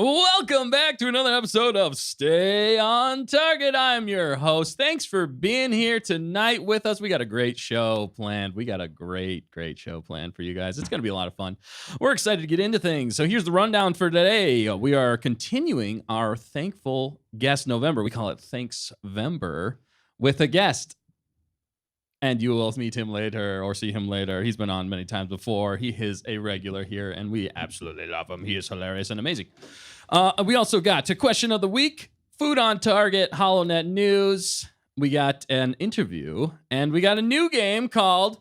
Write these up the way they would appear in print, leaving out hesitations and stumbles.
Welcome back to another episode of Stay on Target. I'm your host. Thanks for being here tonight with us. We got a great show planned. We got a great show planned for you guys. It's going to be a lot of fun. We're excited to get into things. So here's the rundown for today. We are continuing our Thankful Guest November. We call it Thanksvember with a guest. And you will meet him later or see him later. He's been on many times before. He is a regular here, and we absolutely love him. He is hilarious and amazing. We also got a question of the week, food on Target, Holonet news. We got an interview, and we got a new game called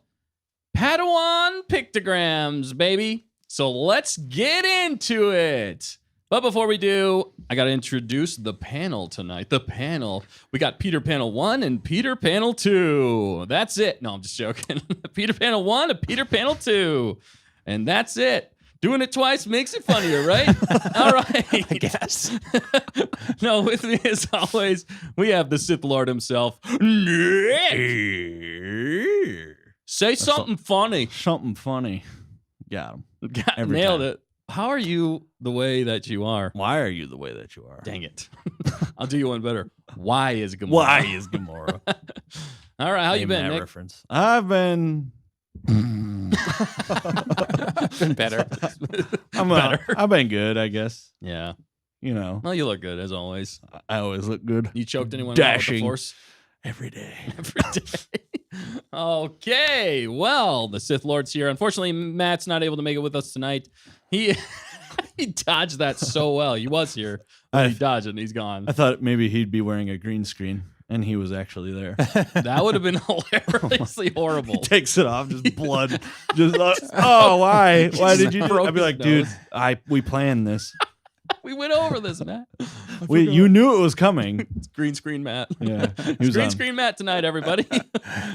Padawan Pictograms, baby. So let's get into it. But before we do, I got to introduce the panel tonight. The panel. We got Peter Panel 1 and Peter Panel 2. That's it. No, I'm just joking. Peter Panel 1 and Peter Panel 2. And that's it. Doing it twice makes it funnier, right? All right. I guess. No, with me as always, we have the Sith Lord himself. Say something funny. Something funny. Got him. Nailed it. How are you the way that you are? Why are you the way that you are? Dang it. I'll do you one better. Why is Gamora? Why is Gamora? All right, how you been, Nick? Reference. I've been... been better. I've been good, I guess. Yeah. You know. Well, you look good, as always. I always look good. You choked anyone out with Dashing. the Force? Every day. Every day. Okay, well, the Sith Lord's here. Unfortunately, Matt's not able to make it with us tonight. He dodged that so well. He was here, but he dodged it and he's gone. I thought maybe he'd be wearing a green screen, and he was actually there. That would have been hilariously horrible. He takes it off, just blood. Why? Why did you do it? I'd be like, dude, we planned this. We went over this, Matt. You knew it was coming. It's green screen Matt. Yeah, it's green screen Matt tonight, everybody.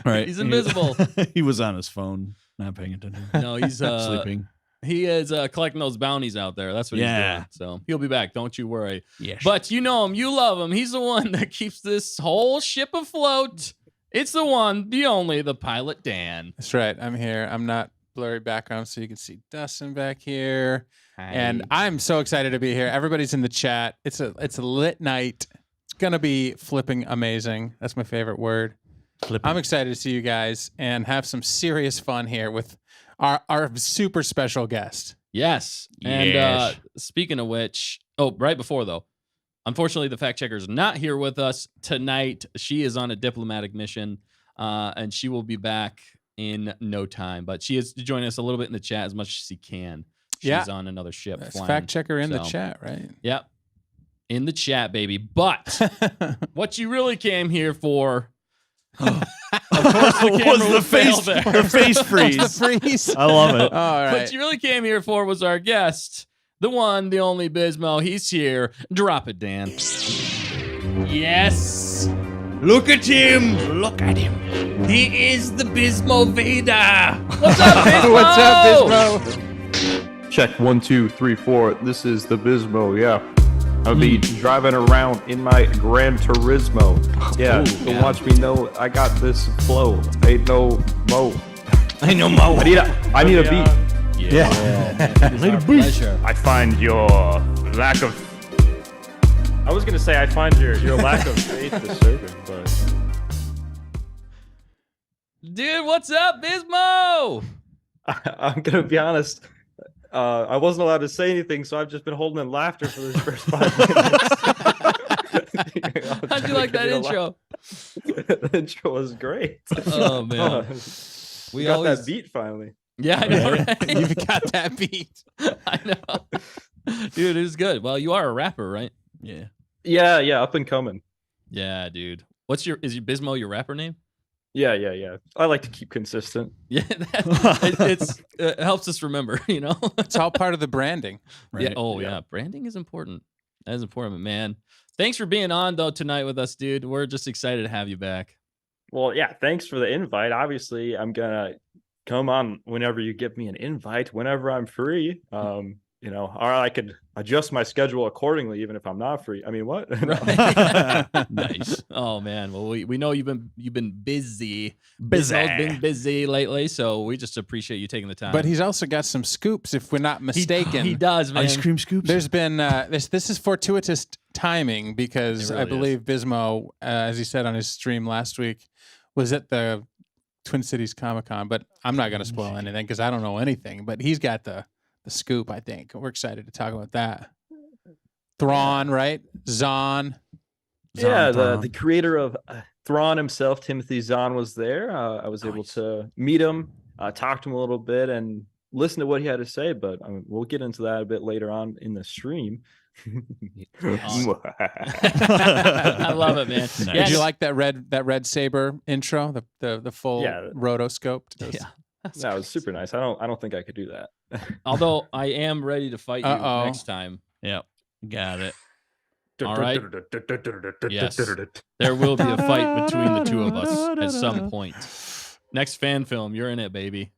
Right, he's invisible. He was on his phone, not paying attention. No, he's sleeping. He is collecting those bounties out there. That's what he's doing. So he'll be back. Don't you worry. Yes. But you know him. You love him. He's the one that keeps this whole ship afloat. It's the one, the only, the pilot, Dan. That's right. I'm here. I'm not blurry background, so you can see Dustin back here. Hi. And I'm so excited to be here. Everybody's in the chat. It's a lit night. It's gonna be flipping amazing. That's my favorite word. Flipping. I'm excited to see you guys and have some serious fun here with our super special guest. Yes. And speaking of which, right before though, unfortunately the fact checker is not here with us tonight. She is on a diplomatic mission, and she will be back in no time. But she is joining us a little bit in the chat as much as she can. She's on another ship. That's flying, fact checker in the chat, right? Yep. In the chat, baby. But what you really came here for... Of course, the face freeze. The freeze. I love it. All right. What you really came here for was our guest, the one, the only Bismo. He's here. Drop it, Dan. Yes. Look at him. Look at him. He is the Bismo Vader. What's up, Bismo? What's up, Bismo? Check 1, 2, 3, 4. This is the Bismo. Yeah. I'll be driving around in my Gran Turismo. Yeah, so watch me know I got this flow. Ain't no mo. I know Mo. I need a beat. Yeah. I find your lack of... I was going to say I find your lack of faith disturbing, but... Dude, what's up, Bismo? I'm going to be honest. I wasn't allowed to say anything, so I've just been holding in laughter for this first 5 minutes. How'd you like that intro? The intro was great. Oh, man. We got that beat finally. Yeah, I know. Right? You've got that beat. I know. Dude, it was good. Well, you are a rapper, right? Yeah. Yeah, up and coming. Yeah, dude. Is your Bismo your rapper name? Yeah. I like to keep consistent. Yeah, it helps us remember, you know? It's all part of the branding. Right? Yeah. Oh, yeah. Branding is important. That is important, man. Thanks for being on, though, tonight with us, dude. We're just excited to have you back. Well, yeah, thanks for the invite. Obviously, I'm going to come on whenever you give me an invite, whenever I'm free. or I could adjust my schedule accordingly, even if I'm not free. I mean, what? Nice. Oh man. Well, we know you've been busy. Bismo's been busy lately, so we just appreciate you taking the time. But he's also got some scoops, if we're not mistaken. He does, man. Ice cream scoops. There's been this is fortuitous timing because It really I believe Bismo, as he said on his stream last week, was at the Twin Cities Comic-Con. But I'm not going to spoil anything because I don't know anything. But he's got the scoop, I think. We're excited to talk about that. THRAWN, right? ZAHN. Yeah, the creator of THRAWN himself, Timothy Zahn, was there. I was able to meet him, talk to him a little bit, and listen to what he had to say. But we'll get into that a bit later on in the stream. I love it, man. Nice. Yeah, Did you like that red saber intro? The full rotoscoped. Yeah. That was super nice. I don't think I could do that. Although I am ready to fight you next time. Yep. Got it. All right. Yes. There will be a fight between the two of us at some point. Next fan film, you're in it, baby.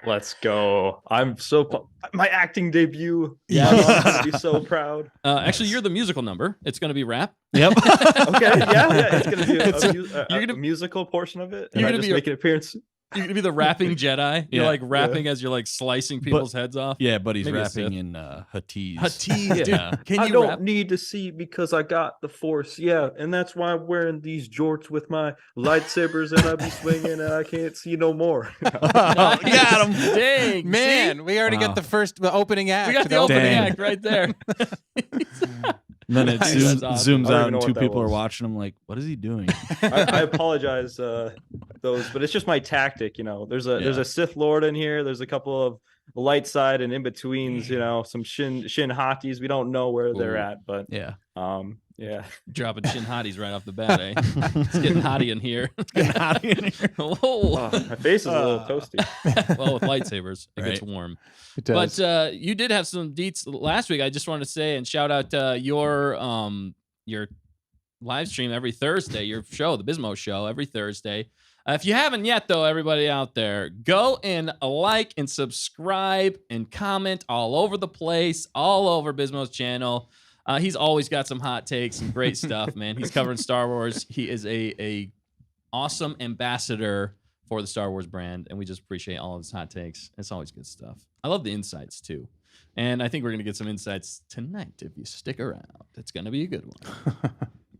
Let's go. I'm so my acting debut. Yeah. I'm gonna be so proud. Actually, you're the musical number. It's going to be rap. Yep. Okay. Yeah. It's gonna be a musical portion of it. And you're I gonna just be make an appearance. You're going to be the rapping Jedi. You're Yeah. like rapping as you're like slicing people's heads off. Yeah, but he's Maybe a rapping Sith. in Hatiz. Hatiz, dude. Yeah. Can I you don't rap? need to see because I got the Force. Yeah, and that's why I'm wearing these jorts with my lightsabers and I be swinging and I can't see no more. Got him. Dang, Man, see? we already got the opening act. We got the opening Dang. act right there. And then it Nice. zooms, That's awesome. zooms I don't out even and know two what that people are was. watching him like, what is he doing? I apologize, those, but it's just my tactic. There's a Sith Lord in here. There's a couple of light side and in betweens. Some shin hotties. We don't know where they're Ooh. at, but Yeah. yeah. Dropping shin hotties right off the bat, eh? It's getting hotty in here. Whoa. Oh, my face is a little toasty. Well, with lightsabers, it gets Right. warm. It does. But you did have some deets last week. I just wanted to say and shout out your live stream every Thursday, your show, the Bismo'S show, every Thursday. If you haven't yet, though, everybody out there, go and like and subscribe and comment all over the place, all over Bismo'S channel. He's always got some hot takes, some great stuff, man. He's covering Star Wars. He is a awesome ambassador for the Star Wars brand, and we just appreciate all of his hot takes. It's always good stuff. I love the insights, too. And I think we're going to get some insights tonight if you stick around. It's going to be a good one.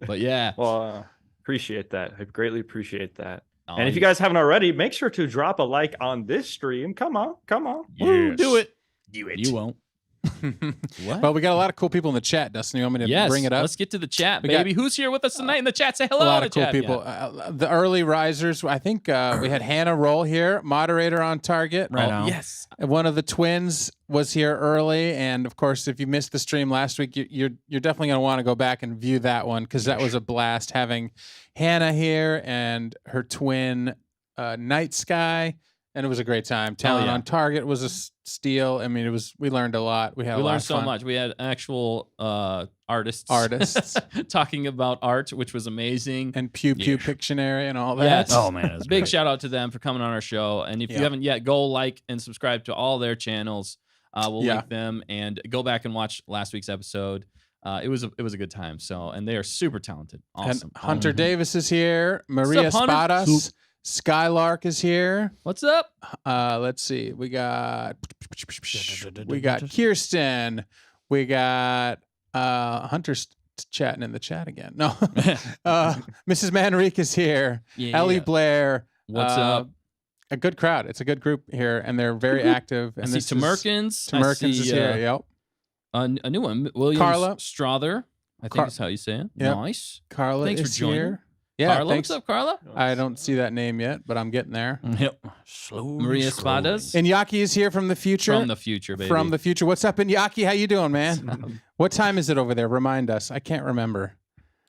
But yeah. Well, appreciate that. I greatly appreciate that. Oh, And if you guys haven't already, make sure to drop a like on this stream. Come on. Woo, do it. Do it. You won't. What? Well, we got a lot of cool people in the chat, Dustin. You want me to Yes, bring it up? let's get to the chat, We got- baby. Who's here with us tonight in the chat? Say hello. A lot in of the cool chat. people. Yeah. The early risers. I think we had Hannah Roll here, moderator on target. Right Oh, on. yes. And one of the twins was here early, and of course, if you missed the stream last week, you're definitely going to want to go back and view that one because that was a blast having Hannah here and her twin Night Sky, and it was a great time. Talent yeah. on target was a steal. I mean, we learned a lot. We had We a lot learned of so fun. much. We had actual artists talking about art, which was amazing. And Pew Pew Pictionary and all that. Yes. Oh, man. That's Big great. shout out to them for coming on our show. And if you Yeah. haven't yet, go like and subscribe to all their channels. We'll Yeah. link them and go back and watch last week's episode. It was a good time. So, and they are super talented. Awesome. And Hunter Davis is here. Maria Hunter? Spadas. Skylark is here. What's up? Let's see. We got Kirsten. We got Hunter's chatting in the chat again. No. Mrs. Manrique is here. Yeah. Ellie Blair. What's up? A good crowd. It's a good group here, and they're very active. I And see this Tamerkins. I Tamerkins see, is here. Yep. a new one. William Carla. Strother. I think that's how you say it. Yep. Nice. Carla Thanks for is joining. here. Yeah. Carla, Thanks. what's up, Carla? I don't see that name yet, but I'm getting there. Yep. Slowly Maria scrolling. Spadas. Inyaki is here from the future. From the future, baby. From the future. What's up, Inyaki? How you doing, man? What time is it over there? Remind us. I can't remember.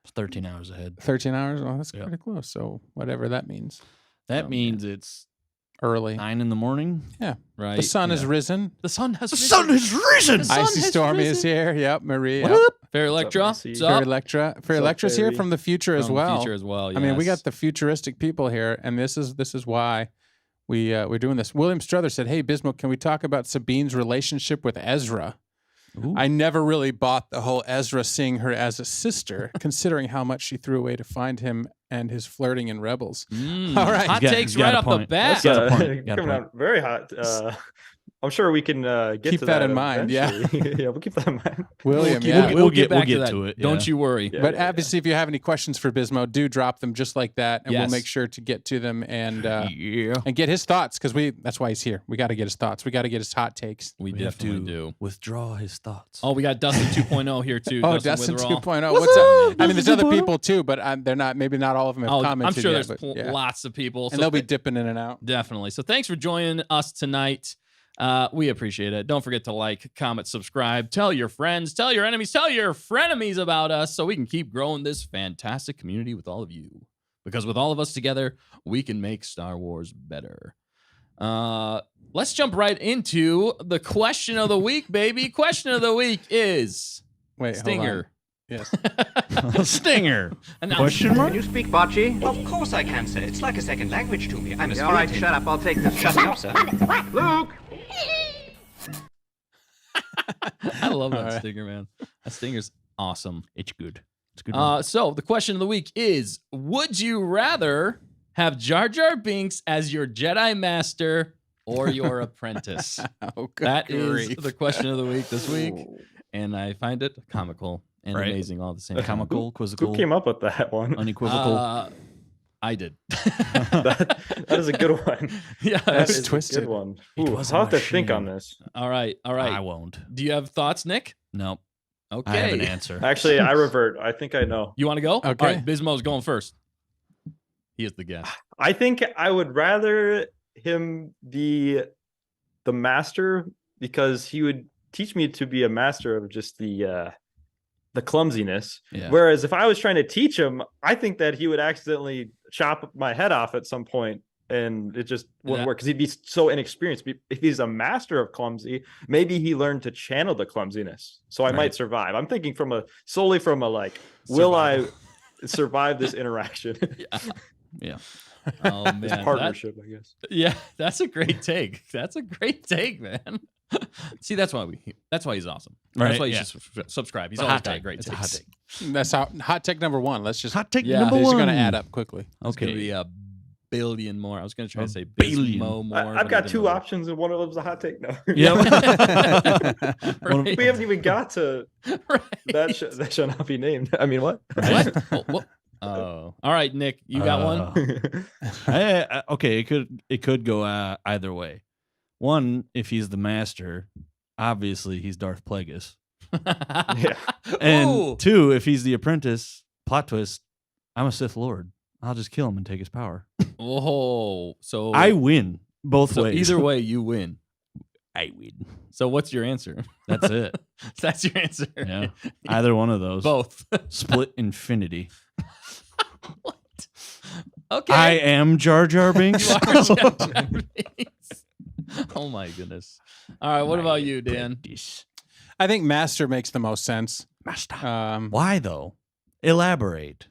It's 13 hours ahead. 13 hours? Well, that's Yep. pretty close. So whatever that means. That Oh, means it's Early. 9 in the morning. right. The sun has Yeah. risen. The sun has The risen. sun has risen. The sun Icy has Stormy is risen. here. Yep. Marie. What Yep. up? Fair What's Electra. up, What's Macy? Fair up? Electra. Fair up, Electra's here Fairy? from the future as From well. Future as well. I mean, we got yes. the futuristic people here, and this is why we're doing this. William Struther said, "Hey, Bismo, can we talk about Sabine's relationship with Ezra?" Ooh. I never really bought the whole Ezra seeing her as a sister, considering how much she threw away to find him and his flirting in Rebels. All right. Hot You got- takes you got right a off the point. bat. Got a point. Got a Coming point. out very hot. I'm sure we can get Keep to that in mind, yeah. eventually. Yeah, we'll keep that in mind. William, We'll yeah. get- we'll get back to it, Don't yeah. you worry. Yeah, But yeah, obviously, if you have any questions for Bismo, do drop them just like that, and Yes. we'll make sure to get to them and Yeah. and get his thoughts, because that's why he's here. We got to get his thoughts. We got to get his hot takes. We We have definitely to do. withdraw his thoughts. Oh, we got Dustin 2.0 here too. Oh, Dustin Witherall. 2.0. What's What's up? up, I mean, there's Dustin other 2.0? people too, but they're not. Maybe not all of them have Oh, commented I'm sure yet, there's but yeah. lots of people. And they'll be dipping in and out. Definitely. So thanks for joining us tonight. We appreciate it. Don't forget to like, comment, subscribe, tell your friends, tell your enemies, tell your frenemies about us so we can keep growing this fantastic community with all of you. Because with all of us together, we can make Star Wars better. Let's jump right into the question of the week, baby. Question of the week is Wait, Stinger. Yes. Stinger. Announce- Question mark? Can you speak Bocce? Of course I can, sir. It's like a second language to me. I'm a All right, spirit. shut up. I'll take this. Shut up, sir. Luke! I love that All right. stinger, man. That stinger's awesome. It's good. It's a good. So the question of the week is: would you rather have Jar Jar Binks as your Jedi Master or your apprentice? Oh, good That is grief. the question of the week this week, and I find it comical and Right. amazing all at the same time. Comical, Who quizzical, came up with that one? unequivocal. I did. That is a good one. Yeah. That It's is twisted. a good one. It Ooh, was I'll a have to think on machine. this. All right. All right. I won't. Do you have thoughts, Nick? Nope. Okay. I have an answer. Actually, I revert. I think I know. You want to go? Okay. All right. Bismo's going first. He is the guest. I think I would rather him be the master because he would teach me to be a master of just the clumsiness. Yeah. Whereas if I was trying to teach him, I think that he would accidentally chop my head off at some point and it just wouldn't Yeah. work because he'd be so inexperienced. If he's a master of clumsy, maybe he learned to channel the clumsiness. So I Right. might survive. I'm thinking solely from a like, will I survive this interaction? Yeah. Oh man. This That- partnership, I guess. Yeah, that's a great take. That's a great take, man. See, that's why he's awesome. That's Right, why you yeah. should subscribe. He's It's a always hot got take. great It's a takes. hot take. That's how hot take number one. Let's just. Hot take Yeah. number These one. are going to add up quickly. It's gonna Okay. be a billion more. I was gonna try A to say billion. Bismo more. I've but I got didn't two know. options and one of them's a hot take. No. Yep. Right. We haven't even got to Right. that shall not be named. I mean, what? What? Oh, all right, Nick, you got one. Okay, it could go either way. One, if he's the master, obviously he's Darth Plagueis. Yeah. And Ooh. two, if he's the apprentice, plot twist, I'm a Sith Lord. I'll just kill him and take his power. Oh, so I win both so ways. either way, you win. I win. So what's your answer? That's it. That's your answer. Yeah. Either one of those. Both. Split infinity. What? Okay. I am Jar Jar Binks. You are Jar Jar Binks. Oh my goodness. All right, what about you, Dan? I think master makes the most sense. Master. Um, Why though? Elaborate.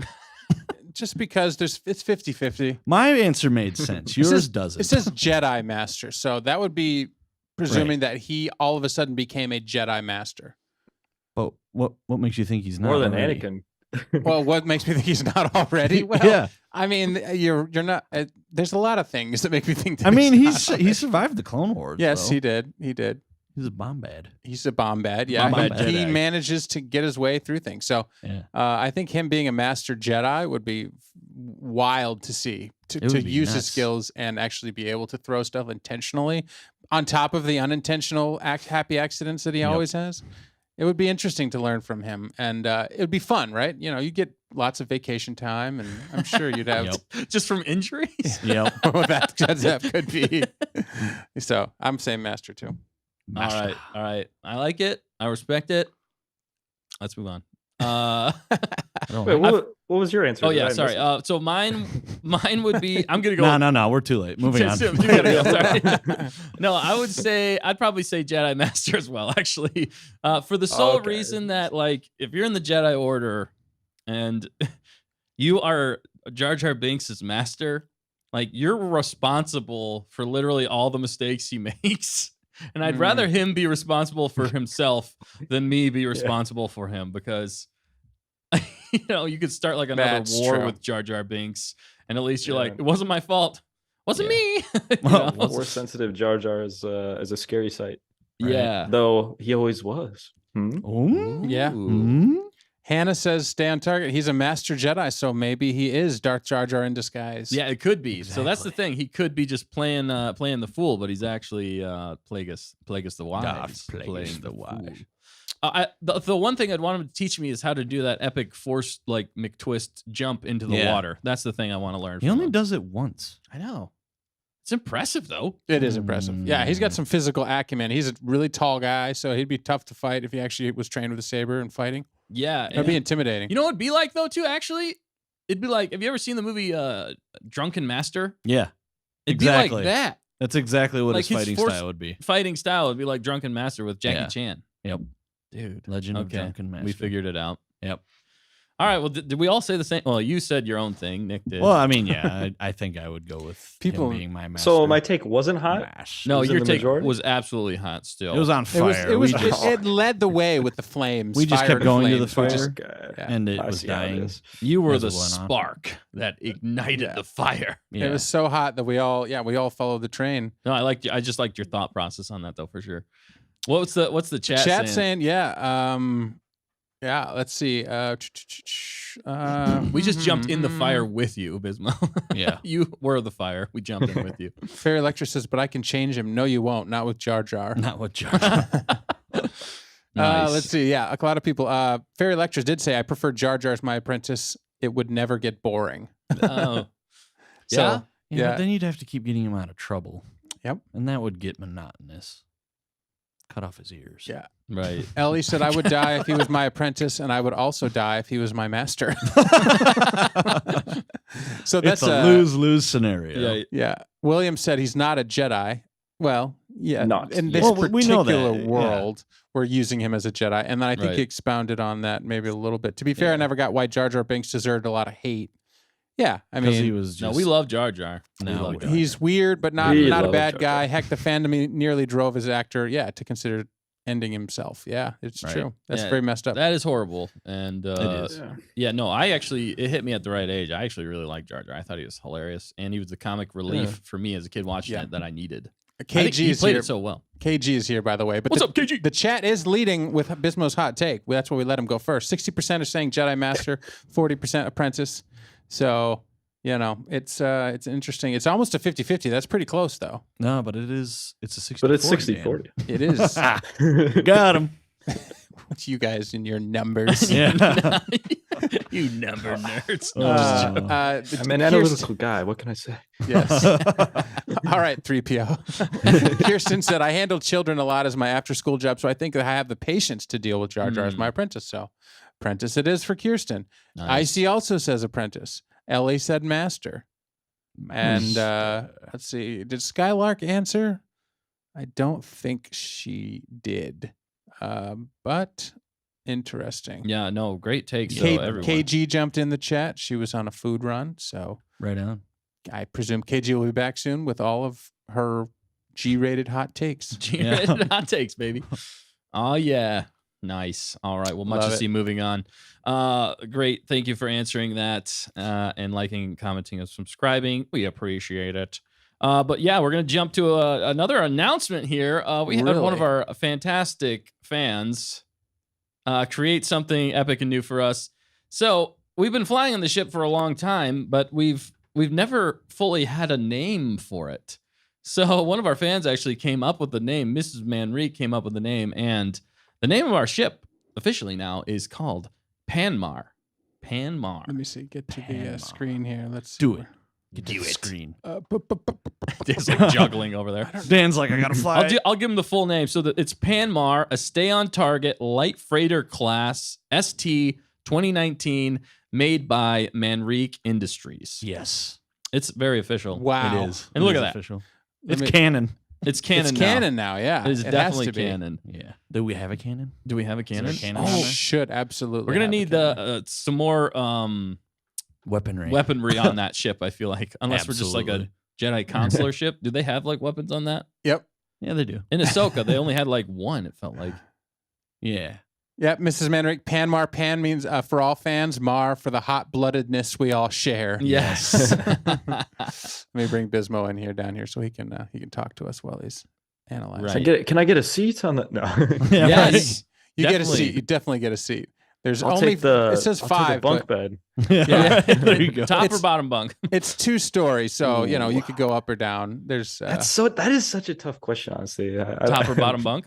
just because it's 50-50. My answer made sense. Yours says- doesn't. It says Jedi Master, so that would be presuming that he all of a sudden became a Jedi Master. But what makes you think he's not More than already? Anakin. Well, what makes me think he's not already? Well, Yeah. I mean, you're not. There's a lot of things that make me think. That I mean, he's he survived the Clone Wars. Yes, bro. he did. He did. He's a bombad. He's a bombad. Yeah, Bombad he Jedi. manages to get his way through things. So Yeah. I think him being a master Jedi would be wild to see, to It would be use his nuts. skills and actually be able to throw stuff intentionally on top of the unintentional happy accidents that he Yep. always has. It would be interesting to learn from him, and it would be fun, right? You know, you get lots of vacation time, and I'm sure you'd have Yep. Just from injuries? Yep. well, that could be. So I'm saying master too. Master. All right. I like it. I respect it. Let's move on. I don't Wait, like- what was your answer? Oh Did yeah, I sorry. miss it? So mine would be. I'm gonna go. No. We're too late. Moving on. You gotta go, sorry. No, I'd probably say Jedi Master as well, actually, for the sole Okay. reason that, like, if you're in the Jedi Order and you are Jar Jar Binks' master, Like you're responsible for literally all the mistakes he makes. And I'd rather him be responsible for himself than me be responsible for him, because you could start like another That's war true. with Jar Jar Binks, and at least you're like, it wasn't my fault. Wasn't me. More sensitive Jar Jar is a scary sight. right? Yeah. Though he always was. Ooh. Yeah. Ooh. Hannah says, stay on target. He's a master Jedi, so maybe he is Darth Jar Jar in disguise. Yeah, it could be. So that's the thing. He could be just playing the fool, but he's actually Plagueis the Wise. Darth Plagueis playing the fool. Wise. The one thing I'd want him to teach me is how to do that epic force like McTwist jump into the water. That's the thing I want to learn. He from only him. does it once. I know. It's impressive though. It is impressive. Yeah, he's got some physical acumen. He's a really tall guy, so he'd be tough to fight if he actually was trained with a saber and fighting. Yeah. It'd be intimidating. You know what it'd be like though too, actually? It'd be like, have you ever seen the movie Drunken Master? Yeah. It'd Exactly. be like that. That's exactly what Like his his fighting force- style would be. Fighting style would be like Drunken Master with Jackie Yeah. Chan. Yep. Dude. Legend of Okay. Drunken Master. We figured it out. Yep. All right. Well, did we all say the same? Well, you said your own thing. Nick did. Well, I mean, yeah, I think I would go with People- him being my master. So my take wasn't hot. Mash. no, was in your the take majority? was absolutely hot still. It was on fire. It was. We just- It led the way with the flames. We just fire kept and going to the flames. We just- fire. yeah. and it I was see how it dying. is. You were as the it went on. spark that ignited the fire. Yeah. It was so hot that we all followed the train. No, I just liked your thought process on that though, for sure. What's the chat Chat saying? saying, yeah, let's see. We just jumped in the fire with you, Bismo. Yeah. You were the fire. We jumped in with you. Fairy Electra says, but I can change him. No, you won't. Not with Jar Jar. Not what Jar Jar. Nice. Let's see. Yeah, a lot of people. Fairy Electra did say, I prefer Jar Jar as my apprentice. It would never get boring. Oh. So, Yeah? Yeah, but then you'd have to keep getting him out of trouble. Yep. And that would get monotonous. Cut off his ears. Yeah. Right. Ellie said, I would die if he was my apprentice, and I would also die if he was my master. So that's It's a lose-lose scenario. Yeah. Yeah. William said he's not a Jedi. Well, yeah. Not in yet. this Well, we know particular that, yeah. world, we're using him as a Jedi. And then I think Right. he expounded on that maybe a little bit. To be fair, I never got why Jar Jar Binks deserved a lot of hate. Yeah. I Because he mean, was just... No, we love Jar Jar. We No, love we Jar don't. Jar. he's weird, but not We a love bad Jar guy. Jar. Heck, the fandom nearly drove his actor, to consider ending himself. Yeah, it's Right. true. That's Yeah, very messed up. That is horrible. And It is. yeah, no, it hit me at the right age. I actually really liked Jar Jar. I thought he was hilarious, and he was the comic relief for me as a kid watching it that I needed. I think KG he is played here. it so well. KG is here, by the way. But What's up, KG? The chat is leading with Bismo's hot take. That's why we let him go first. 60% are saying Jedi Master, 40% apprentice. So, it's interesting. It's almost a 50-50. That's pretty close, though. No, but it's a 60-40. But it's Dan. 60-40. It is. Got him. You guys and your numbers. Yeah. You number nerds. I'm an analytical guy. What can I say? Yes. All right, 3PO. Kirsten said, I handle children a lot as my after-school job, so I think that I have the patience to deal with Jar Jar as my apprentice. So, apprentice it is for Kirsten. Nice. IC also says apprentice. Ellie said master. And let's see. Did Skylark answer? I don't think she did. But interesting. Yeah, no, great takes. K- though, everyone. KG jumped in the chat. She was on a food run. So Right on. I presume KG will be back soon with all of her G-rated hot takes. G-rated hot takes, baby. Oh yeah, nice. All right, well, much Love to it. see moving on. Great, thank you for answering that and liking, commenting, and subscribing. We appreciate it. But yeah, we're gonna jump to another announcement here. We had one of Really? our fantastic fans create something epic and new for us. So we've been flying on the ship for a long time, but we've never fully had a name for it. So one of our fans actually came up with the name. Mrs. Manrique came up with the name, and the name of our ship officially now is called Panmar. Panmar. Let me see. Get to the Panama. screen here. Let's see. Do it. Get to the screen. It's like juggling over there. Dan's like, I gotta fly. I'll give him the full name. So that it's Panmar, a stay-on-target light freighter class ST 2019, made by Manrique Industries. Yes. It's very official. Wow. It is. And It look is at that. official. Let It's me- canon. It's canon. It's now. canon now, yeah. It is has definitely to be. canon. Yeah. Do we have a canon? Do we have a there canon? a canon Oh, on there? should absolutely. We're gonna have a need canon. some more weaponry. on that ship. I feel like, unless we're just like a Jedi consular ship. Do they have like weapons on that? Yep. Yeah, they do. In Ahsoka, they only had like one. It felt like. Yeah. Yep, Mrs. Manrique, Panmar. Pan means for all fans. Mar for the hot-bloodedness we all share. Yes. Let me bring Bismo in here, down here, so he can talk to us while he's analyzing. Right. Can I get a seat on the? No. Yes. You get a Definitely. seat. You definitely get a seat. There's I'll only take the. it says I'll take 5 the bunk but bed. Yeah. There you go. Top or It's- bottom bunk? it's 2 stories, so you know you Ooh. could go up or down. There's That is such a tough question, honestly. Top or bottom bunk?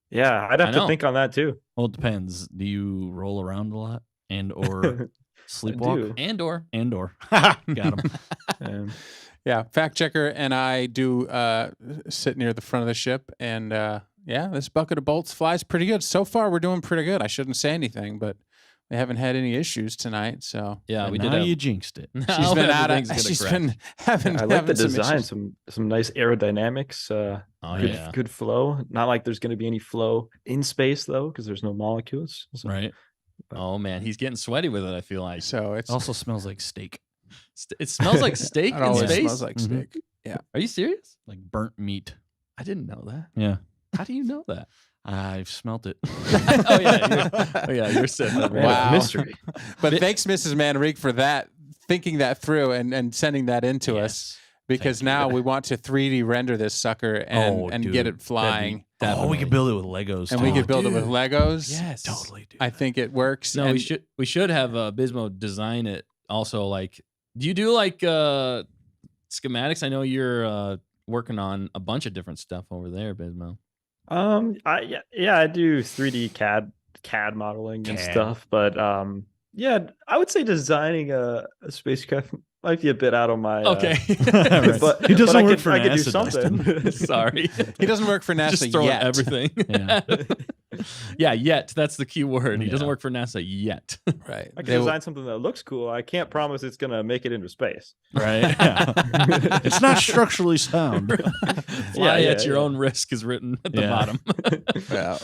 Yeah, I'd I have know. to think on that too. Well, it depends. Do you roll around a lot and or sleepwalk? do. And or. Got him. yeah. Fact checker and I do sit near the front of the ship, and yeah, this bucket of bolts flies pretty good. So far, we're doing pretty good. I shouldn't say anything, but we haven't had any issues tonight. So Yeah, And we now did. you jinxed it. she's been out of. She's been having. I like the having some design. issues. Some nice aerodynamics. Oh Good, yeah. good flow. Not like there's going to be any flow in space though, because there's no molecules. So- Right. Oh man, he's getting sweaty with it. I feel like So it's It also smells like steak. It smells like steak it in always space. smells like Mhm. steak. Are you serious? Like burnt meat. I didn't know that. Yeah. How do you know that? I've smelt it. Oh yeah, you're sitting up. Man, Wow. mystery. But thanks, Mrs. Manrique, for that, thinking that through and sending that into us, because Thank you. now we want to 3D render this sucker and, Oh, and dude, get it flying. Oh, we could build it with Legos. And we too. could build it with Legos. Yes, Totally, dude. I think it works. No, and we should have Bismo design it. Also, like, do you do like schematics? I know you're working on a bunch of different stuff over there, Bismo. I do 3D CAD modeling and CAD. stuff, but yeah, I would say designing a spacecraft might be a bit out of my Okay, Right. but He doesn't but work for I could do NASA, Dustin. something. sorry. He doesn't work for NASA Just throwing yet. everything. Yeah. Yeah, yet. That's the key word. He doesn't Yeah. work for NASA yet. Right. I They can will- design something that looks cool. I can't promise it's gonna make it into space. Right. Yeah. It's not structurally sound. Fly Yeah, at your yeah. own risk is written at the Yeah. bottom. Yeah.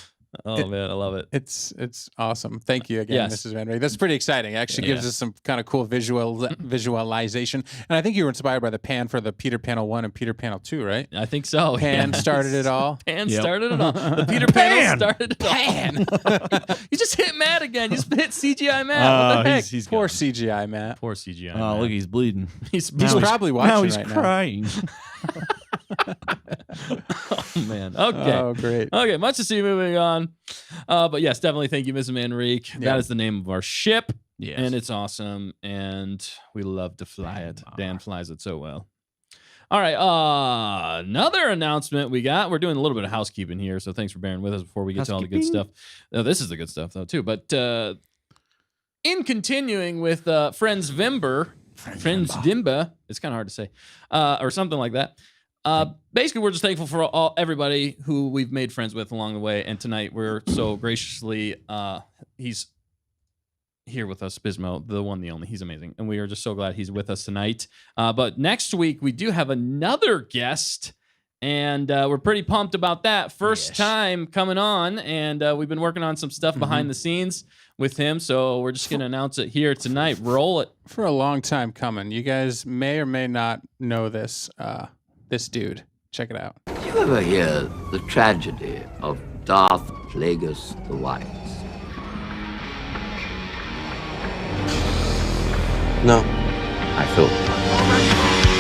Oh man, I love it. It's awesome. Thank you again, Yes. Mrs. Van Rey. That's pretty exciting. It actually gives Yeah. us some kind of cool visualization. And I think you were inspired by the pan for the Peter Panel 1 and Peter Panel 2, right? I think so. Pan yes. started it all. Pan Yep. started it all. The Peter Panel started it all. You just hit Matt again. You just hit CGI Matt. What the heck? He's Poor got- CGI, Matt. Poor CGI. Oh, Matt. look, he's bleeding. he's He's Now probably now watching he's right now. crying. Oh man. Okay. Oh, great. Okay, much to see moving on. But yes, definitely thank you, Ms. Manrique. Yeah. That is the name of our ship, Yes. and it's awesome, and we love to fly it. Dan flies it so well. All right, another announcement we got. We're doing a little bit of housekeeping here, so thanks for bearing with us before we get to all the good stuff. This is the good stuff, though, too. But in continuing with Friendsvember, it's kind of hard to say, or something like that. Basically, we're just thankful for everybody who we've made friends with along the way. And tonight, we're so graciously, he's here with us, Bismo, the one, the only. He's amazing. And we are just so glad he's with us tonight. But next week, we do have another guest. And we're pretty pumped about that. First Yes. time coming on. And we've been working on some stuff behind the scenes with him. So we're just going to announce it here tonight. Roll it. For a long time coming. You guys may or may not know this dude. Check it out. Did you ever hear the tragedy of Darth Plagueis the Wise? No. I thought.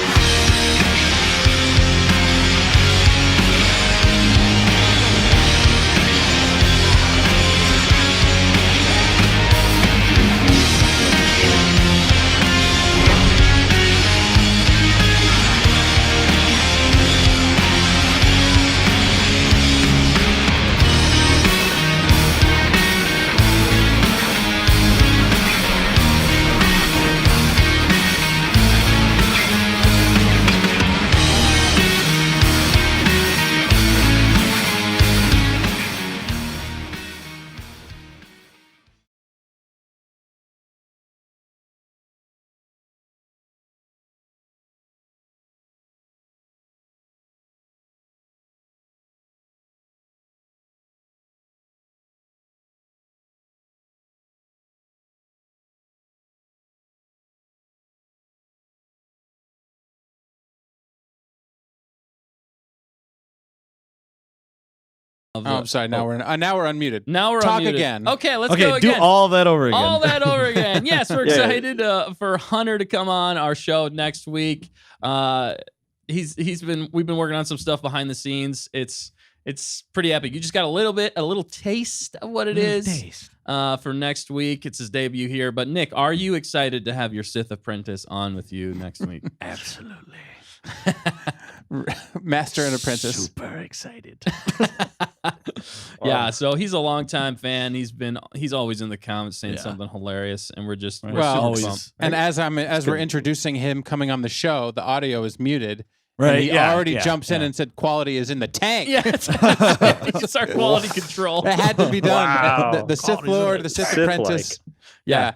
Of Oh, I'm sorry. Now we're unmuted. Now we're Talk unmuted. again. Okay, let's Okay, go do again. all that over again. All that over again. Yes, we're Yeah. excited for Hunter to come on our show next week. We've been working on some stuff behind the scenes. It's pretty epic. You just got a little taste of what it is for next week. It's his debut here. But Nick, are you excited to have your Sith apprentice on with you next week? Absolutely. Master and apprentice. Super excited. Yeah, so he's a longtime fan. He's always in the comments saying Yeah. something hilarious, and we're Well, super always- pumped. And as we're introducing him coming on the show, the audio is muted. Right, And he yeah, already yeah, jumps in yeah. and said quality is in the tank. Yeah, it's our quality control. It had to be done. Wow. The Sith Quality's in Lord, it. the Sith Sith-like. apprentice. Yeah. Yeah.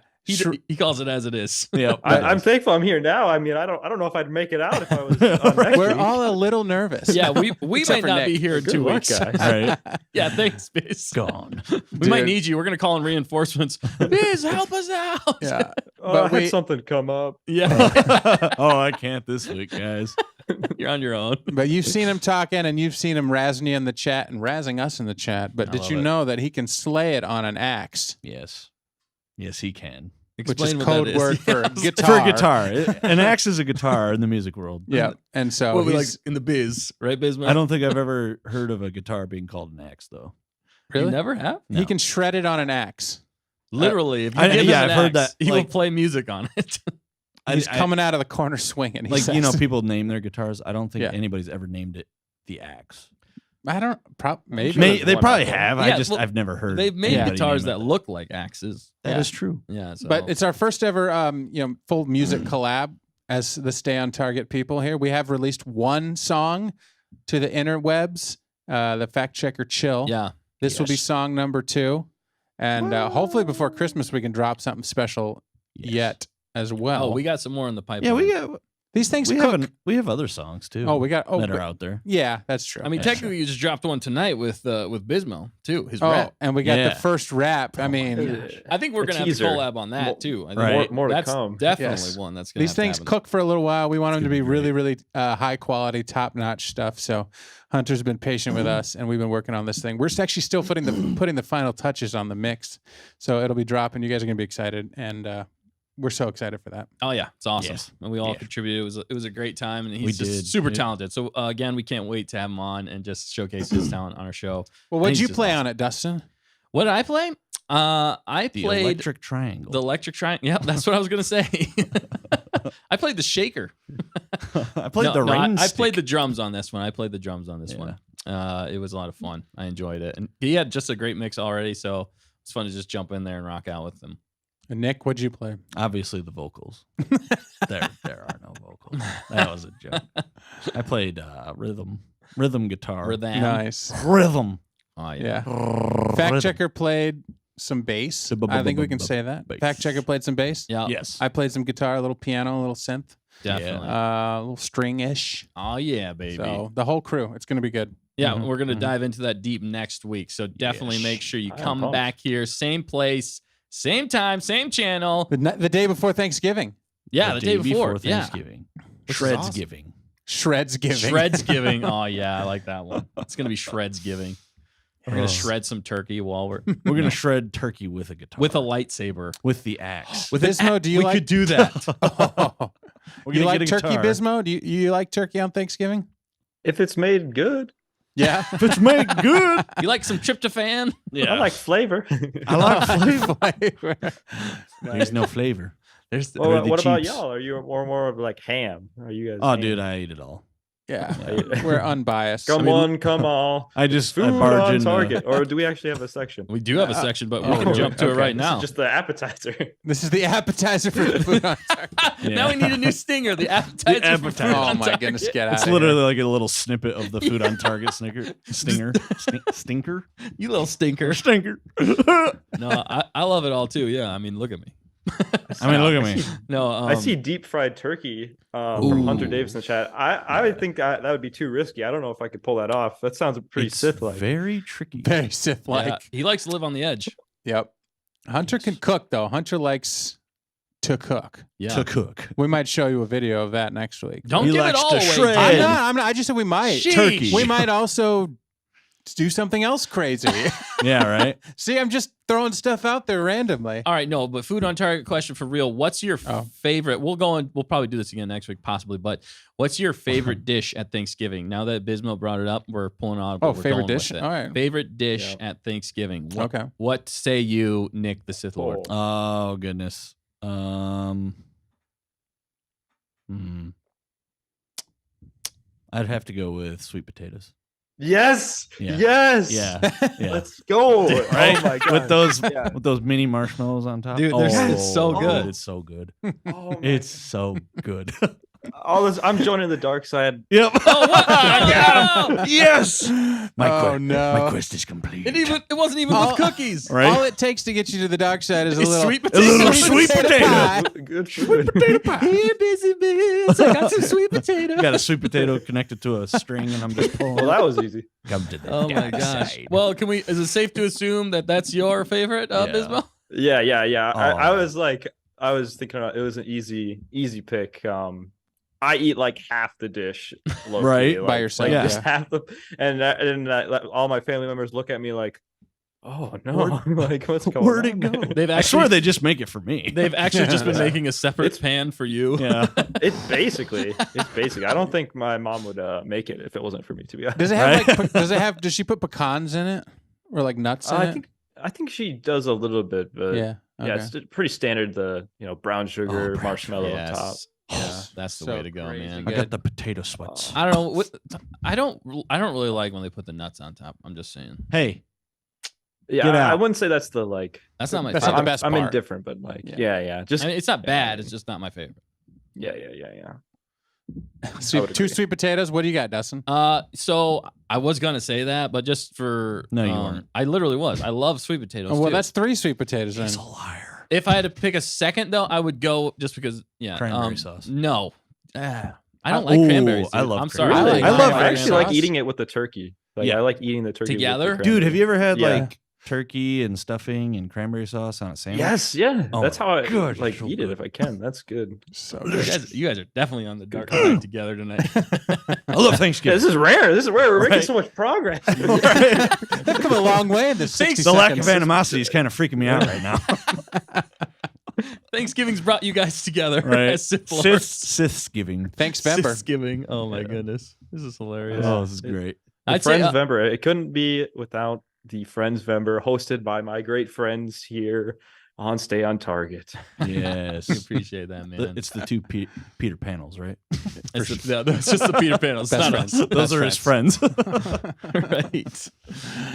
He calls it as it is. Yep. I'm thankful I'm here now. I mean, I don't know if I'd make it out if I was on next We're week. all a little nervous. Yeah, we Except might for not Nick. be here in Good 2 luck, weeks. guys. Right. Yeah, thanks, Biz. Gone. We might Dude. need you. We're gonna call in reinforcements. Biz, help us out. Yeah. Oh, But I had something come up. Yeah, Oh, I can't this week, guys. you're on your own. But you've seen him talking and you've seen him razzing you in the chat and razzing us in the chat. But I did love you it. know that he can slay it on an axe? Yes. Yes, he can. Which is Explain what code that is. word for Yes. guitar. For a guitar. An axe is a guitar in the music world. Yeah. And so What we like he's, in the biz, right, Bismo? I don't think I've ever heard of a guitar being called an axe, though. You really? never have. He can shred it on an axe. Literally, if you I- give him yeah, an I've heard axe, that, he will like- play music on it. He's coming out of the corner swinging. He Like, says. you know, people name their guitars. I don't think Yeah. anybody's ever named it the axe. I don't. Maybe. sure there's They one probably out there. have. Yeah, I've never heard. They've made Yeah. guitars anybody that name it look like axes. That is true. Yeah, so. But it's our first ever, full music collab as the Stay on Target people here. We have released one song to the interwebs, the Fact Checker Chill. yeah. This will be Yes. song number 2. And hopefully before Christmas, we can drop something special Yes. yet as well. Oh, we got some more in the pipeline. Yeah, we got. These things We cook. have other songs too. Oh, we got. Oh, that are but- out there. yeah, that's true. I mean, Yeah, technically, you just dropped one tonight with Bismo too. His oh, rap. and we got Yeah. the first rap. I mean, I think we're A gonna have to teaser. collab on that More- too. I think Right. More to that's come. definitely Yes. one that's gonna these have to things happen. cook for a little while. We want them to gonna be be really, really high quality, top notch stuff. So Hunter's been patient with us, and we've been working on this thing. We're actually still putting the final touches on the mix, so it'll be dropping. You guys are gonna be excited, and we're so excited for that. Oh yeah, it's awesome. Yes. And we all Yeah. contributed. It was a great time, and he's We just did. super Yeah. talented. So again, we can't wait to have him on and just showcase his talent on our show. Well, what'd he's you just play awesome. on it, Dustin? What did I play? I The played electric triangle. the electric triangle. Yep, that's what I was gonna say. I played the shaker. I played No, the no, rain. I played the stick. drums on this one. I played the drums on this one. It was a lot of fun. I enjoyed it, and he had just a great mix already. So it's fun to just jump in there and rock out with him. And Nick, what'd you play? Obviously, the vocals. there are no vocals. That was a joke. I played rhythm guitar. Rhythm. Nice. Rhythm. Oh Yeah. yeah. Fact checker played some bass. I think we can say that. Bass. Fact checker played some bass. Yeah. Yes. I played some guitar, a little piano, a little synth, Definitely. a little string-ish. Oh yeah, baby. So the whole crew, it's gonna be good. Yeah, Mhm, we're gonna mhm. dive into that deep next week. So definitely Yes. make sure you I'm come pumped. back here, same place, same time, same channel. The day before Thanksgiving, Yeah, the day before. Yeah, Thanksgiving. Which is Shreds awesome. giving. Shreds giving. Shreds giving. Oh yeah, I like that one. It's gonna be Shreds giving. We're gonna Oh. shred some turkey while we're We're gonna shred turkey with a guitar. with a lightsaber. with the axe. With an Bismo, a- do you we like? could do that. Oh. We're You gonna like get a turkey, guitar. Bismo? Do you like turkey on Thanksgiving? If it's made good, Yeah. If it's made good. You like some tryptophan? Yeah. I like flavor. I like flavor. Flavor. There's no flavor. There's Well, They're the what about cheaps. y'all? Are you more of like ham? Are you guys? Oh, ham? dude, I ate it all. Yeah. Yeah. We're unbiased. Come on, come on. I just I Food barge on in. Target, or do we actually have a section? We do have a section, but we Oh, can jump to it Okay, right this is now. just the appetizer. This is the appetizer for the food on target. Now we need a new stinger. The appetizer. The for appetizer. food Oh on my target. goodness, get out It's of literally like a little snippet of the food on Target stinker. Stinker. You little stinker. Stinker. No, I love it all too. Yeah, I mean, look at me. I mean, look at me. No, I see deep fried turkey from Hunter Ooh. Davis in the chat. I would think that would be too risky. I don't know if I could pull that off. That sounds pretty It's Sith-like. very tricky. Very Sith-like. Yeah, he likes to live on the edge. Yep. Hunter can cook though. Hunter likes to cook. Yeah. To cook. We might show you a video of that next week. Don't He give it likes all to away. shred. I'm dude. not. I just said we might. Sheesh. Turkey. We might also do something else crazy. Yeah, right. See, I'm just throwing stuff out there randomly. All right, no, but food on target question for real. What's your favorite? We'll probably do this again next week, possibly. But what's your favorite dish at Thanksgiving? Now that Bismo brought it up, we're pulling out. Oh, favorite dish. All right, favorite dish at Thanksgiving. Okay. What say you, Nick, the Sith Lord? Oh goodness. I'd have to go with sweet potatoes. Yes. Yeah. Yes. Yeah. Yeah. Let's go. Right? Oh my god. With those mini marshmallows on top. Dude, it's so good. It's so good. Oh, It's so good. all this. I'm joining the dark side. Yep. Oh, what? No! Yes. Oh, no. My quest is complete. It wasn't even with cookies. Right? All it takes to get you to the dark side is a It's little sweet A little potatoes. sweet potato. pie. Good food. Hey, busy biz. I got some sweet potato. Got a sweet potato connected to a string, and I'm just pulling. Well, that was easy. Come to the Oh my dark gosh. side. Well, is it safe to assume that that's your favorite, Yeah. Bismo? Yeah. I Oh. was thinking about it was an easy pick. I eat like half the dish, low-key, Right, like, by yourself, Like yeah. just half the, and all my family members look at me like, "Oh no, like what's going Where'd on?" it go? They've I swear actually they just make it for me. they've actually just been making a separate pan for you. Yeah. It's basically. I don't think my mom would make it if it wasn't for me. To be honest, Does it have Right? Does she put pecans in it or like nuts in it? I think she does a little bit, but Yeah. yeah, it's pretty standard. The brown sugar, brown marshmallow Yes. on top. Yeah, that's the So way to go, crazy man. I good. got the potato sweats. I don't know. I don't really like when they put the nuts on top. I'm just saying. Hey, Yeah, Get I out. wouldn't say that's the like. That's not my That's favorite. not the best I'm part. indifferent, but like, Yeah. yeah. Just I mean, it's not bad. It's just not my favorite. yeah. Sweet, would two agree. sweet potatoes. What do you got, Dustin? So I was gonna say that, but just for No, you weren't. I literally was. I love sweet potatoes. Oh, well, too. that's 3 sweet potatoes then. he's a liar. If I had to pick a second though, I would go just because. Yeah, Cranberry sauce. No, I don't like cranberries. I dude. love I'm sorry. cranberries. I love I actually like sauce. eating it with the turkey. Like Yeah. I like eating the turkey with the Together? Dude, have you ever had Yeah. like turkey and stuffing and cranberry sauce on a sandwich? Yes, yeah. Oh That's my how I God, like so eat good. it if I can. That's good. So You guys are definitely on the dark side together tonight. I love Yeah, Thanksgiving. this is rare. We're making Right. so much progress. They've come a long way in this 60 The lack seconds. of animosity is kind of freaking me out right now. Thanksgiving's brought you guys together. Right? as Sith Lords. Sithsgiving. Thanksvember. Thanksgiving. Oh my goodness, this is hilarious. Oh, this is great. I'd say Friendsvember. It couldn't be without the Friendsvember hosted by my great friends here on Stay on Target. Yes. we appreciate that, man. It's the two Peter Panels, right? It's just the Peter Pan. It's Best not friends. us. Those are his friends. Right.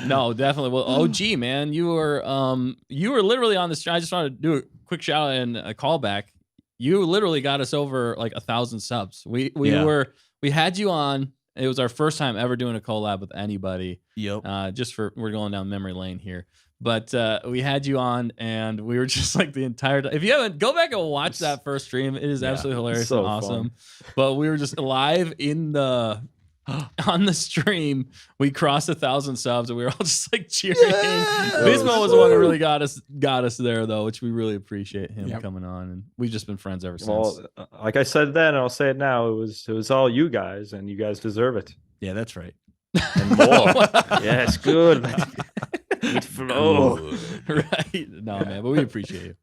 No, definitely. Well, OG, man, you were literally on this. I just want to do a quick shout out and a callback. You literally got us over like 1,000 subs. We had you on. It was our first time ever doing a collab with anybody. Yep. We're going down memory lane here. But we had you on, and we were just like the entire time. If you haven't, go back and watch that first stream. It is absolutely hilarious so and awesome. But we were just live on the stream. We crossed 1,000 subs, and we were all just like cheering. Bismo was the one who really got us there, though, which we really appreciate him coming on. And we've just been friends ever since. Well, like I said then, and I'll say it now. It was all you guys, and you guys deserve it Yeah, that's right. and more. Yes, good. It flow. Right? No, man, but we appreciate you.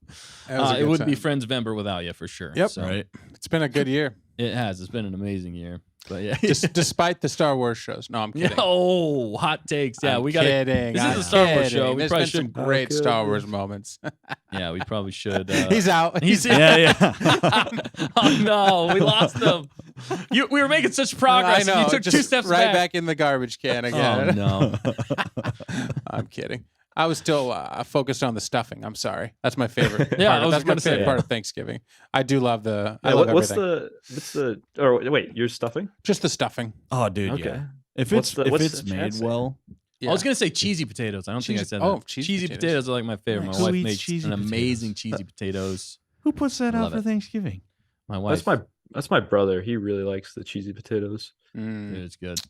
That was a It good wouldn't be time. Friendsvember without you for sure. Yep. So Right. It's been a good year, it has. It's been an amazing year. But yeah. despite the Star Wars shows. No, I'm kidding. Oh, hot takes. Yeah, I'm we got kidding. This is I'm a Star Wars kidding. show. We There's probably been some should. great Star Wars moments. Yeah, we probably should. He's out. He's Yeah, Oh no, we lost him. We were making such progress. I know. You took just 2 steps right back in the garbage can Oh again. no. I'm kidding. I was still focused on the stuffing. I'm sorry. That's my favorite. Yeah, part I was that's my gonna say, favorite part yeah. of Thanksgiving. I do love the. I Yeah, love what's everything. the? Or wait, you're stuffing? Just the stuffing. Oh, dude. Okay. Yeah. If What's it's what's it's the made chat well, Yeah. I was gonna say cheesy potatoes. I don't think I Cheesy- said oh, that. cheesy Cheesy potatoes. potatoes are like my favorite. Nice. My Who wife eats makes cheesy an amazing potatoes? cheesy potatoes. who puts that Love out for it. Thanksgiving? My wife. That's my brother. He really likes the cheesy potatoes. Mm, Dude, it's good.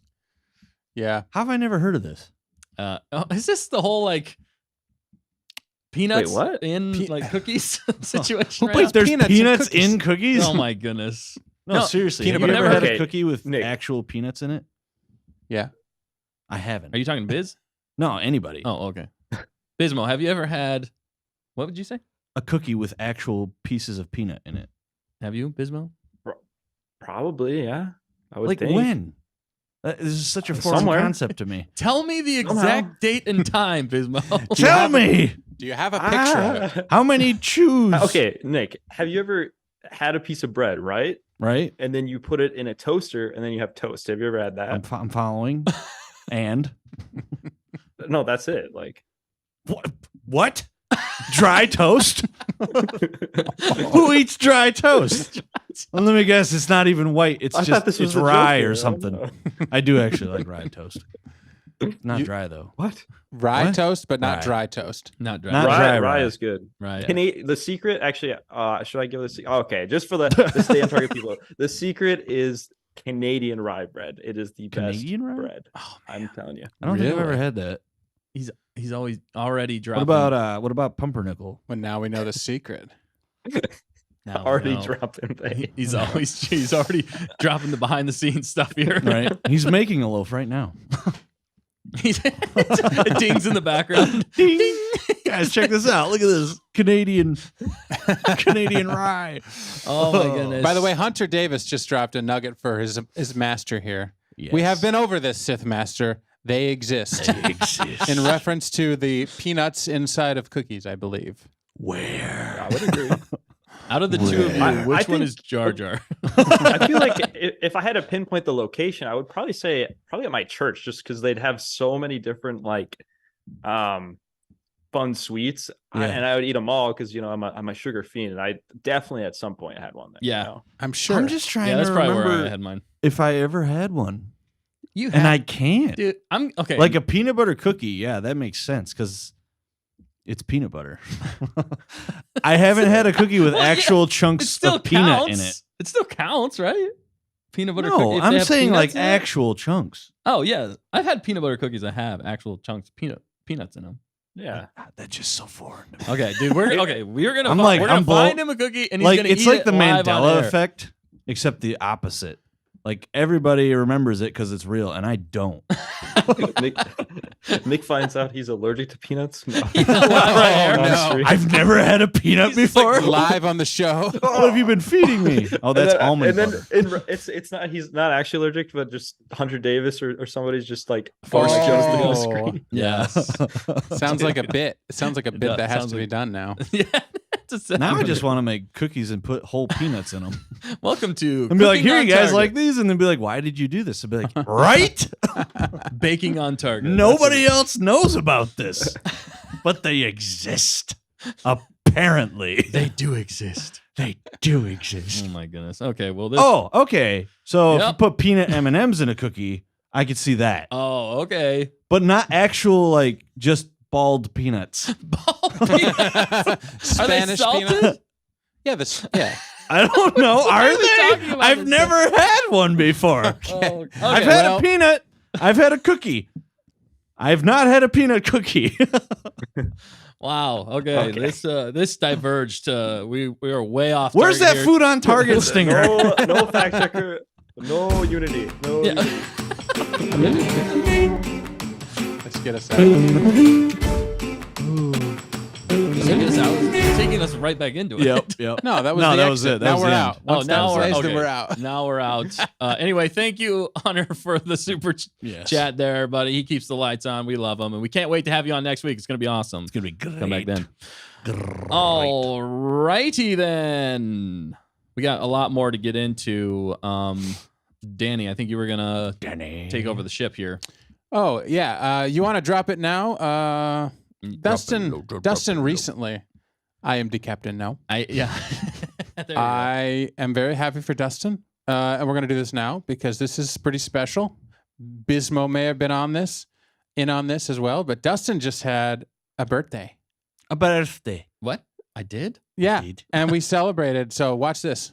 yeah. How have I never heard of this? Is this the whole like peanuts what? in like cookies situation? Who right puts now? There's peanuts peanuts, in cookies? in cookies? Oh my goodness. No, seriously. peanut Have you butter never had cookie. a cookie with Nick. actual peanuts in it? Yeah. I haven't. Are you talking Biz? No, anybody. Oh, okay. Bismo, have you ever had? What would you say? A cookie with actual pieces of peanut in it. Have you, Bismo? Probably, yeah. I would Like think. when? This is such a foreign Somewhere. concept to me. Tell me the Somehow. exact date and time, Bismo. Tell me, Do you have a picture of it? how many chews? Okay, Nick, have you ever had a piece of bread, right? Right? And then you put it in a toaster and then you have toast. Have you ever had that? I'm following. And? No, that's it. Like, What? Dry toast? Who eats dry toast? Well, let me guess. It's not even white. It's I thought just this was it's a joke rye here. or I don't something. know. I do actually like rye toast. Not You- dry though. What? Rye What? toast, but not Rye. dry toast. Not dry. Not Rye, dry rye rye. is good. Right. The secret, actually, should I give this? Okay, just for the stay on target people. The secret is Canadian rye bread. It is the Canadian best rye? bread. Oh, I'm telling you. I don't think I've Really? ever had that. He's always already What dropping. what about pumpernickel? Well, now we know the secret. Now, Already no. dropping things. He's already dropping the behind the scenes stuff here. Right? He's making a loaf right now. It dings in the background. Ding! Guys, check this out. Look at this Canadian rye. Oh my goodness. By the way, Hunter Davis just dropped a nugget for his master here. We have been over this, Sith Master. They exist. In reference to the peanuts inside of cookies, I believe. Where? I would agree. out of the two of you, I which one think- is Jar Jar? I feel like if I had to pinpoint the location, I would probably say at my church, just because they'd have so many different fun sweets, Yeah. and I would eat them all because I'm a sugar fiend, and I definitely at some point had one there. Yeah. I'm sure. I'm just trying Yeah, that's to probably remember where I had mine. if I ever had one. You And I can't. dude. I'm okay. Like a peanut butter cookie. Yeah, that makes sense because it's peanut butter. I haven't had a cookie with Well, yeah, actual it chunks still of peanut counts. in it. It still counts, right? Peanut butter. No, cookie, if they I'm have saying like peanuts in it? actual chunks. Oh yeah, I've had peanut butter cookies that have actual chunks of peanuts in them. Yeah. God, that's just so foreign. Okay, dude, we're gonna I'm fi- like, we're gonna I'm blow- find him a cookie and he's Like gonna it's eat like it the live on Mandela air. effect, except the opposite. Like everybody remembers it because it's real, and I don't. Nick finds out he's allergic to peanuts. No. Oh, On no. stream. I've never had a peanut before. live on the show. What have you been feeding me? Oh, that's almond and butter. then it's not, he's not actually allergic, but just Hunter Davis or somebody's just like Forced forced just to to the go. screen. Yes. Sounds like a bit. It sounds like a bit does. that has Sounds to be like- done now. Yeah. Just Now I just want to make cookies and put whole peanuts in them. welcome to And be like, Cooking here, on you guys Target. like these? And then be like, why did you do this? And be like, right? baking on target. Nobody else knows about this, but they exist. Apparently, They do exist. they do exist. Oh my goodness. Okay. Well, this. Oh, okay. So if you Yep. put peanut M&Ms in a cookie, I could see that, Oh, okay. but not actual like just bald peanuts. Ball peanuts. Are they Spanish salted? peanut? Yeah, yeah. I don't know. Are are we talking they? about I've this? never had one before. Oh, okay. I've had well- a peanut. I've had a cookie. I've not had a peanut cookie. Wow. Okay. This diverged. We are way off. Where's target that here. food on Target stinger? No fact checker. No unity. No. Yeah. Unity. Let's get us out. Taking us out. Taking us right back into it. Yep. No, that was No, the that was exit. it. That Now was we're the out. end. Oh, Once now that we're says, okay. then we're out. Now we're out. Anyway, thank you, Hunter, for the super Yes. chat there, buddy. He keeps the lights on. We love him, and we can't wait to have you on next week. It's gonna be awesome. It's gonna be great. Come back then. All righty then. We got a lot more to get into. Danny, I think you were gonna take over the ship here. Oh, yeah. You want to drop it now? Dustin recently. I am the captain now. Yeah. There you go. I am very happy for Dustin. And we're going to do this now because this is pretty special. Bismo may have been on this as well, but Dustin just had a birthday. A birthday. What? I did? Yeah. Indeed. And we celebrated. So watch this.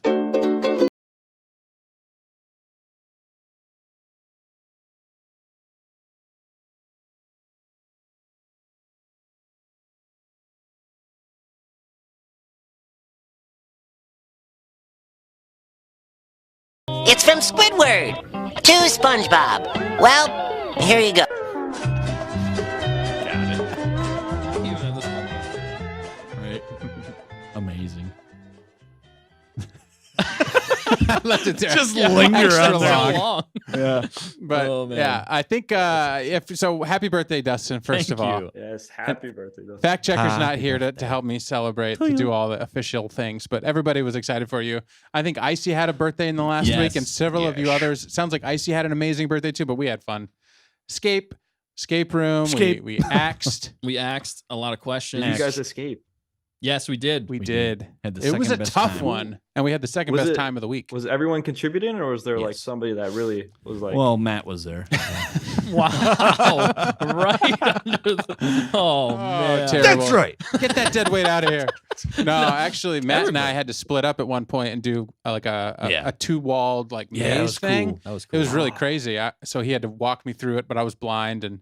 It's from Squidward to SpongeBob. Well, here you go. Left it there. Just linger Extra on there. long. Yeah. But Oh, man. yeah, I think if so, happy birthday, Dustin. First Thank of all, you. Yes, happy birthday. Dustin. fact checker's not Happy here to birthday. help me celebrate, to do all the official things, but everybody was excited for you. I think Icy had a birthday in the last Yes. week, and several of you Yes. others. It sounds like Icy had an amazing birthday too, but we had fun. Escape room. Escape. We axed. We asked a lot of questions. You guys escape. Yes, we did. We did. Had the It was second a best tough time. one, and we had the second Was best it- time of the week. Was everyone contributing, or was there like Yes. somebody that really was like? Well, Matt was there. Wow. Right under the. Oh, man. terrible. That's right. Get that dead weight out of here. No, actually, Matt and I had to split up at one point and do like a two-walled like Yeah, it maze was thing. cool. That was It cool. was really crazy. So he had to walk me through it, but I was blind and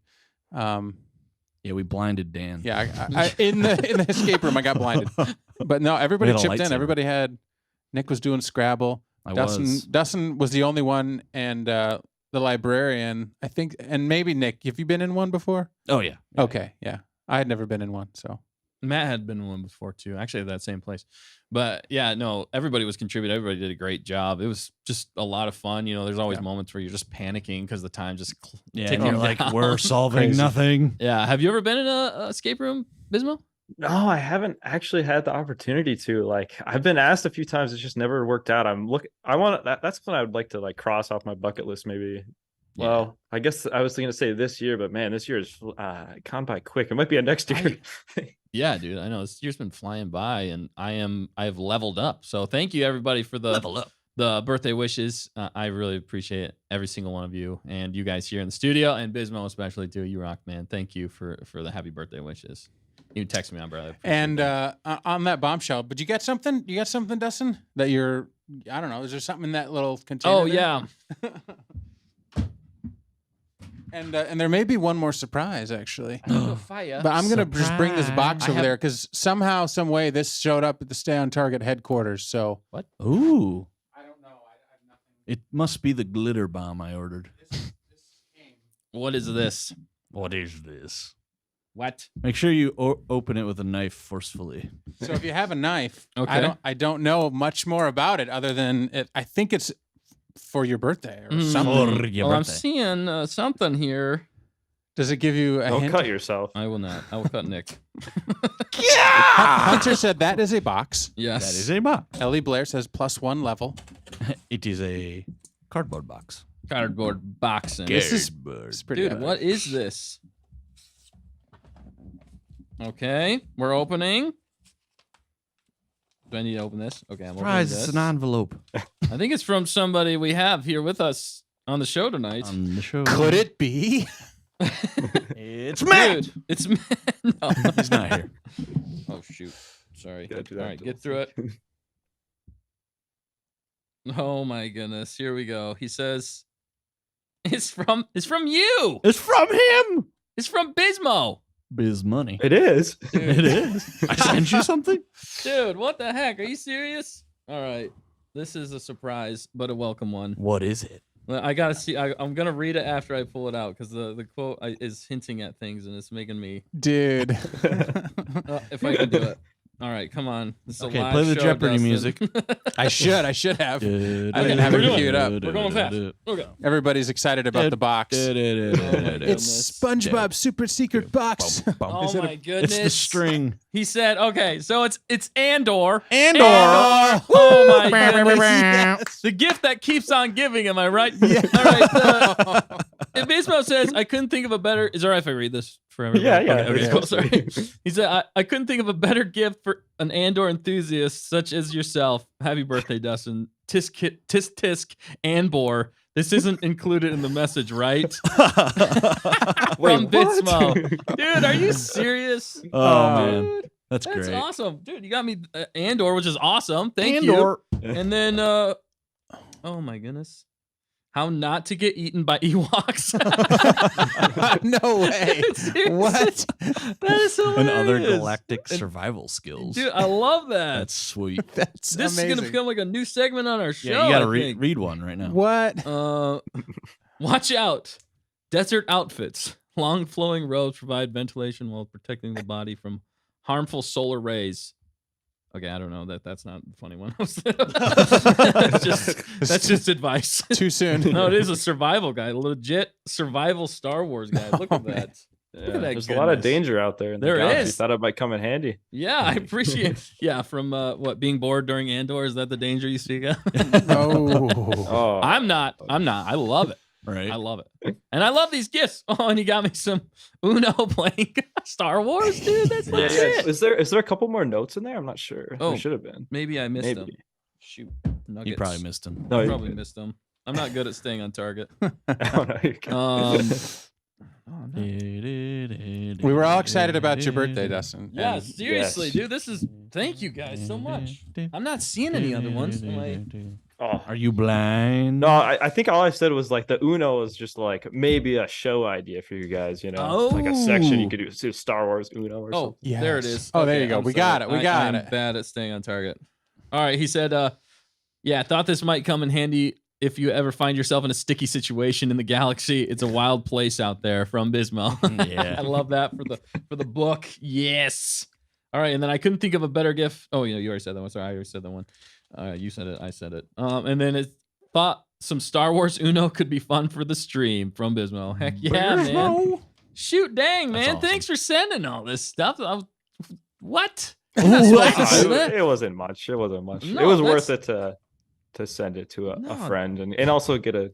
Yeah, we blinded Dan. yeah, I in the escape room I got blinded. But no, everybody We had a chipped in. lightsaber. Everybody had. Nick was doing Scrabble. I Dustin was. Dustin was the only one, and the librarian, I think, and maybe Nick. Have you been in one before? Oh yeah. Okay, yeah, I had never been in one, so. Matt had been in one before too, actually at that same place. But yeah, no, everybody was contributing. Everybody did a great job. It was just a lot of fun. You know, there's always moments where you're just panicking because the time just Yeah, ticking and you're like, down. we're solving Crazy. nothing. Yeah. Have you ever been in a escape room, Bismo? No, I haven't actually had the opportunity to. Like, I've been asked a few times. It's just never worked out. I want that's what I would like to like cross off my bucket list. Maybe. Yeah. Well, I guess I was thinking to say this year, but man, this year is gone by quick. It might be a next year. Yeah, dude. I know this year's been flying by, and I've leveled up. So thank you everybody for the Level up. the birthday wishes. I really appreciate every single one of you and you guys here in the studio, and Bismo especially too. You rock, man. Thank you for the happy birthday wishes. You can text me on, brother. And on that bombshell, but you got something? You got something, Dustin? That you're, I don't know. Is there something in that little container? Oh there? yeah. And there may be one more surprise actually. Fire. But I'm gonna just bring this box I over have- there because somehow, some way, this showed up at the Stay on Target headquarters. So Ooh. I don't know. I have nothing. It must be the glitter bomb I ordered. This came. What is this? What is this? What? Make sure you open it with a knife forcefully. So if you have a knife, Okay. I don't know much more about it other than it. I think it's for your birthday or something. For your Well, I'm birthday. seeing something here. Does it give you a Don't hint? cut yourself. I will not. I will cut Nick. Hunter said that is a box. Yes. That is a box. Ellie Blair says +1 level. It is a cardboard box. cardboard boxing. This is Cardboard. it's pretty Dude, epic. what is this? Okay, we're opening. Do I need to open this? Okay, I'm opening Surprise, this. it's an envelope I think it's from somebody we have here with us on the show tonight. on the show. Could it be? It's Matt. Dude, it's Matt. No. He's not here. Oh shoot. Sorry. Gotta do All that right, to get us. through it. Oh my goodness. Here we go. He says it's from you. It's from him. It's from Bismo. Biz money. It is. It is. I sent you something. Dude, what the heck? Are you serious? All right. This is a surprise, but a welcome one. What is it? Well, I gotta see. I'm gonna read it after I pull it out because the quote is hinting at things and it's making me. Dude. If I can do it. All right, come on. This is a Okay, live play the show, Jeopardy Dustin. music. I should have. I didn't Okay, have we're it doing queued up. We're going fast. Okay. Everybody's excited about the box. goodness. It's SpongeBob's super secret box. Oh my It's goodness. the string. He said, "Okay, so it's Andor." Andor. Oh my goodness. Yes. The gift that keeps on giving. Am I right? Yeah. All right. And Bismo says, "I couldn't think of a better." Is it all right if I read this for everybody? Yeah, yeah. Okay, Yeah. cool. Sorry. He said, I couldn't think of a better gift for an Andor enthusiast such as yourself. Happy birthday, Dustin. Tisk tisk Andor. This isn't included in the message, right? From Wait, what? Bismo. Dude, are you serious? Oh man, Dude, that's that's great. awesome. Dude, you got me Andor, which is awesome. Thank Andor. you. And then, oh my goodness. How not to get eaten by Ewoks. No way. Seriously? What? That is hilarious. And other galactic survival skills. Dude, I love that. That's sweet. That's This is amazing. going to become like a new segment on our show. Yeah, you gotta I think. read one right now. What? Watch out. Desert outfits. Long flowing robes provide ventilation while protecting the body from harmful solar rays. Okay, I don't know that's not the funny one. that's just advice. Too soon. No, it is a survival guide, a legit survival Star Wars guide. Look at that. Look at that. There's a lot of goodness. danger out there. In the There galaxy. is. Thought it might come in handy. Yeah, I appreciate. Yeah, from what being bored during Andor, is that the danger you speak of? Oh. Oh, I'm not. I love it. Right. I love it. And I love these gifts. Oh, and you got me some Uno playing Star Wars, dude. That's yeah, legit. Is there a couple more notes in there? I'm not sure. Oh. There should have been. Maybe I missed them. Maybe. Shoot. You Nuggets. probably missed him. No, I you probably didn't. missed them. I'm not good at staying on target. Oh, no, you can't. Oh, no. We were all excited about your birthday, Dustin. Yeah, And seriously, yes. dude. This is. Thank you guys so much. I'm not seeing any other ones. Am I- Oh. Are you blind? No, I think all I said was like the Uno is just like maybe a show idea for you guys, you know, like a section you could do Star Wars Uno or Oh, something. there it Yes. is. Oh, there Okay, you go. I'm We sorry. got it. We got I'm it. bad at staying on target. All right. He said, yeah, thought this might come in handy if you ever find yourself in a sticky situation in the galaxy. It's a wild place out there, from Bismo. Yeah. I love that for the book. Yes. All right. And then I couldn't think of a better gift. Oh, you already said that one. Sorry, I already said that one. You said it. I said it. And then it thought some Star Wars Uno could be fun for the stream, from Bismo. Heck yeah, man. Shoot, dang, That's man. awesome. Thanks for sending all this stuff. What? It wasn't much. It wasn't much. No, it was that's- worth it to send it to a No. friend and also get an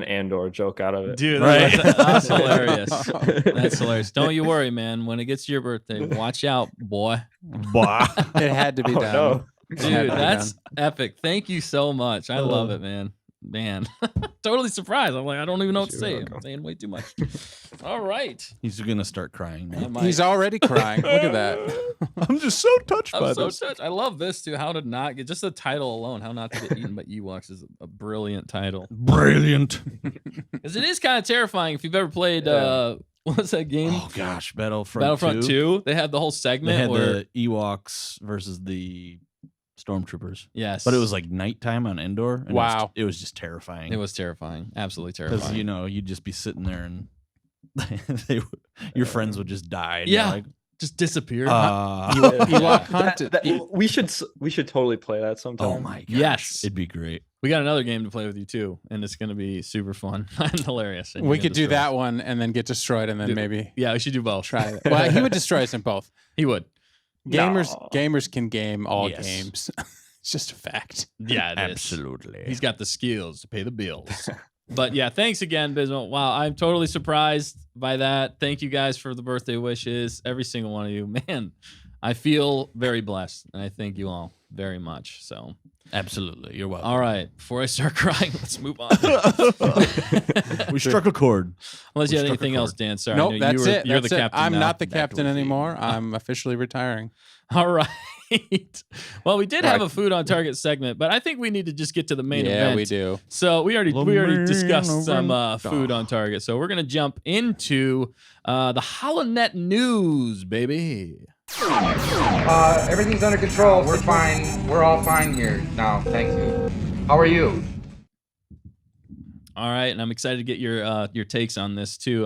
Andor joke out of it. Dude, Right. that's hilarious. That's hilarious. Don't you worry, man. When it gets to your birthday, watch out, boy. Bah. It had to be Oh, done. no. It had Dude, to be that's done. epic. Thank you so much. I love it, man. Man, totally surprised. I'm like, I don't even know what to You're say. welcome. I'm saying way too much. All right. He's gonna start crying. I now. might- He's already crying. Look at that. I'm just so touched by I'm so this. touched. I love this too. How to not get just the title alone. How not to get eaten by Ewoks is a brilliant title. Brilliant. Because it is kind of terrifying. If you've ever played, what's that game? Oh gosh, Battlefront Battlefront 2. They had the whole They segment had where the Ewoks versus the Stormtroopers, yes, but it was like nighttime on Endor. And Wow. it was just terrifying. it was terrifying, absolutely because terrifying. you'd just be sitting there and your friends would just die. And you're Yeah. like, Just disappeared. Ewok hunted. We should totally play that sometime. oh my gosh, Yes. it'd be great. We got another game to play with you too, and it's going to be super fun and hilarious. And We you're could gonna do destroy us. that one and then get destroyed and then Dude, maybe Yeah, we should do both. try it. Well, he would destroy us in both. He would. Gamers can game all Yes. games. It's just a fact. Yeah, it is. Absolutely. He's got the skills to pay the bills. But yeah, thanks again, Bismo. Wow, I'm totally surprised by that. Thank you guys for the birthday wishes, every single one of you. Man, I feel very blessed, and I thank you all very much. So, Absolutely. You're welcome. all right, before I start crying, let's move on. We struck a chord. Unless you had struck a anything else, chord. Dan. Sorry, I Nope, know that's you were, it. You're That's the it. captain. I'm now. not the Back captain with you. anymore. I'm officially retiring. All right. Well, we did have a food on target segment, but I think we need to just get to the main Yeah, event. we do. So we already discussed main some event. food on target. So we're gonna jump into the Holonet news, baby. Everything's under control. We're fine. We're all fine here now. Thank you. How are you? All right, and I'm excited to get your takes on this too.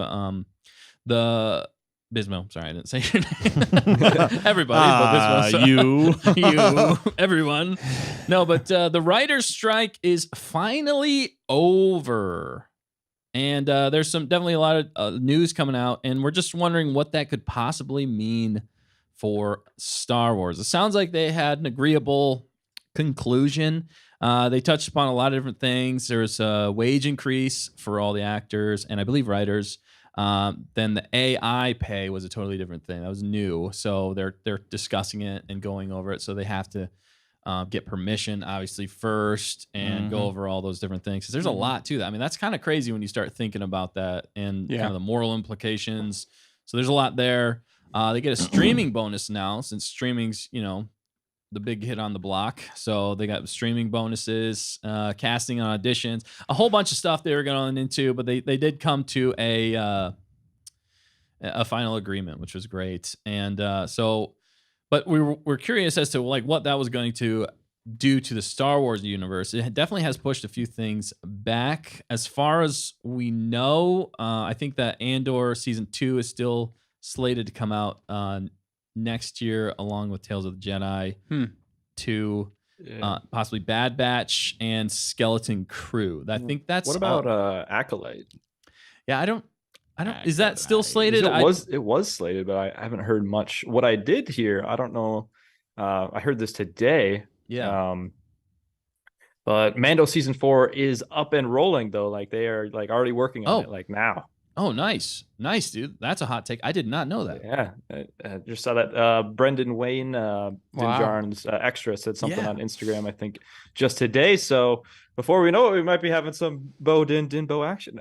The Bismo, sorry, I didn't say your name. Everybody, but Bismo, so- you, everyone. No, but the writers' strike is finally over. And there's definitely a lot of news coming out, and we're just wondering what that could possibly mean for Star Wars. It sounds like they had an agreeable conclusion. They touched upon a lot of different things. There's a wage increase for all the actors, and I believe writers. Then the AI pay was a totally different thing. That was new, so they're discussing it and going over it. So they have to get permission, obviously, first, and go over all those different things. 'Cause there's a lot to that. I mean, that's kind of crazy when you start thinking about that and kind of the moral implications. So there's a lot there. They get a streaming bonus now, since streaming's the big hit on the block. So they got streaming bonuses, casting and auditions, a whole bunch of stuff they were going into, but they did come to a final agreement, which was great. And but we're curious as to like what that was going to do to the Star Wars universe. It definitely has pushed a few things back. As far as we know, I think that Andor season 2 is still slated to come out next year, along with Tales of the Jedi 2, possibly Bad Batch and Skeleton Crew. I think that's What about Acolyte? Yeah, I don't. Is that still slated? It was slated, but I haven't heard much. What I did hear, I don't know. I heard this today. Yeah. But Mando season 4 is up and rolling though. Like they are like already working on it like now. Oh, nice, dude. That's a hot take. I did not know that. Yeah, I just saw that. Brendan Wayne, Dinjarin's extra, said something on Instagram, I think, just today. So before we know it, we might be having some Din action.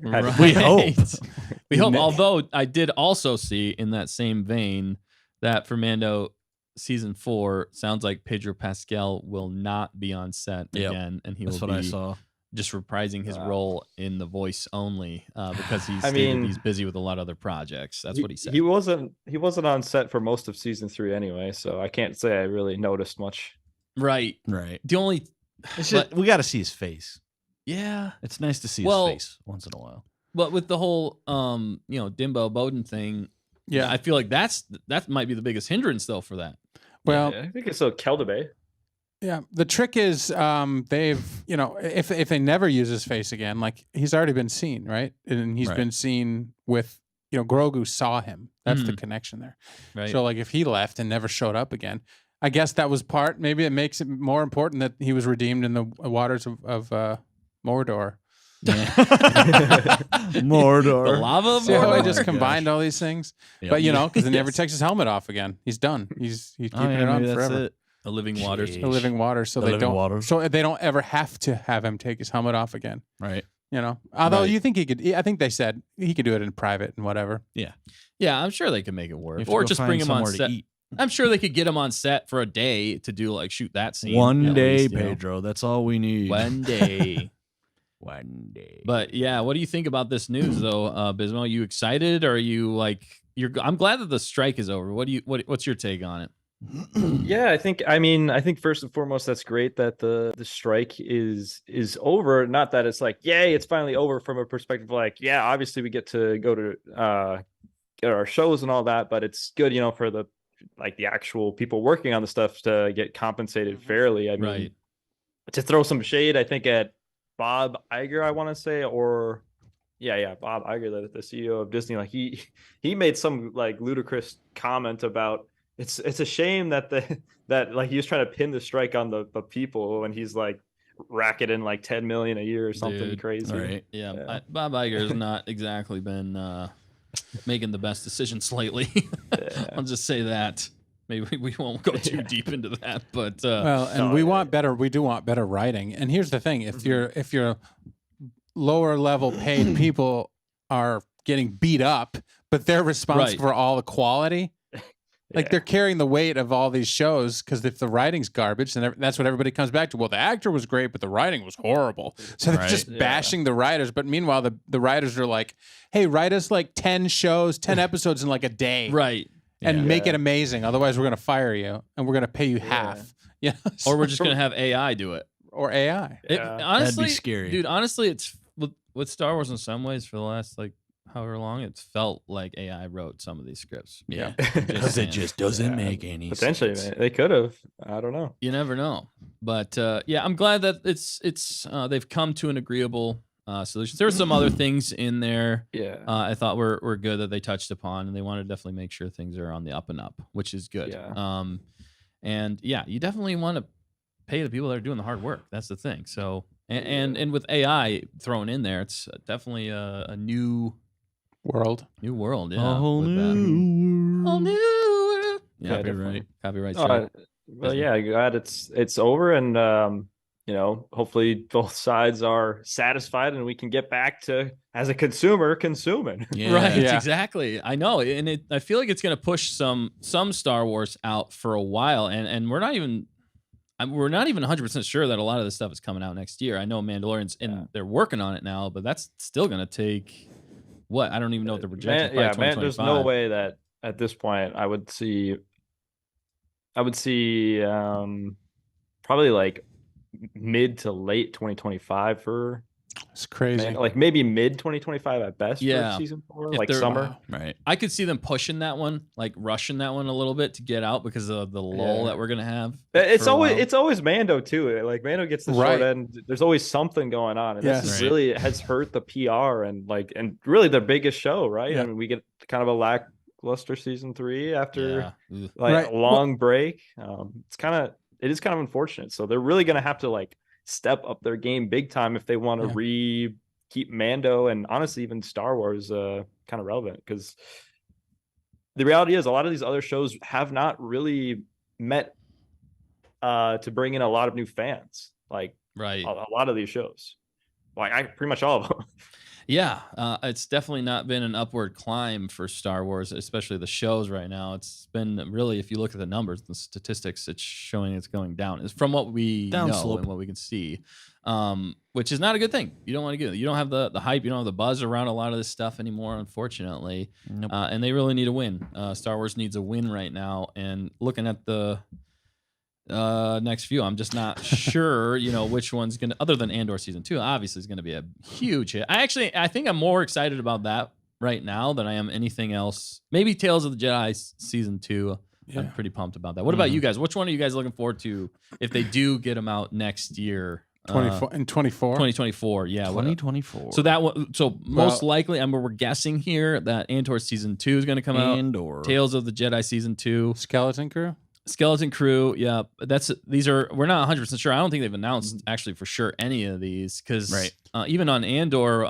Right. We hope. We hope. Although I did also see in that same vein that for Mando season 4, sounds like Pedro Pascal will not be on set again, and he will be. I saw. Just reprising his role in the voice only because he's busy with a lot of other projects. That's what he said. He wasn't on set for most of season 3 anyway, so I can't say I really noticed much. Right. The only we got to see his face. Yeah, it's nice to see his face once in a while. But with the whole Dimbo Bowden thing, I feel like that might be the biggest hindrance though for that. Well, I think it's a Keldabe. Yeah, the trick is they've, if they never use his face again, like he's already been seen, right? And he's been seen with, Grogu saw him. That's the connection there. Right. So like if he left and never showed up again, I guess that was part. Maybe it makes it more important that he was redeemed in the waters of Mordor. Mordor. The lava of See how I Mordor? just combined all these things? Yep. But because he never takes his helmet off again. He's done. He's keeping it on forever. The living waters. The living waters. So they don't ever have to have him take his helmet off again. Right. Although you think he could, I think they said he could do it in private and whatever. Yeah. Yeah, I'm sure they could make it work. Or just bring him on set. I'm sure they could get him on set for a day to do shoot that scene. One day, Pedro. That's all we need. One day. One day. But yeah, what do you think about this news though, Bismo? Are you excited? Or are you I'm glad that the strike is over. What's your take on it? Yeah, I think first and foremost that's great that the strike is over. Not that it's like, yay, it's finally over from a perspective obviously we get to go to get our shows and all that, but it's good, for the actual people working on the stuff to get compensated fairly. I mean, to throw some shade, I think at Bob Iger, I want to say, or Bob Iger, the CEO of Disney, he made some ludicrous comment about it's a shame that he was trying to pin the strike on the people when he's racking in $10 million a year or something crazy. Right. Yeah. Bob Iger has not exactly been making the best decisions lately. I'll just say that. Maybe we won't go too deep into that, but we do want better writing. And here's the thing: if your lower level paid people are getting beat up, but they're responsible for all the quality. They're carrying the weight of all these shows because if the writing's garbage, then that's what everybody comes back to. Well, the actor was great, but the writing was horrible. So they're just bashing the writers. But meanwhile, the writers are like, hey, write us 10 shows, 10 episodes in a day. Right. And make it amazing. Otherwise, we're going to fire you and we're going to pay you half. Yeah. Or we're just going to have AI do it. Or AI. Honestly, that'd be scary. Dude, honestly, it's with Star Wars in some ways for the last however long, it's felt like AI wrote some of these scripts. Yeah. Because it just doesn't make any potentially, sense. They could have. I don't know. You never know. But I'm glad that it's they've come to an agreeable solution. There were some other things in there I thought were good that they touched upon, and they want to definitely make sure things are on the up and up, which is good. Yeah. And you definitely want to pay the people that are doing the hard work. That's the thing. So and with AI thrown in there, it's definitely a new world. New world, A whole new world. Yeah, copyright. Copyright. Well, glad it's over, and hopefully both sides are satisfied, and we can get back to, as a consumer, consuming. Exactly. I know, and I feel like it's going to push some Star Wars out for a while, and we're not even 100% sure that a lot of this stuff is coming out next year. I know Mandalorian's and they're working on it now, but that's still going to take. What? I don't even know what the projection is. Man, there's no way that at this point I would see probably mid to late 2025 for It's crazy. Man, like maybe mid 2025 at best Yeah. for season 4, If like they're- summer. Right. I could see them pushing that one, like rushing that one a little bit to get out because of the lull Yeah. that we're gonna have. It's for a while. always Mando too. Like Mando gets the Right. short end. There's always something going on, and Yes. this is Right. really has hurt the PR and really the biggest show, right? Yeah. I mean, we get kind of a lackluster season 3 after Yeah. Ugh. like Right. a long break. It is kind of unfortunate. So they're really gonna have to like step up their game big time if they want to keep Mando and honestly even Star Wars kind of relevant, because the reality is a lot of these other shows have not really met to bring in a lot of new fans, like Right. a lot of these shows, like pretty much all of them. Yeah, it's definitely not been an upward climb for Star Wars, especially the shows right now. It's been really, if you look at the numbers, the statistics, it's showing it's going down. It's from what we know Downslope. and what we can see, which is not a good thing. You don't want to get. You don't have the hype. You don't have the buzz around a lot of this stuff anymore, unfortunately. Nope. And they really need a win. Star Wars needs a win right now. And looking at the next few, I'm just not sure, which one's gonna, other than Andor season 2, obviously is gonna be a huge hit. I think I'm more excited about that right now than I am anything else. Maybe Tales of the Jedi season 2. I'm pretty pumped about that. What about you guys? Which one are you guys looking forward to if they do get them out next year? 2024. 2024, yeah. 2024. So that one, most likely, we're guessing here that Andor season 2 is going to come out. Andor. Tales of the Jedi season 2. Skeleton Crew. Yeah. We're not 100% sure. I don't think they've announced actually for sure any of these, because even on Andor,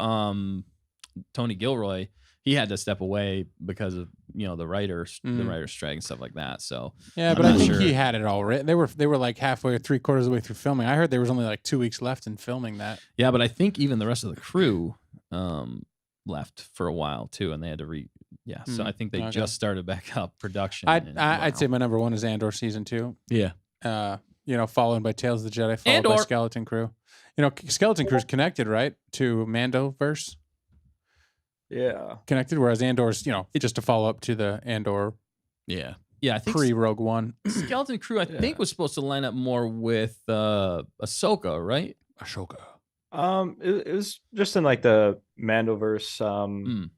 Tony Gilroy, he had to step away because of the writers strike and stuff like that. So yeah, but I think he had it all right. They were like halfway or 3/4 of the way through filming. I heard there was only like 2 weeks left in filming that. Yeah, but I think even the rest of the crew left for a while too, and they had to so I think they just started back up production. I'd say my number 1 is Andor season 2. Yeah. Followed by Tales of the Jedi, followed by Skeleton Crew. Skeleton Crew's connected, right, to Mandoverse. Yeah, connected. Whereas Andor's, just a follow up to the Andor. Yeah, I think pre-Rogue One. Skeleton Crew, I think, was supposed to line up more with Ahsoka, right? Ahsoka. It was just in like the Mandoverse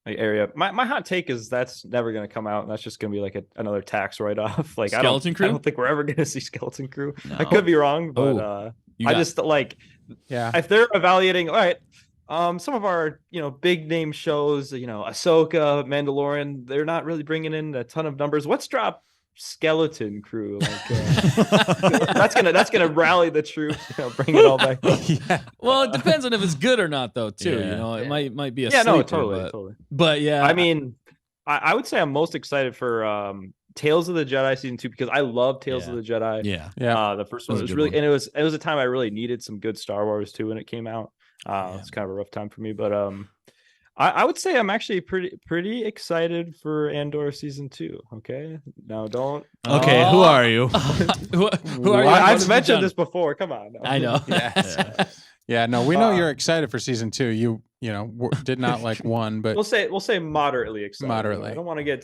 area. My hot take is that's never going to come out, and that's just going to be like another tax write off. Like Skeleton Crew. I don't think we're ever going to see Skeleton Crew. No. I could be wrong, but just like, if they're evaluating, all right, some of our big name shows, Ahsoka, Mandalorian, they're not really bringing in a ton of numbers. Let's drop Skeleton Crew. Like, that's gonna rally the troops, bring it all back. Well, it depends on if it's good or not, though. Too, it might be a sleeper, totally. But yeah, I mean, I would say I'm most excited for Tales of the Jedi season 2, because I love Tales of the Jedi. Yeah. The first one was really, and it was a time I really needed some good Star Wars too when it came out. It's kind of a rough time for me, but I would say I'm actually pretty excited for Andor season 2. Okay, now don't. Okay, who are you? who are you? I've mentioned this before. Come on. No. I know. Yeah, no, we know you're excited for season 2. You did not like 1, but we'll say moderately excited. Moderately. I don't want to get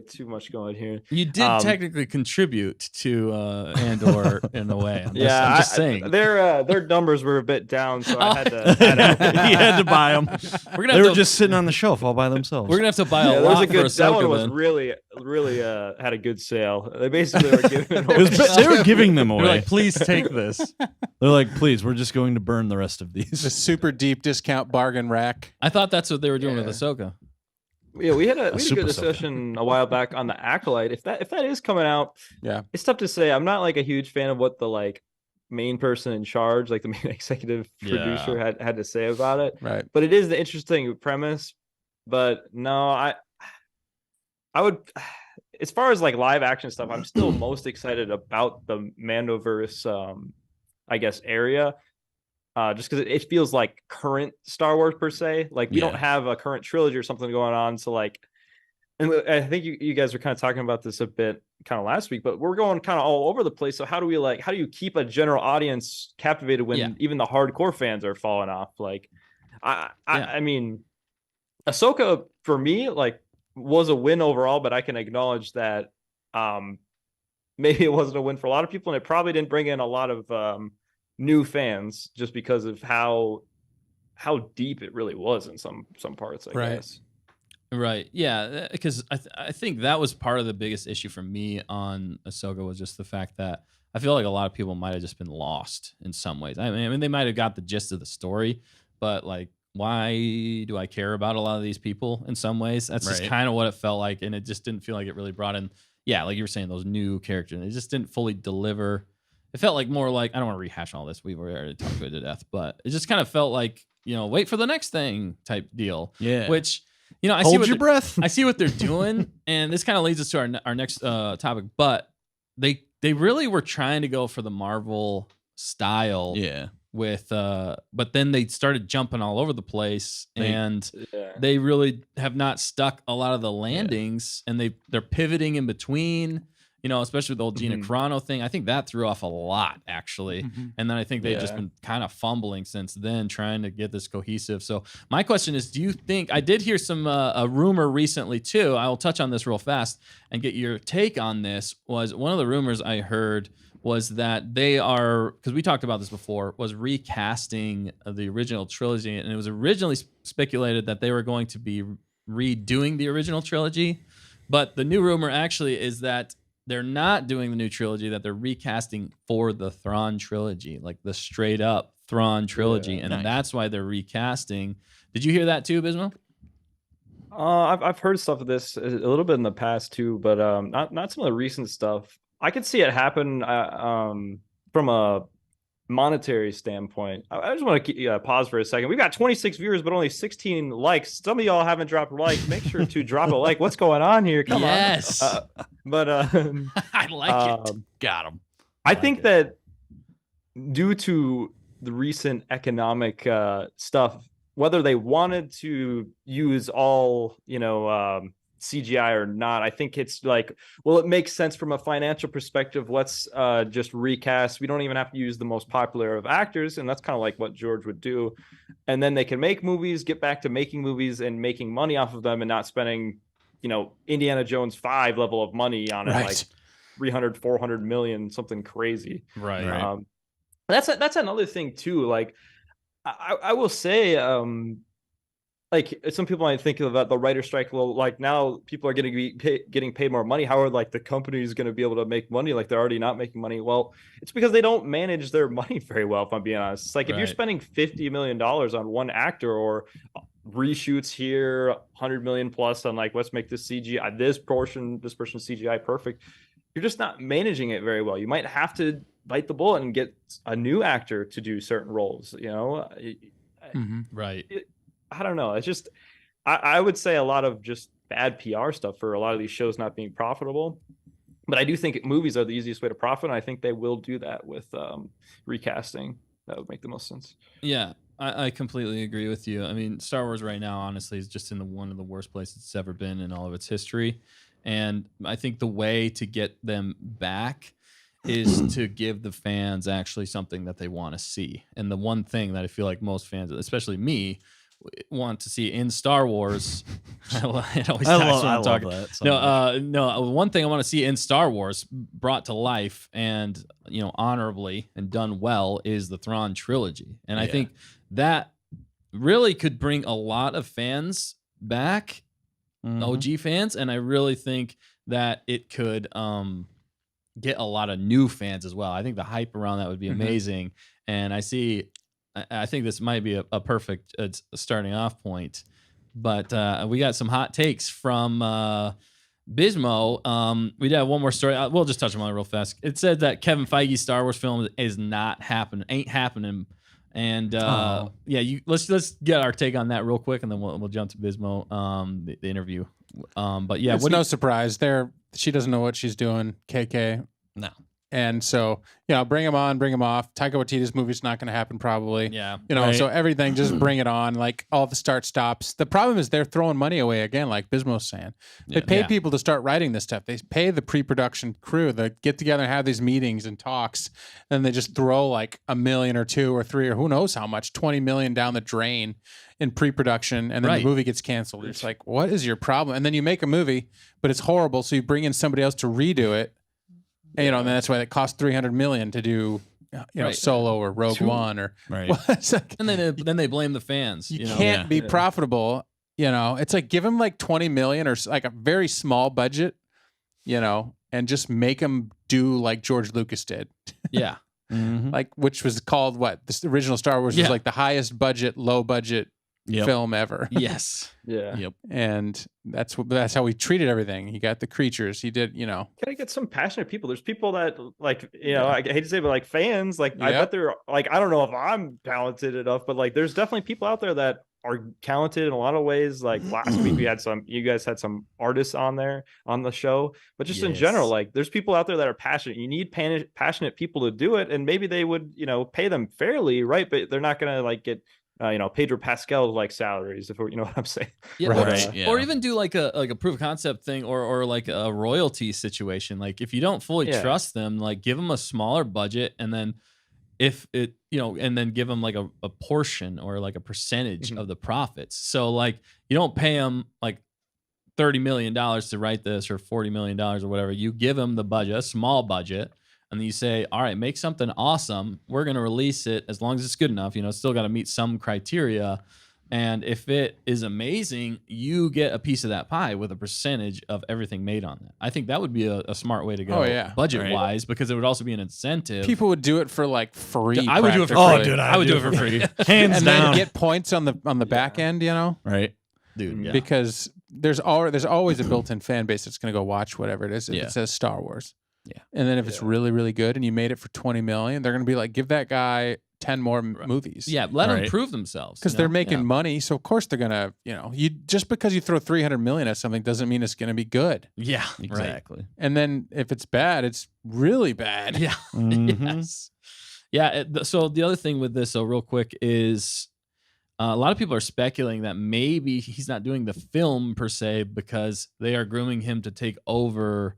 too much going here. You did technically contribute to Andor in a way. I'm just saying. Their numbers were a bit down, so I had to. He had to buy them. They were just sitting on the shelf all by themselves. We're gonna have to buy a lot for Ahsoka. That one was really had a good sale. They basically were giving. They were giving them away. They're like, please take this. They're like, please, we're just going to burn the rest of these. The super deep discount bargain rack. I thought that's what they were doing with Ahsoka. Yeah, we had a good discussion a while back on the Acolyte. If that is coming out, it's tough to say. I'm not like a huge fan of what the like main person in charge, like the main executive producer, had to say about it. Right. But it is the interesting premise. But no, I would, as far as like live action stuff, I'm still most excited about the Mandoverse, I guess, area. Just because it feels like current Star Wars per se. Like we don't have a current trilogy or something going on. So like, and I think you guys were kind of talking about this a bit kind of last week, but we're going kind of all over the place. So how do you keep a general audience captivated when even the hardcore fans are falling off? Like, I mean, Ahsoka for me, like, was a win overall, but I can acknowledge that maybe it wasn't a win for a lot of people, and it probably didn't bring in a lot of new fans just because of how deep it really was in some parts, I guess. Right. Yeah, because I think that was part of the biggest issue for me on Ahsoka was just the fact that I feel like a lot of people might have just been lost in some ways. I mean, they might have got the gist of the story, but like, why do I care about a lot of these people in some ways? That's just kind of what it felt like, and it just didn't feel like it really brought in, like you were saying, those new characters. It just didn't fully deliver. It felt like more like, I don't want to rehash all this. We've already talked about it to death, but it just kind of felt like, wait for the next thing type deal. Yeah. Which, I Hold your breath. I see what they're doing, and this kind of leads us to our next topic. But they really were trying to go for the Marvel style. Yeah. With but then they started jumping all over the place, and they really have not stuck a lot of the landings, and they're pivoting in between. Especially with the old Gina Carano thing. I think that threw off a lot, actually. And then I think they've just been kind of fumbling since then, trying to get this cohesive. So my question is, do you think, I did hear some a rumor recently too, I will touch on this real fast and get your take on this, was one of the rumors I heard was that they are, because we talked about this before, was recasting the original trilogy. And it was originally speculated that they were going to be redoing the original trilogy. But the new rumor actually is that they're not doing the new trilogy, that they're recasting for the THRAWN trilogy, like the straight up THRAWN trilogy. And that's why they're recasting. Did you hear that too, Bismo? I've heard stuff of this a little bit in the past too, but not some of the recent stuff. I could see it happen from a monetary standpoint. I just want to pause for a second. We've got 26 viewers, but only 16 likes. Some of y'all haven't dropped a like. Make sure to drop a like. What's going on here? Come on. I like it. Got him. I think that due to the recent economic stuff, whether they wanted to use all, CGI or not, I think it's like, well, it makes sense from a financial perspective. Let's just recast. We don't even have to use the most popular of actors, and that's kind of like what George would do. And then they can make movies, get back to making movies and making money off of them, and not spending, Indiana Jones 5 level of money on it, like 300, 400 million, something crazy. Right. That's another thing too. Like, I will say, like, some people might think about the writer strike. Well, like, now people are getting paid more money. How are like the companies going to be able to make money? Like, they're already not making money. Well, it's because they don't manage their money very well, if I'm being honest. It's like, if you're spending $50 million on one actor, or reshoots here, 100 million plus on like, let's make this CGI, this person's CGI perfect, you're just not managing it very well. You might have to bite the bullet and get a new actor to do certain roles, Right. I don't know. It's just, I would say a lot of just bad PR stuff for a lot of these shows not being profitable. But I do think movies are the easiest way to profit, and I think they will do that with recasting. That would make the most sense. Yeah, I completely agree with you. I mean, Star Wars right now, honestly, is just in one of the worst places it's ever been in all of its history. And I think the way to get them back is to give the fans actually something that they want to see. And the one thing that I feel like most fans, especially me, want to see in Star Wars. I love that. No, one thing I want to see in Star Wars brought to life and honorably and done well is the THRAWN trilogy, and I think that really could bring a lot of fans back, OG fans, and I really think that it could get a lot of new fans as well. I think the hype around that would be amazing, and I think this might be a perfect starting off point, but we got some hot takes from Bismo. We did have one more story. We'll just touch on it real fast. It said that Kevin Feige's Star Wars film ain't happening. And let's get our take on that real quick, and then we'll jump to Bismo, the interview. But yeah, it's no surprise. She doesn't know what she's doing. KK, no. And so, bring him on, bring him off. Taika Waititi's movie's not going to happen probably. Yeah. So everything, just bring it on. Like, all the start stops. The problem is they're throwing money away again, like Bismo's saying. They pay people to start writing this stuff. They pay the pre-production crew that get together and have these meetings and talks. Then they just throw like $1 million or $2 million or $3 million or who knows how much, 20 million down the drain in pre-production, and then the movie gets canceled. It's like, what is your problem? And then you make a movie, but it's horrible, so you bring in somebody else to redo it. And, and that's why it cost $300 million to do Right. Solo or Rogue One or Right. well, it's like, And then they blame the fans. you know? can't be profitable. It's like give him like 20 million or like a very small budget, and just make him do like George Lucas did. Yeah. Like, which was called what? The original Star Wars was like the highest budget, low budget film ever. Yes. Yeah. Yep. And that's how we treated everything. He got the creatures. He did, Can I get some passionate people? There's people that like, I hate to say, but like fans, like I bet they're like, I don't know if I'm talented enough, but like there's definitely people out there that are talented in a lot of ways. Like last week you guys had some artists on the show, but just in general, like there's people out there that are passionate. You need passionate people to do it, and maybe they would, pay them fairly, right? But they're not gonna like get Pedro Pascal like salaries, if you know what I'm saying. Yeah, Right. Or even do like a proof of concept thing or like a royalty situation. Like if you don't fully trust them, like give them a smaller budget, and then if it and then give them like a portion or like a percentage of the profits. So like you don't pay them like $30 million to write this or $40 million or whatever. You give them the budget, a small budget. And then you say, all right, make something awesome. We're going to release it as long as it's good enough. It's still got to meet some criteria. And if it is amazing, you get a piece of that pie with a percentage of everything made on that. I think that would be a smart way to go budget-wise, because it would also be an incentive. People would do it for like free. I would do it for free. Oh, dude, I would do it for free. Hands and down. then get points on the back end, Right. Dude, yeah. because there's always a built-in fan base that's going to go watch whatever it is. If it says Star Wars. Yeah. And then if it's really, really good and you made it for 20 million, they're going to be like, give that guy 10 more movies. Yeah, let them prove themselves. Because they're making money. So of course they're going to, you just because you throw 300 million at something doesn't mean it's going to be good. Yeah, Exactly. Right. And then if it's bad, it's really bad. Yeah. Yes. Yeah. So the other thing with this, real quick, is a lot of people are speculating that maybe he's not doing the film per se because they are grooming him to take over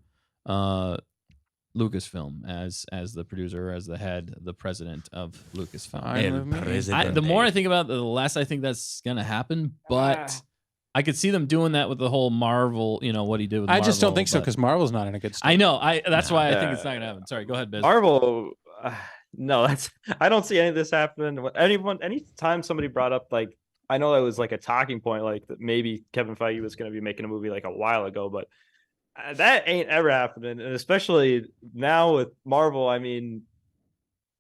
Lucasfilm as the producer, as the head, the president of Lucasfilm. The more I think about it, the less I think that's gonna happen. But I could see them doing that with the whole Marvel. What he did with Marvel. I just don't think so because Marvel's not in a good state. I know. That's why I think it's not gonna happen. Sorry, go ahead, Biz. Marvel. No, I don't see any of this happening. Anytime somebody brought up like, I know that was like a talking point, like that maybe Kevin Feige was going to be making a movie like a while ago, but that ain't ever happening. And especially now with Marvel, I mean,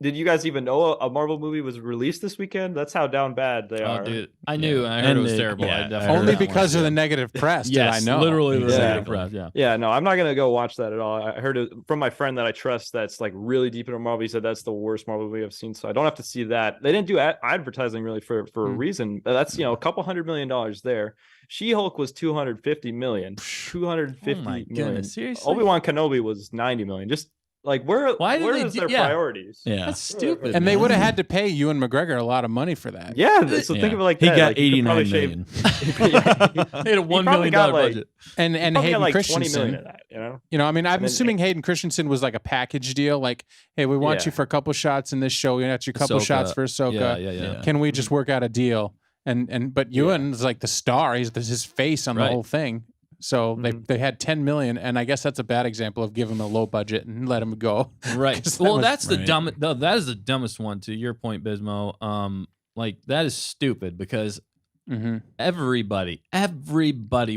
did you guys even know a Marvel movie was released this weekend? That's how down bad they are. Dude, I knew. I heard it was terrible. Yeah, I definitely Only heard that because one. of the negative press did I know. Literally the Yeah. negative press. Yeah. Yeah, no, I'm not gonna go watch that at all. I heard it from my friend that I trust that's like really deep into Marvel. He said that's the worst Marvel movie I've seen, so I don't have to see that. They didn't do advertising really for a reason. That's a couple $100 million there. She-Hulk was 250 million. 250 Oh my million. goodness, seriously? Obi-Wan Kenobi was 90 million. Just like where is their priorities? Yeah. That's stupid. And they would have had to pay Ewan McGregor a lot of money for that. Yeah, so think of it like he that. got like, you could 89 probably million. They had a $1 million budget. And probably got Hayden like 20 Christensen. million of that, I mean, I'm assuming Hayden Christensen was like a package deal. Like, hey, we want you for a couple shots in this show. We got you a couple shots for Ahsoka. Yeah. Can we just work out a deal? But Ewan's like the star. He's his face on the whole thing. So they had 10 million, and I guess that's a bad example of giving him a low budget and let him go. Right. Well, that's the dumbest. That is the dumbest one. To your point, Bismo. Like that is stupid because everybody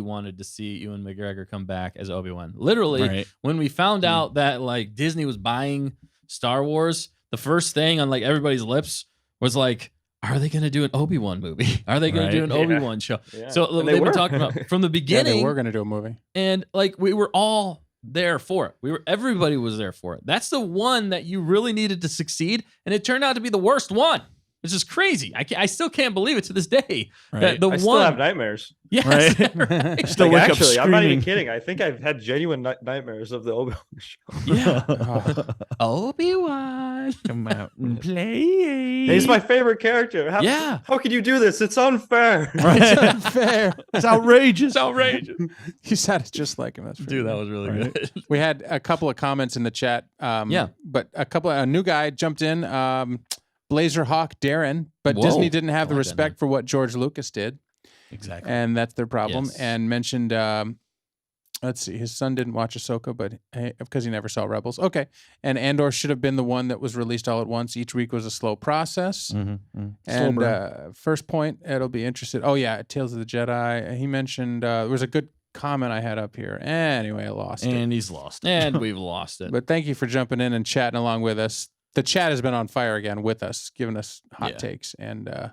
wanted to see Ewan McGregor come back as Obi-Wan. Literally, when we found out that like Disney was buying Star Wars, the first thing on like everybody's lips was like, are they going to do an Obi-Wan movie? Are they going to do an Obi-Wan show? Yeah. So they've been talking about from the beginning. Yeah, they were going to do a movie. And like we were all there for it. Everybody was there for it. That's the one that you really needed to succeed, and it turned out to be the worst one. It's just crazy. I still can't believe it to this day. Right. I still have nightmares. Yes, Right. Still Like, wake actually, up I'm not screaming. even kidding. I think I've had genuine nightmares of the Obi-Wan show. Yeah. Obi-Wan. Come out and play. He's my favorite character. How could you do this? It's unfair. It's unfair. It's outrageous. It's outrageous. He sounded just like him. That's pretty Dude, that good. was really good. We had a couple of comments in the chat. But a new guy jumped in. Blazerhawk Darren, but Whoa. Disney didn't have the I like that respect for what George Lucas did. Exactly. And that's their problem. Yes. And mentioned Let's see. His son didn't watch Ahsoka, but because he never saw Rebels. Okay. And Andor should have been the one that was released all at once. Each week was a slow process. And first point, it'll be interested. Oh, yeah. Tales of the Jedi. He mentioned there was a good comment I had up here. Anyway, I lost it. And he's lost. And we've lost it. But thank you for jumping in and chatting along with us. The chat has been on fire again with us, giving us hot takes. And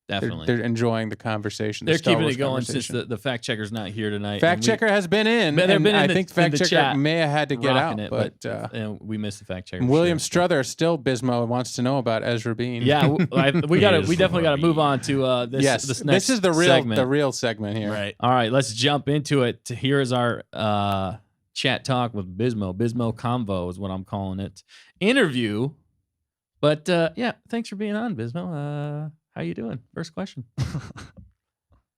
definitely. They're enjoying the conversation. They're keeping it going since the fact checker's not here tonight. Fact checker has been in. I think fact checker may have had to get out. But we missed the fact checker. William Struther still Bismo wants to know about Ezra Bean. Yeah, we definitely got to move on to this. Yes, this next is the real segment here. Right. All right, let's jump into it. Here is our chat talk with Bismo. Bismo convo is what I'm calling it. Interview. But yeah, thanks for being on, Bismo. How you doing? First question.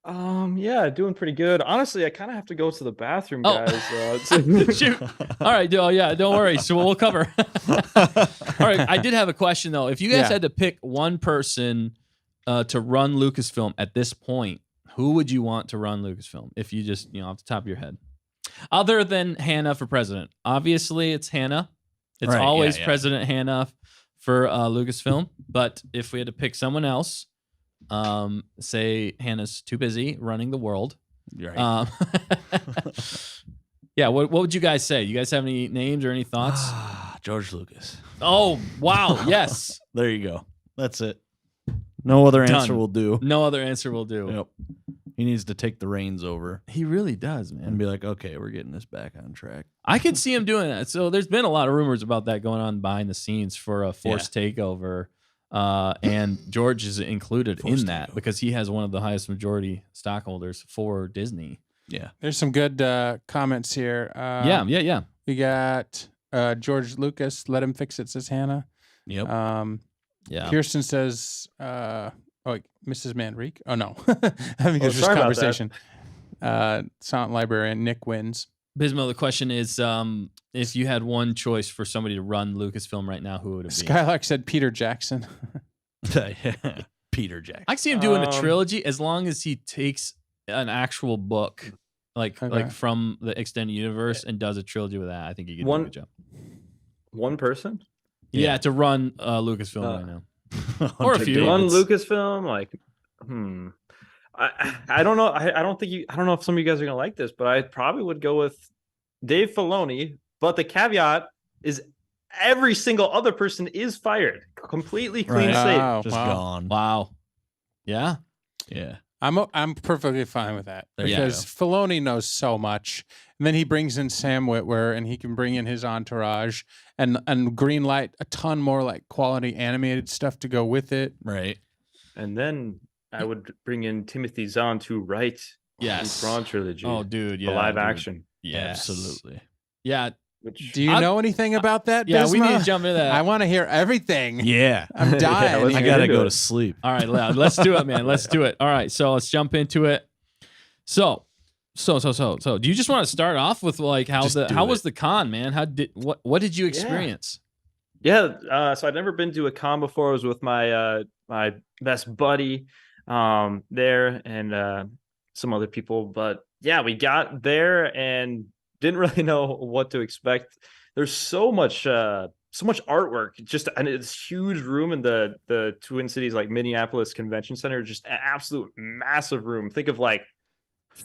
Yeah, doing pretty good. Honestly, I kind of have to go to the bathroom, guys. Shoot. All right, don't worry. So we'll cover. All right, I did have a question though. If you guys had to pick one person to run Lucasfilm at this point, who would you want to run Lucasfilm? If you just, off the top of your head, other than Hannah for president. Obviously, it's Hannah. It's always President Hannah for Lucasfilm. But if we had to pick someone else, say Hannah's too busy running the world. Right. Yeah, what would you guys say? You guys have any names or any thoughts? George Lucas. Oh, wow. Yes. There you go. That's it. No other Done. answer will do. No other answer will do. Yep. He needs to take the reins over. He really does, man. And be like, okay, we're getting this back on track. I could see him doing that. So there's been a lot of rumors about that going on behind the scenes for a forced takeover. And George is included in that because he has one of the highest majority stockholders for Disney. Yeah. There's some good comments here. Yeah. We got George Lucas, let him fix it, says Hannah. Yep. Yeah. Kirsten says, Mrs. Manrique. Oh, no. I mean, there's this conversation. Silent Librarian, Nick wins. Bismo, the question is, if you had one choice for somebody to run Lucasfilm right now, who would it be? Skylark said Peter Jackson. Peter Jackson. I can see him doing a trilogy as long as he takes an actual book, like from the extended universe, and does a trilogy with that. I think he could do a good job. One person? Yeah, to run Lucasfilm right now. Or a few. Run Lucasfilm, I don't know. I don't know if some of you guys are gonna like this, but I probably would go with Dave Filoni. But the caveat is every single other person is fired. Completely clean slate. Just gone. Wow. Yeah. Yeah. I'm perfectly fine with that because Filoni knows so much, and then he brings in Sam Witwer, and he can bring in his entourage and greenlight a ton more like quality animated stuff to go with it. Right. And then I would bring in Timothy Zahn to write the THRAWN trilogy. Oh, dude, the live action. Yes. Absolutely. Yeah. Do you know anything about that? Yeah, Bisma? we need to jump into that. I want to hear everything. Yeah. I'm dying. I gotta go to sleep. All right, let's do it, man. Let's do it. All right, so let's jump into it. So, do you just want to start off with like how was the con, man? What did you experience? Yeah, so I'd never been to a con before. I was with my my best buddy there and some other people, but yeah, we got there and didn't really know what to expect. There's so much artwork, and it's huge room in the Twin Cities, like Minneapolis Convention Center, just an absolute massive room. Think of like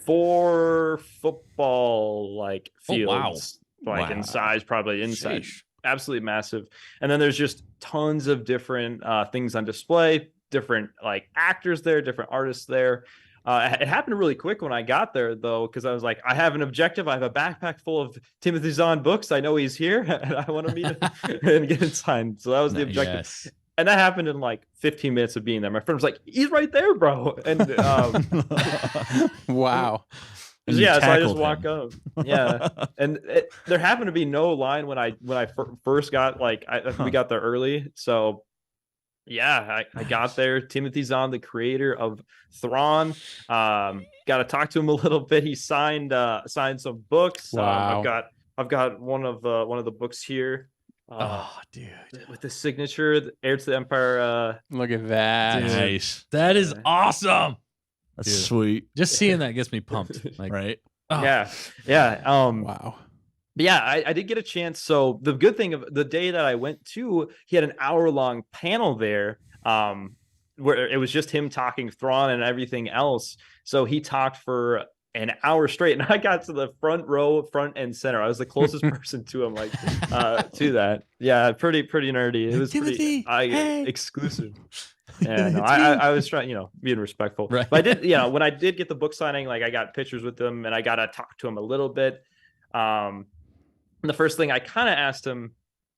4 football like fields, in size, probably inside. Sheesh. Absolutely massive. And then there's just tons of different things on display, different like actors there, different artists there. It happened really quick when I got there, though, because I was like, I have an objective. I have a backpack full of Timothy Zahn books. I know he's here, and I want to meet him and get it signed. So that was the objective. Yes. And that happened in like 15 minutes of being there. My friend was like, he's right there, bro. And wow. So I just walk up. Yeah. And there happened to be no line when I first got, I think we got there early. So yeah, I got there. Timothy Zahn, the creator of THRAWN. Got to talk to him a little bit. He signed some books. Wow. I've got one of the books here. Dude, with the signature, the Heir to the Empire. Look at that. Dude. Nice. That is awesome. That's sweet. Just seeing that gets me pumped. Like, right. Oh. Yeah. Wow. But yeah, I did get a chance. So the good thing of the day that I went to, he had an hour-long panel there, where it was just him talking THRAWN and everything else. So he talked for an hour straight, and I got to the front row, front and center. I was the closest person to him, like to that. Yeah, pretty nerdy. It was pretty exclusive. Yeah, no, I was trying, being respectful. Right. But I did, when I did get the book signing, like I got pictures with him, and I got to talk to him a little bit. And the first thing I kind of asked him,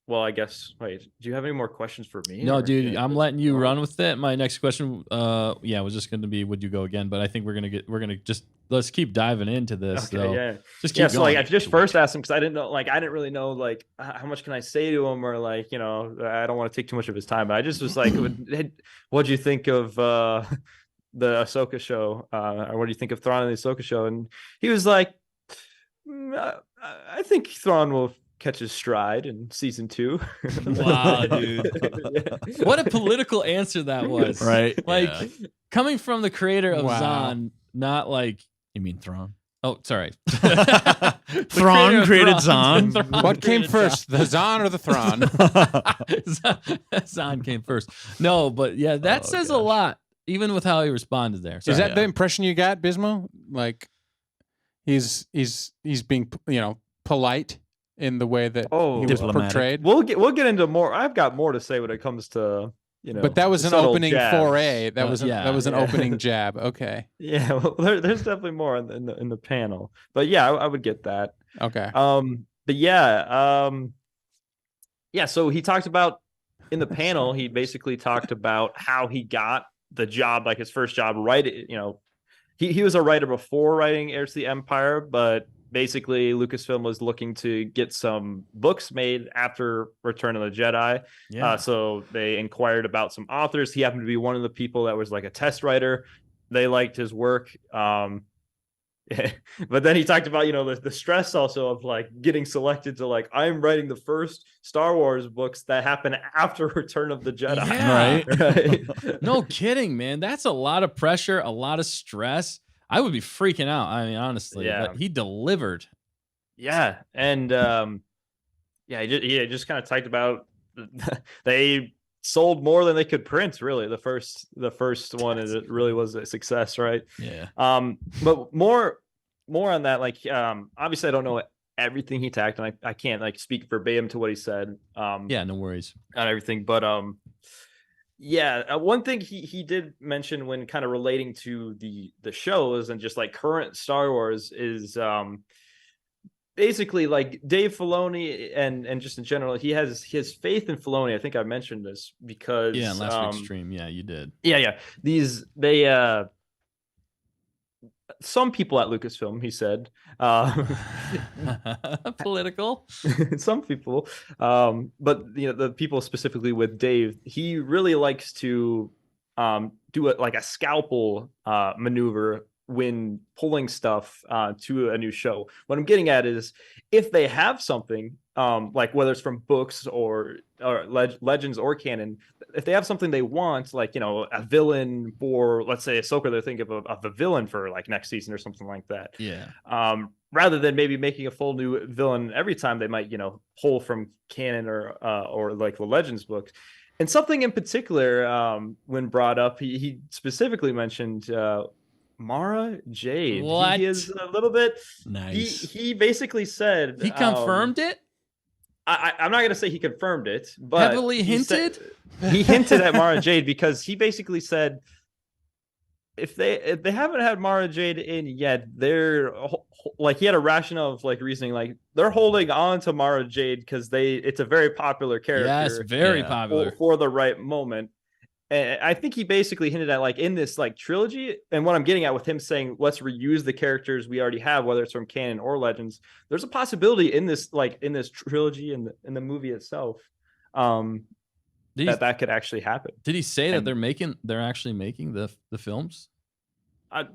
well, I guess, wait, do you have any more questions for me? No, dude, I'm letting you run with it. My next question, was just going to be, would you go again? But I think let's keep diving into this. Okay, though. yeah. Just keep going. So like I just first asked him because I didn't know, like I didn't really know like how much can I say to him, or like, I don't want to take too much of his time. But I just was like, what'd you think of the Ahsoka show? Or what do you think of THRAWN and the Ahsoka show? And he was like, I think THRAWN will catch his stride in season 2. Wow, dude. Yeah. What a political answer that was. Right. Like coming from the creator of Wow. ZAHN, not like, You mean THRAWN? oh, sorry. THRAWN created ZAHN. What came first, the ZAHN or the THRAWN? ZAHN came first. No, but yeah, that says a lot, even with how he responded there. Is Sorry. that the impression you got, Bismo? Like he's being, polite in the way that he was Diplomatic. portrayed. We'll get into more. I've got more to say when it comes to But that was an subtle opening jabs. foray. That was an yeah. opening jab. Okay. Yeah, well, there's definitely more in the panel, but yeah, I would get that. Okay. But yeah, so he talked about in the panel. He basically talked about how he got the job, like his first job, right? He was a writer before writing Heirs to the Empire, but basically Lucasfilm was looking to get some books made after Return of the Jedi. Yeah. So they inquired about some authors. He happened to be one of the people that was like a test writer. They liked his work. But then he talked about, the stress also of like getting selected to like, I'm writing the first Star Wars books that happen after Return of the Jedi. Yeah. Right? No kidding, man. That's a lot of pressure, a lot of stress. I would be freaking out. I mean, honestly, but he delivered. Yeah. And he just kind of talked about they sold more than they could print, really. The first one, and it really was a success, right? Yeah. But more on that, like obviously I don't know everything he tacked, and I can't like speak verbatim to what he said. Yeah, no worries. On everything, but one thing he did mention when kind of relating to the shows and just like current Star Wars is basically like Dave Filoni and just in general, he has his faith in Filoni. I think I mentioned this because in last week's stream, you did. Yeah. Some people at Lucasfilm, he said, political. Some people, but the people specifically with Dave, he really likes to do it like a scalpel maneuver when pulling stuff to a new show. What I'm getting at is if they have something like whether it's from books or legends or canon, if they have something they want, like a villain for, let's say, Ahsoka, they're thinking of a villain for like next season or something like that. Yeah. Rather than maybe making a full new villain every time, they might pull from canon or like the legends books. And something in particular, when brought up, he specifically mentioned Mara Jade. What? He is a little bit Nice. He basically said He confirmed it. I'm not going to say he confirmed it, but Heavily hinted. He hinted at Mara Jade because he basically said if they haven't had Mara Jade in yet, they're like, he had a rationale of like reasoning, like they're holding on to Mara Jade because it's a very popular character. Yes, very popular for the right moment. And I think he basically hinted at like in this like trilogy, and what I'm getting at with him saying let's reuse the characters we already have, whether it's from canon or legends, there's a possibility in this trilogy and in the movie itself that could actually happen. Did he say that they're actually making the films? I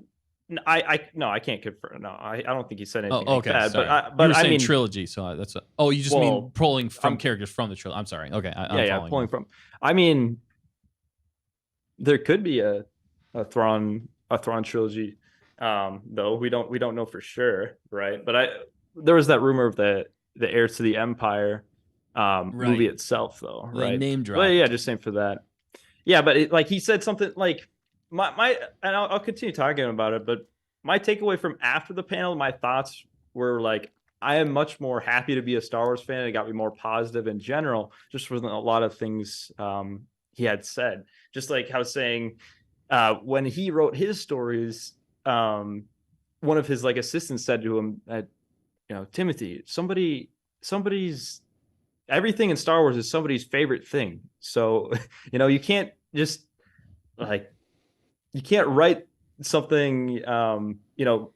can't confirm. No, I don't think he said anything. Oh, okay. Like that. Sorry. But you were I saying mean trilogy, so that's you just mean pulling from characters from the trilogy. I'm sorry. Okay, I'm pulling from. I mean, there could be a THRAWN trilogy though we don't know for sure, right? But there was that rumor of the Heirs to the Empire movie itself, though, They right? name Well, yeah, dropped. just same for that. Yeah, but like he said something like my and I'll continue talking about it, but my takeaway from after the panel, my thoughts were like, I am much more happy to be a Star Wars fan. It got me more positive in general, just with a lot of things he had said. Just like how saying when he wrote his stories, one of his like assistants said to him, Timothy, somebody's everything in Star Wars is somebody's favorite thing. So, you can't just like, you can't write something,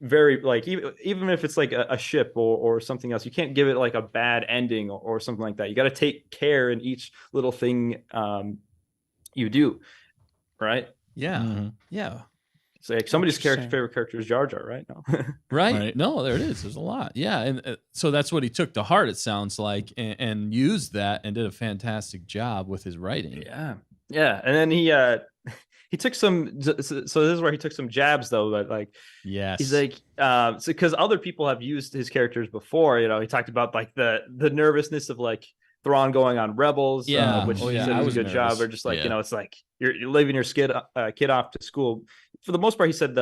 very like, even if it's like a ship or something else, you can't give it like a bad ending or something like that. You got to take care in each little thing you do. Right. Yeah. Yeah. So like somebody's favorite character is Jar Jar, right? No. Right? No, there it is. There's a lot. Yeah. And so that's what he took to heart, it sounds like, and used that and did a fantastic job with his writing. Yeah. Yeah. And then he took some, so this is where he took some jabs though, but like, yes, he's like, because other people have used his characters before, he talked about like the nervousness of like THRAWN going on Rebels, which he said was a good job, or just like, it's like you're leaving your kid off to school. For the most part, he said,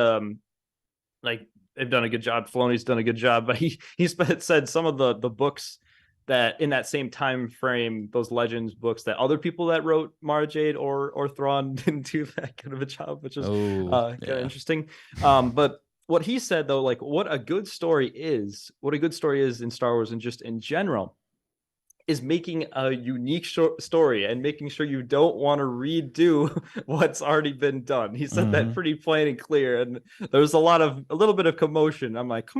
like they've done a good job. Filoni's done a good job, but he said some of the books that in that same time frame, those Legends books, that other people that wrote Mara Jade or THRAWN didn't do that kind of a job, which is kind of interesting. But what he said though, like what a good story is in Star Wars and just in general, is making a unique story and making sure you don't want to redo what's already been done. He said that pretty plain and clear, and there was a little bit of commotion. I'm like,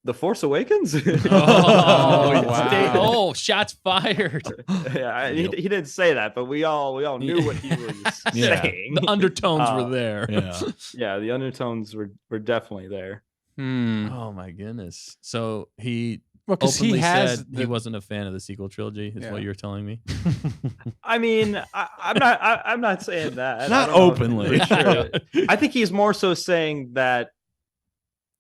The Force Awakens? Wow. Oh, shots fired. Yeah, he didn't say that, but we all knew what he was saying. The undertones were there. Yeah, the undertones were definitely there. Oh my goodness. So he because openly said he wasn't a fan of the sequel trilogy, is what you're telling me. I mean, I'm not saying that. Not openly. Sure. I think he's more so saying that,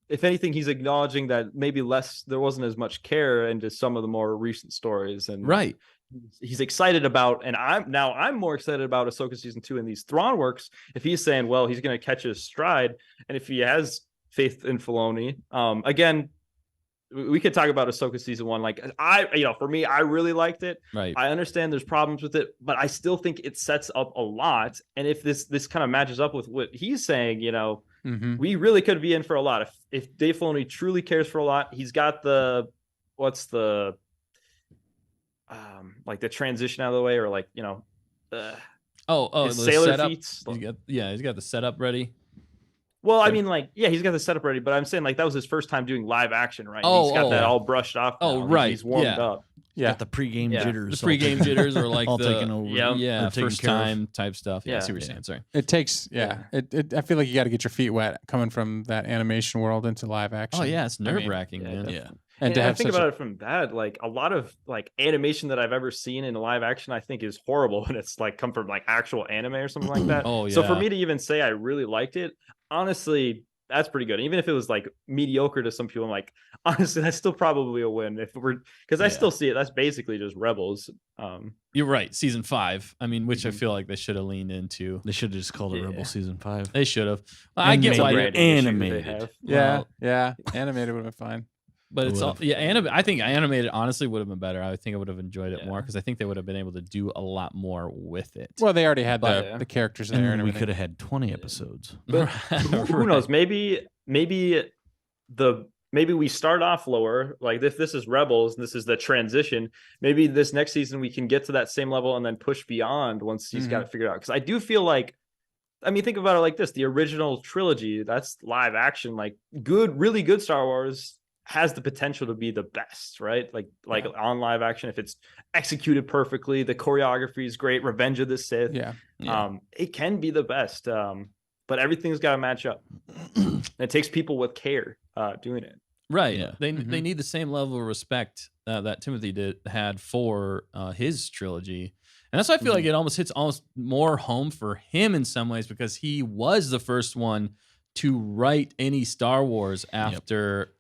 if anything, he's acknowledging that maybe there wasn't as much care into some of the more recent stories, and he's excited about. And I'm more excited about Ahsoka season 2 and these THRAWN works. If he's saying, well, he's going to catch his stride, and if he has faith in Filoni, again, we could talk about Ahsoka season 1. Like for me, I really liked it. Right. I understand there's problems with it, but I still think it sets up a lot. And if this kind of matches up with what he's saying, we really could be in for a lot. If Dave Filoni truly cares for a lot, he's got the transition out of the way, or like, the sailor setup. feats. He's got the setup ready. Well, I mean, like, yeah, he's got the setup ready, but I'm saying like that was his first time doing live action, right? He's got that all brushed off. Now. Right. He's warmed up. Yeah, got the pregame jitters. The pregame jitters are like all the taken over. First time type stuff. Yeah, I see what you're saying. Sorry. It takes I feel like you got to get your feet wet coming from that animation world into live action. Oh yeah, it's nerve-wracking, man. Yeah. And to think about it from that, like a lot of like animation that I've ever seen in live action, I think is horrible when it's like come from like actual anime or something like that. So for me to even say I really liked it, honestly, that's pretty good. Even if it was like mediocre to some people, I'm like, honestly, that's still probably a win. Because I still see it. That's basically just Rebels. You're right. Season 5. I mean, which I feel like they should have leaned into. They should have just called it Rebels season 5. They should have. I get why they're animated. Yeah, animated would have been fine. But it's all I think animated honestly would have been better. I think I would have enjoyed it more because I think they would have been able to do a lot more with it. Well, they already had the characters in there, and we could have had 20 episodes. But who knows? Maybe we start off lower. Like if this is Rebels and this is the transition, maybe this next season we can get to that same level and then push beyond once he's got it figured out. Because I do feel like, I mean, think about it like this: the original trilogy, that's live action, like really good Star Wars, has the potential to be the best, right? Like on live action, if it's executed perfectly, the choreography is great. Revenge of the Sith, it can be the best. But everything's got to match up. It takes people with care doing it. Right. Yeah. They need the same level of respect that Timothy had for his trilogy. And that's why I feel like it almost hits more home for him in some ways, because he was the first one to write any Star Wars after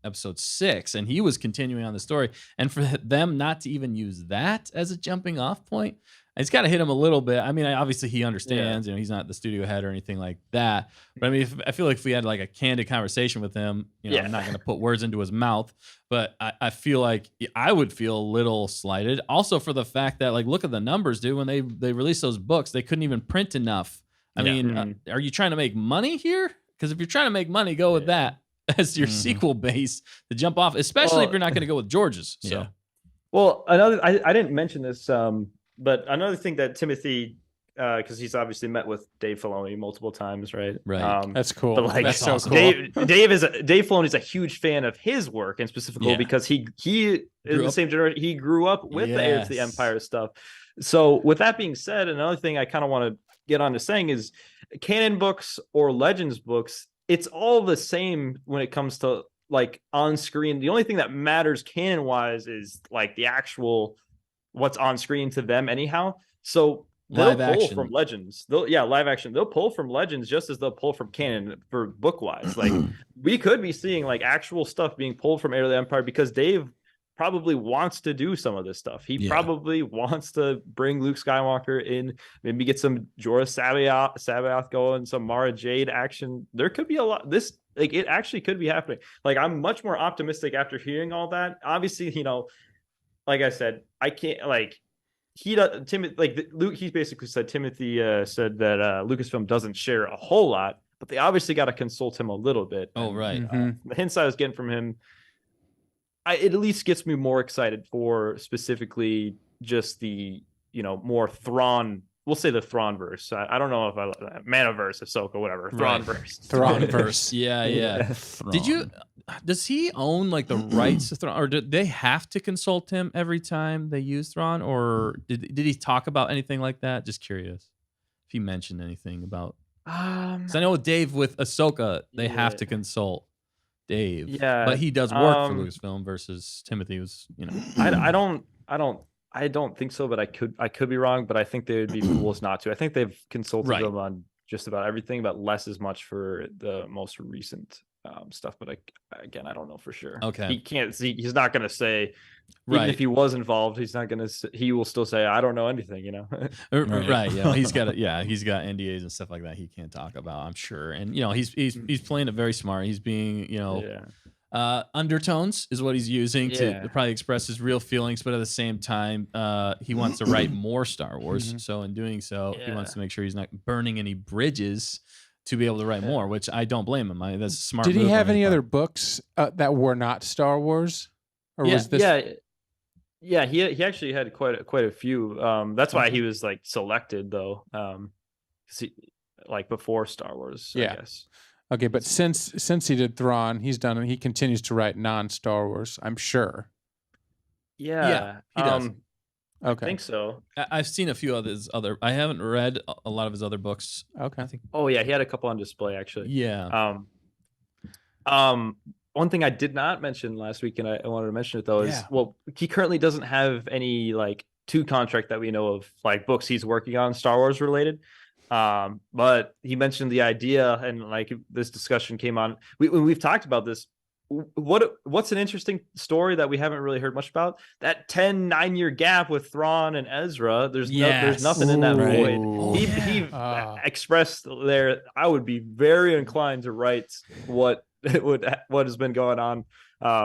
episode 6, and he was continuing on the story, and for them not to even use that as a jumping off point, it's got to hit him a little bit. I mean, obviously he understands, he's not the studio head or anything like that. But I mean, I feel like if we had like a candid conversation with him, I'm not going to put words into his mouth, but I feel like I would feel a little slighted. Also for the fact that, like, look at the numbers, dude. When they released those books, they couldn't even print enough. I mean, are you trying to make money here? Because if you're trying to make money, go with that as your sequel base to jump off, especially if you're not going to go with George's. So, well, I didn't mention this. But another thing that Timothy, because he's obviously met with Dave Filoni multiple times, right? Right. That's cool. But like, that's so cool. Dave Filoni is a huge fan of his work, and specifically because he is the same generation. He grew up with the Heirs of the Empire stuff. So with that being said, another thing I kind of want to get on to saying is canon books or Legends books, it's all the same when it comes to like on screen. The only thing that matters canon wise is like the actual what's on screen to them anyhow. So they'll pull from Legends. Live action. They'll pull from Legends just as they'll pull from canon for book wise. Like we could be seeing like actual stuff being pulled from Heir of the Empire because Dave probably wants to do some of this stuff. He probably wants to bring Luke Skywalker in, maybe get some Jorah Sabaoth going, some Mara Jade action. There could be a lot. This, like, it actually could be happening. Like, I'm much more optimistic after hearing all that. Obviously, like I said, I can't, like, Luke, he basically said, Timothy said that Lucasfilm doesn't share a whole lot, but they obviously got to consult him a little bit. Oh, right. The hints I was getting from him, it at least gets me more excited for specifically just the, more THRAWN. We'll say the THRAWN-verse. I don't know if Manaverse, Ahsoka, whatever. THRAWN-verse. THRAWN-verse. Yeah. Does he own like the rights to THRAWN, or did they have to consult him every time they use THRAWN, or did he talk about anything like that? Just curious if he mentioned anything about. Because I know with Dave with Ahsoka, they have to consult Dave. Yeah, but he does work for Lucasfilm versus Timothy was, I don't think so, but I could be wrong, but I think they would be fools not to. I think they've consulted them on just about everything, but less as much for the most recent stuff. But again, I don't know for sure. Okay, he can't see. He's not going to say. Even if he was involved, he's not going to. He will still say, "I don't know anything." Right? Yeah, he's got NDAs and stuff like that. He can't talk about, I'm sure. And he's playing it very smart. He's being undertones is what he's using to probably express his real feelings, but at the same time, he wants to write more Star Wars. So in doing so, he wants to make sure he's not burning any bridges to be able to write more, which I don't blame him. That's a smart. Did he have any other books that were not Star Wars? Or was this? Yeah. He actually had quite a few. That's why he was like selected though. Because he before Star Wars. I guess. Okay, but since he did THRAWN, he continues to write non-Star Wars, I'm sure. Yeah, he does. Okay, I think so. I've seen a few of his other. I haven't read a lot of his other books. Okay. I think. Oh yeah, he had a couple on display actually. Yeah. One thing I did not mention last week, and I wanted to mention it though, is he currently doesn't have any to contract that we know of books he's working on Star Wars related. But he mentioned the idea, and this discussion came on. When we've talked about this, what's an interesting story that we haven't really heard much about? That 9-year gap with Thrawn and Ezra. There's nothing in that void. He expressed there. I would be very inclined to write what has been going on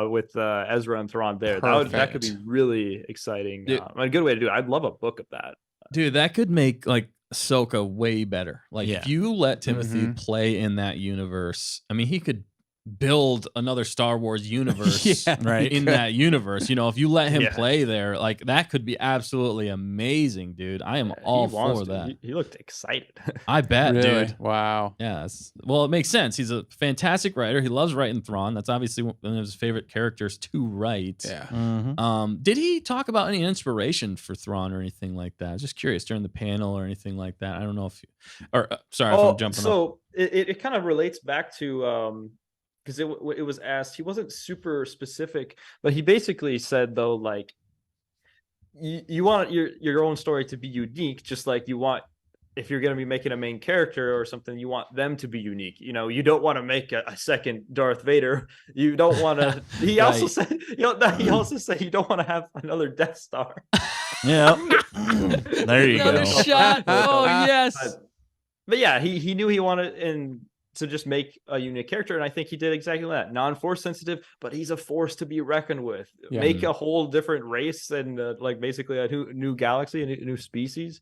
with Ezra and Thrawn there. That could be really exciting. A good way to do it. I'd love a book of that. Dude, that could make Ahsoka way better. If you let Timothy play in that universe, I mean, he could build another Star Wars universe in that universe. If you let him play there, that could be absolutely amazing, dude. I am all for that. He looked excited. I bet, really? Dude. Wow. Yes. Well, it makes sense. He's a fantastic writer. He loves writing Thrawn. That's obviously one of his favorite characters to write. Yeah. Did he talk about any inspiration for Thrawn or anything like that? I was just curious during the panel or anything like that. I don't know if sorry if I'm jumping so it kind of relates back to because it was asked. He wasn't super specific, but he basically said though, you want your own story to be unique, just like you want if you're going to be making a main character or something, you want them to be unique. You know, you don't want to make a second Darth Vader. You don't want to. He Right. also said, he also said you don't want to have another Death Star. Yeah. There you Another go. shot. Oh yes. But yeah, he knew he wanted to just make a unique character, and I think he did exactly that. Non-force sensitive, but he's a force to be reckoned with. Yeah. Make a whole different race and like basically a new galaxy, a new species.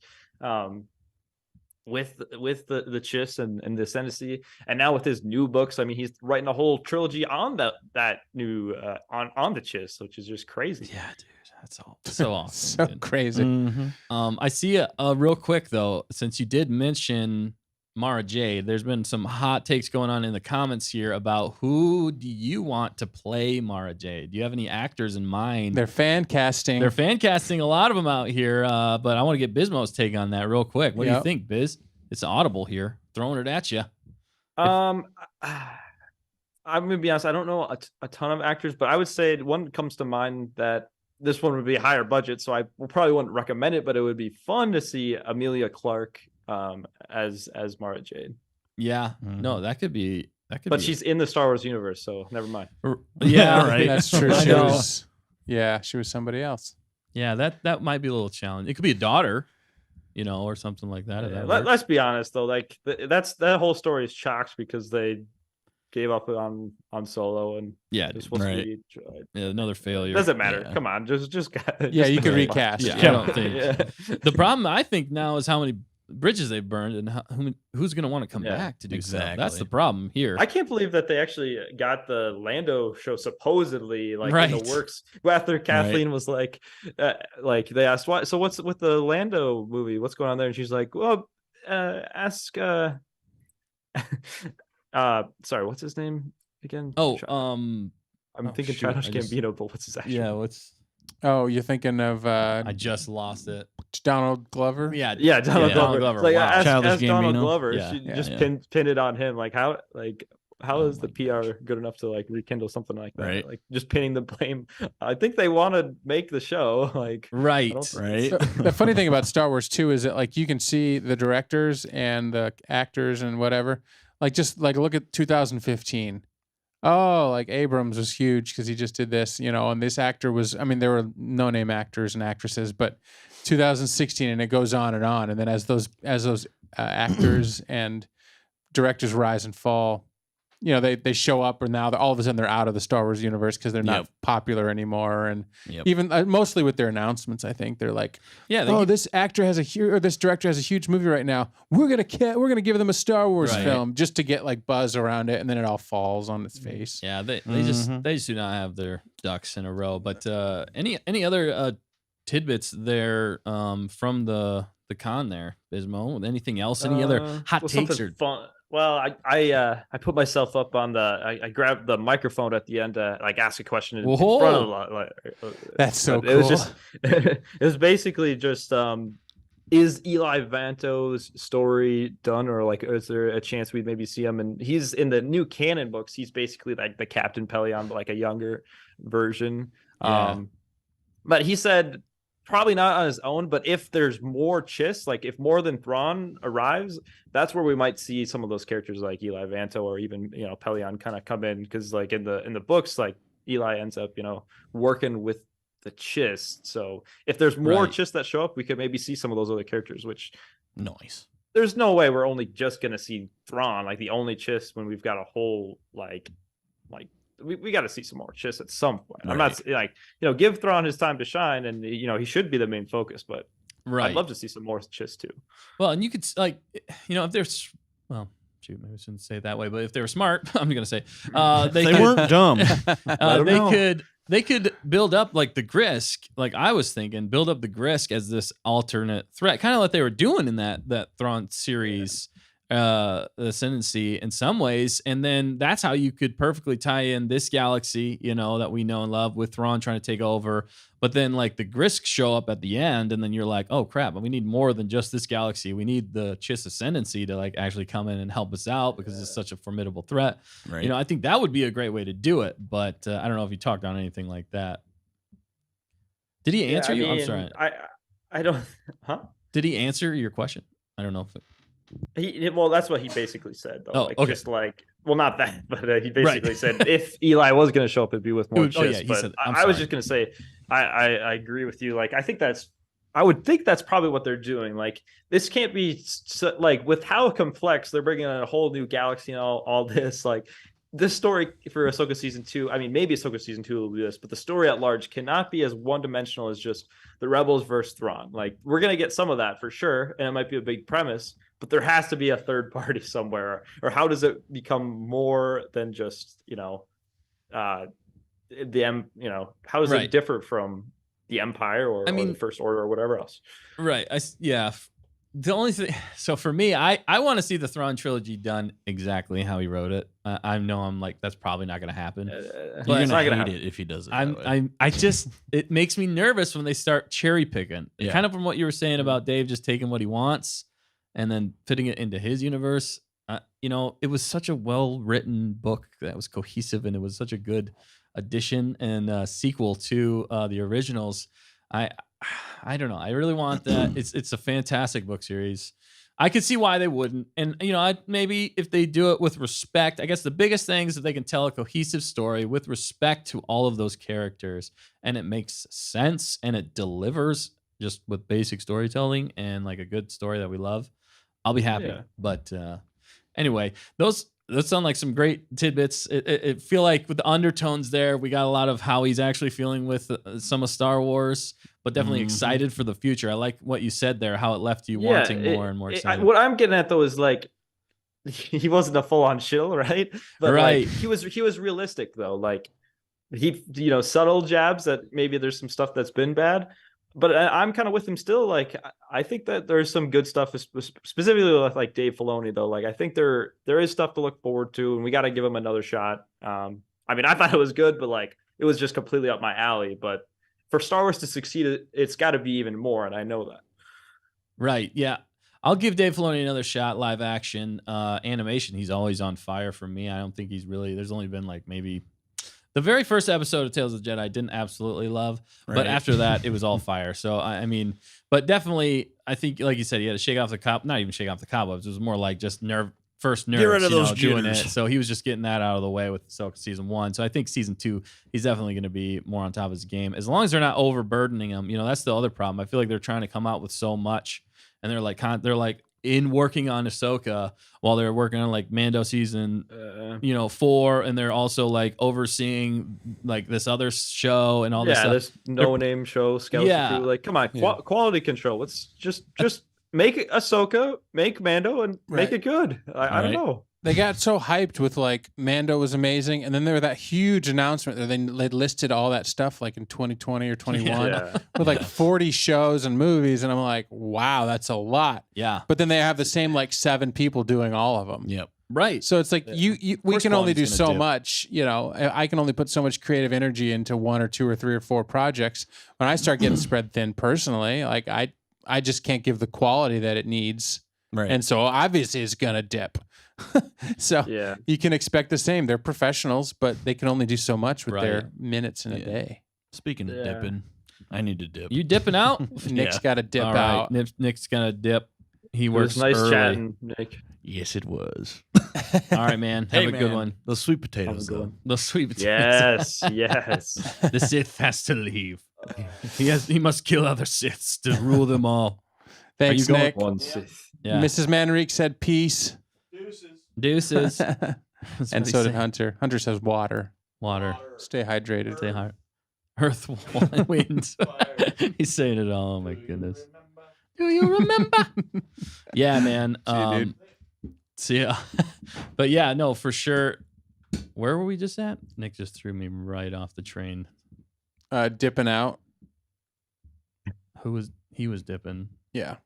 With the Chiss and the Ascendancy, and now with his new books, I mean, he's writing a whole trilogy on that new on the Chiss, which is just crazy. Yeah, dude, that's all so awesome. So dude. crazy. Mhm. I see a real quick though, since you did mention Mara Jade, there's been some hot takes going on in the comments here about who do you want to play Mara Jade? Do you have any actors in mind? They're fan casting. They're fan casting a lot of them out here, but I want to get Bismo's take on that real quick. What do you Yep. think, Biz? It's audible here, throwing it at you. I'm gonna be honest, I don't know a ton of actors, but I would say one comes to mind that this one would be a higher budget, so I probably wouldn't recommend it, but it would be fun to see Amelia Clark as Mara Jade. Yeah, no, that could be. But she's in the Star Wars universe, so never mind. Yeah, right. That's true. I She know. was, she was somebody else. Yeah, that might be a little challenge. It could be a daughter, or something like that. Yeah, let's be honest though, like that whole story is chalked because they gave up on Solo and Yeah, it's supposed right. to be another failure. doesn't matter. Yeah. Come on, just Yeah, you make could it fun. recast. Yeah, Yeah. I don't think. Yeah. The problem I think now is how many bridges they've burned and who's going to want to come Yeah, back to do so. That's exactly. the problem here. I can't believe that they actually got the Lando show supposedly like in Right. the works. After Kathleen was like they asked why. So what's with the Lando movie? What's going on there? And she's like, well, ask. Sorry, what's his name again? Oh, I'm thinking shoot, Childish I just- Gambino, but what's his actual? yeah, what's Oh, you're thinking of I just lost it. Donald Glover? Yeah, Yeah, Donald Yeah, Glover. Donald Glover, It's like, wow. ask Childish Donald Gambino. Glover. Yeah, She yeah, just yeah. pin it on him. Like how Oh is the my PR good enough to like rekindle something like that? Right. Like just pinning the blame. I think they want to make the show. Like Right. Right. So, the funny thing about Star Wars too is that like you can see the directors and the actors and whatever. Like just like look at 2015. Oh, like Abrams was huge because he just did this, and this actor was. I mean, there were no-name actors and actresses, but 2016, and it goes on, and then as those actors and directors rise and fall, they show up, and now all of a sudden they're out of the Star Wars universe because they're not Yep. popular anymore, and Yep. even mostly with their announcements, I think they're like, Yeah, oh, this actor has this director has a huge movie right now. We're gonna give them a Star Wars Right. film just to get like buzz around it, and then it all falls on its face. Yeah, they Mhm. just do not have their ducks in a row. But any other tidbits there from the con there, Bismo? Anything else? Any other hot well, takes something or fun? Well, I put myself up on I grabbed the microphone at the end to like ask a question in front of That's so but It was cool. just it was basically just is Eli Vanto's story done, or like is there a chance we'd maybe see him? And he's in the new canon books. He's basically like the Captain Pelion, but like a younger version. Yeah. But he said probably not on his own, but if there's more Chiss, like if more than Thrawn arrives, that's where we might see some of those characters like Eli Vanto or even Pelion kind of come in, because like in the books, like Eli ends up working with the Chiss. So if there's more Right. Chiss that show up, we could maybe see some of those other characters, which Nice. there's no way we're only just gonna see Thrawn, like the only Chiss, when we've got a whole like we got to see some more Chiss at some point. I'm not like give Thrawn his time to shine, and he should be the main focus, but right. I'd love to see some more Chiss too. Well, and you could if they're shoot, maybe I shouldn't say it that way, but if they were smart, I'm gonna say They could, weren't dumb. they could build up like the Grisk, like I was thinking, build up the Grisk as this alternate threat, kind of like they were doing in that Thrawn series, the Ascendancy in some ways, and then that's how you could perfectly tie in this galaxy, that we know and love, with Thrawn trying to take over. But then like the Grisk show up at the end, and then you're like, oh crap, we need more than just this galaxy. We need the Chiss Ascendancy to like actually come in and help us out, because it's such a formidable threat. Right. I think that would be a great way to do it, but I don't know if you talked on anything like that. Did he answer you? I'm sorry. I don't. Huh? Did he answer your question? I don't know if Well, that's what he basically said, though. Oh, like, okay. Just like, well, not that, but he basically said if Eli was going to show up, it'd be with more Oh, yeah, chips. he But said- I was just going to say, I agree with you. Like, I would think that's probably what they're doing. Like, this can't be like with how complex they're bringing in a whole new galaxy and all this. Like, this story for Ahsoka season 2. I mean, maybe Ahsoka season 2 will do this, but the story at large cannot be as one dimensional as just the Rebels versus THRAWN. Like, we're gonna get some of that for sure, and it might be a big premise, but there has to be a third party somewhere. Or how does it become more than just how does Right. it differ from the Empire or the First Order or whatever else? Right. The only thing, so for me, I want to see the THRAWN trilogy done exactly how he wrote it. I know I'm like, that's probably not going to happen. You're But gonna hate it if he does it. that way. I just, it makes me nervous when they start cherry picking. Yeah. Kind of from what you were saying about Dave just taking what he wants and then fitting it into his universe. It was such a well written book that was cohesive, and it was such a good addition and sequel to the originals. I don't know. I really want that. It's a fantastic book series. I could see why they wouldn't. And, maybe if they do it with respect, I guess the biggest thing is that they can tell a cohesive story with respect to all of those characters, and it makes sense and it delivers just with basic storytelling and like a good story that we love. I'll be happy. Yeah. But anyway, those sound like some great tidbits. It feel like with the undertones there, we got a lot of how he's actually feeling with some of Star Wars, but definitely excited for the future. I like what you said there, how it left you wanting more and more excited. What I'm getting at though is like, he wasn't a full on shill, right? But Right. like, he was realistic though. Like, he subtle jabs that maybe there's some stuff that's been bad, but I'm kind of with him still. Like, I think that there's some good stuff, specifically with like Dave Filoni though. Like, I think there is stuff to look forward to, and we got to give him another shot. I mean, I thought it was good, but like, it was just completely up my alley. But for Star Wars to succeed, it's got to be even more, and I know that. Right. Yeah. I'll give Dave Filoni another shot. Live action, animation. He's always on fire for me. I don't think he's really. There's only been like maybe the very first episode of Tales of the Jedi I didn't absolutely love, but after that it was all fire. So I mean, but definitely I think, like you said, he had to shake off the not even shake off the cobwebs. It was more like just first nerves. Get rid of those doing it. jitters. So he was just getting that out of the way with Ahsoka season 1. So I think season 2, he's definitely going to be more on top of his game, as long as they're not overburdening him. That's the other problem. I feel like they're trying to come out with so much, and they're like in working on Ahsoka while they're working on like Mando season 4, and they're also like overseeing like this other show and all this stuff. This no-name show, Skeleton Crew. Like, come on, quality control. Let's just make Ahsoka, make Mando, and make it good. I don't know. They got so hyped with like Mando was amazing, and then there was that huge announcement that they listed all that stuff like in 2020 or 21 with like 40 shows and movies, and I'm like, wow, that's a lot. Yeah. But then they have the same like 7 people doing all of them. Yep. Right. So it's like we can only do so much. I can only put so much creative energy into 1 or 2 or 3 or 4 projects. When I start getting spread thin personally, like I just can't give the quality that it needs. Right. And so obviously it's gonna dip. So you can expect the same. They're professionals, but they can only do so much with their minutes in a day. Speaking of dipping, I need to dip. You dipping out? Nick's got to dip All right. out. Nick's gonna dip. He It works was nice early. chatting, Nick. Yes, it was. All right, man. Have a good one. Those sweet potatoes, good though. one. The sweet potatoes. Yes, yes. The Sith has to leave. He must kill other Siths to rule them all. Thanks, going Nick. One Sith. Yeah. Mrs. Manrique said peace. Deuces. And so did Hunter. Hunter says water. Water. Stay hydrated. Stay high. Earth, water, wind. He's saying it all. Oh my goodness. Do you remember? Yeah, man. dude. So yeah. But yeah, no, for sure. Where were we just at? Nick just threw me right off the train. Dipping out. He was dipping. Yeah.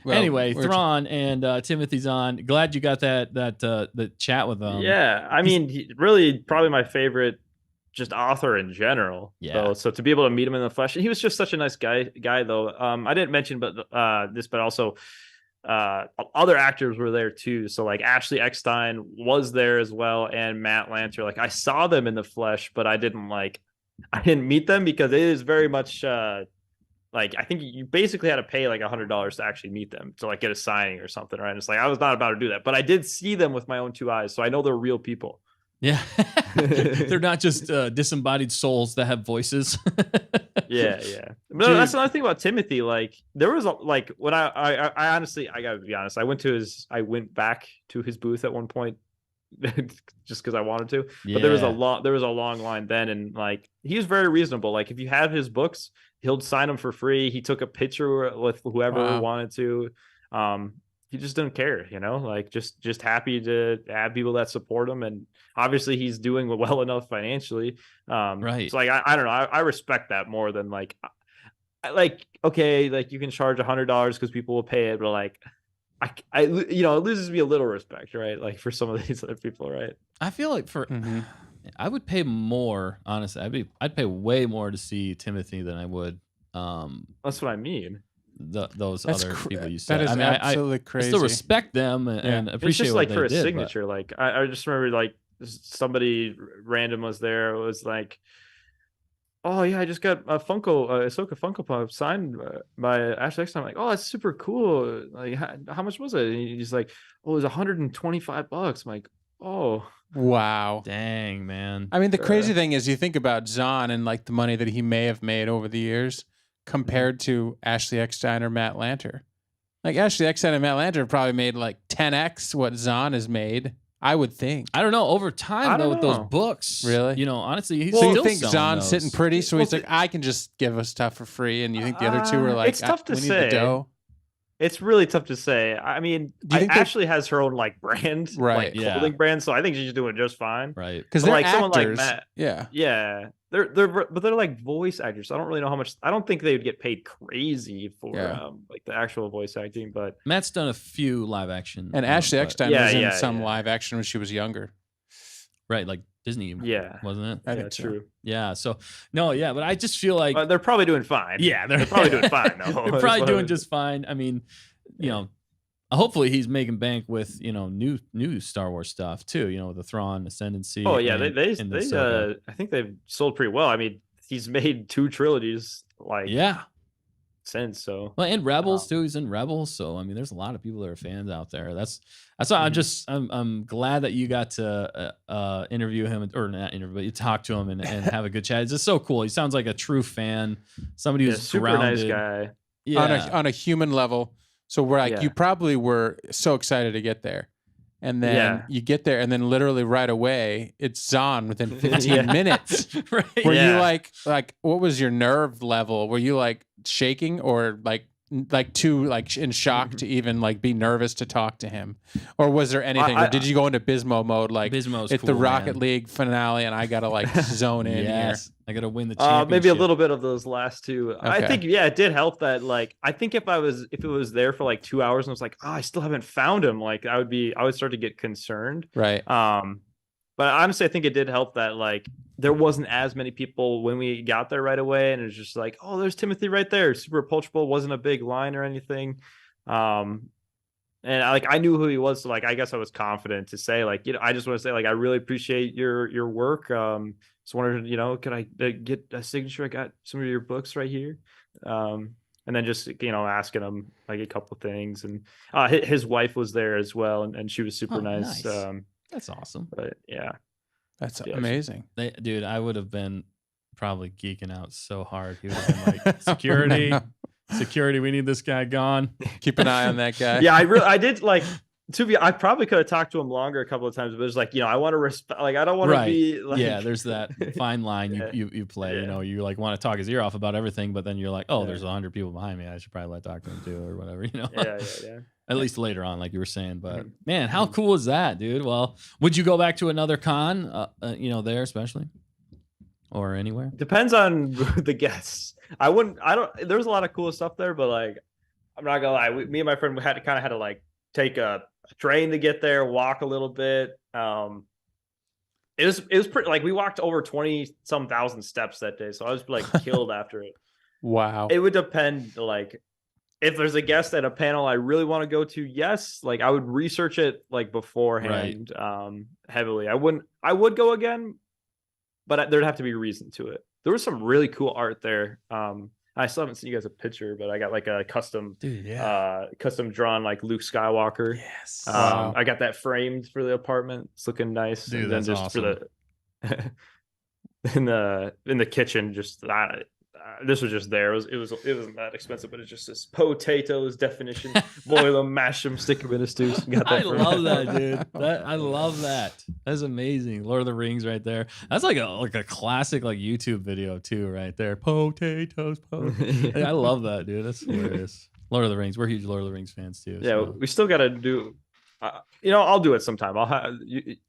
Well, anyway, we're Thrawn and Timothy's on. Glad you got the chat with them. Yeah, I mean, really, probably my favorite, just author in general. Yeah. So to be able to meet him in the flesh, and he was just such a nice guy though. I didn't mention, but also other actors were there too. So like Ashley Eckstein was there as well, and Matt Lanter. Like I saw them in the flesh, but I didn't meet them because it is very much like I think you basically had to pay like $100 to actually meet them to like get a signing or something, right? And it's like I was not about to do that, but I did see them with my own 2 eyes, so I know they're real people. Yeah. They're not just disembodied souls that have voices. Yeah. But that's another thing about Timothy. Like there was like when I honestly, I gotta be honest, I went back to his booth at one point just because I wanted to. But there was a long line then, and like he was very reasonable. Like if you have his books, he'll sign them for free. He took a picture with whoever wanted to. He just didn't care, like just happy to have people that support him, and obviously he's doing well enough financially. Right. So like I don't know, I respect that more than like okay, like you can charge $100 because people will pay it, but like I it loses me a little respect, right? Like for some of these other people, right? I feel like I would pay more, honestly. I'd pay way more to see Timothy than I would. That's what I mean. Those other people you said. That is absolutely crazy. I still respect them and appreciate it's just what like they for a did, signature. Like I just remember like somebody random was there. It was like, oh yeah, I just got a ahsoka Funko Pop signed by Ashley Eckstein. I'm like, oh, that's super cool. Like how much was it? And he's like, oh, it was $125. I'm like, oh. Wow. Dang, man. I mean, the crazy thing is you think about ZAHN and like the money that he may have made over the years compared to Ashley Eckstein or Matt Lanter. Like Ashley Eckstein and Matt Lanter probably made like 10x what ZAHN has made, I would think. I don't know. Over time, though, with those books, really, honestly, he's so still you think selling ZAHN's those. sitting pretty? So he's like, I can just give us stuff for free, and you think the other two are like, it's tough to we say. need the dough. It's really tough to say. I mean, Ashley has her own like brand, right? Like clothing brand, so I think she's doing just fine, right? Because they're like actors. someone like Matt, yeah. They're like voice actors. I don't really know how much. I don't think they would get paid crazy for like the actual voice acting. But Matt's done a few live action, and Ashley Eckstein was in some live action when she was younger, right? Like Disney, wasn't it? I think true. So. Yeah. So no, but I just feel like they're probably doing fine. Yeah, they're probably doing fine. Though. They're probably doing just fine. I mean, hopefully he's making bank with new Star Wars stuff too. With the THRAWN Ascendancy. Oh yeah, they I think they've sold pretty well. I mean, he's made 2 trilogies since. So well, and Rebels too. He's in Rebels, so I mean, there's a lot of people that are fans out there. That's why I'm glad that you got to interview him, or not interview, but you talk to him and have a good chat. It's just so cool. He sounds like a true fan, somebody who's super grounded. nice guy. Yeah, on a human level. So we're like, you probably were so excited to get there. And then you get there, and then literally right away, it's ZAHN within 15 minutes. Right. Were you like, what was your nerve level? Were you like shaking or like too like in shock to even like be nervous to talk to him? Or was there anything? Or did you go into Bismo mode? Like Bismo's it's cool, the Rocket man. League finale, and I gotta like zone in here. I gotta win the championship. Maybe a little bit of those last 2. Okay. I think it did help that like I think if it was there for like 2 hours and I was like, I still haven't found him, like I would start to get concerned. Right. But honestly, I think it did help that like there wasn't as many people when we got there right away, and it was just like, oh, there's Timothy right there, super approachable, wasn't a big line or anything. And I knew who he was, so like I guess I was confident to say like, I just want to say like I really appreciate your work. Just wondered, could I get a signature? I got some of your books right here. And then just asking him like a couple things, and his wife was there as well, and she was super nice. That's awesome. But yeah, that's amazing. Dude, I would have been probably geeking out so hard. He would have been like, security, we need this guy gone. Keep an eye on that guy. Yeah, I did like I probably could have talked to him longer a couple of times, but it's like, I want to respect, like, I don't want to be like, there's that fine line you play, you like want to talk his ear off about everything, but then you're like, there's 100 people behind me, I should probably talk to him too, or whatever, Yeah. At least later on, like you were saying, but man, how cool is that, dude? Well, would you go back to another con, there especially, or anywhere? Depends on the guests. There's a lot of cool stuff there, but like, I'm not gonna lie, me and my friend had to like take a train to get there, walk a little bit. It was pretty, like we walked over 20-some thousand steps that day, so I was like killed after it. Wow. It would depend, like if there's a guest at a panel I really want to go to, yes, like I would research it like beforehand, heavily. I would go again, but there'd have to be a reason to it. There was some really cool art there. I still haven't seen you guys a picture, but I got like a custom, Dude, yeah. custom drawn like Luke Skywalker. Yes. Wow. I got that framed for the apartment. It's looking nice. Dude, and then that's just for the in the kitchen, just this was just there. It wasn't that expensive, but it just says potatoes definition. Boil them, mash them, stick them in a stew. Got that I for- love that, dude. I love that. That's amazing. Lord of the Rings right there. That's like a classic like YouTube video too, right there. Potatoes. I love that, dude. That's hilarious. Lord of the Rings. We're huge Lord of the Rings fans too. Yeah, so. we still got to do. I'll do it sometime.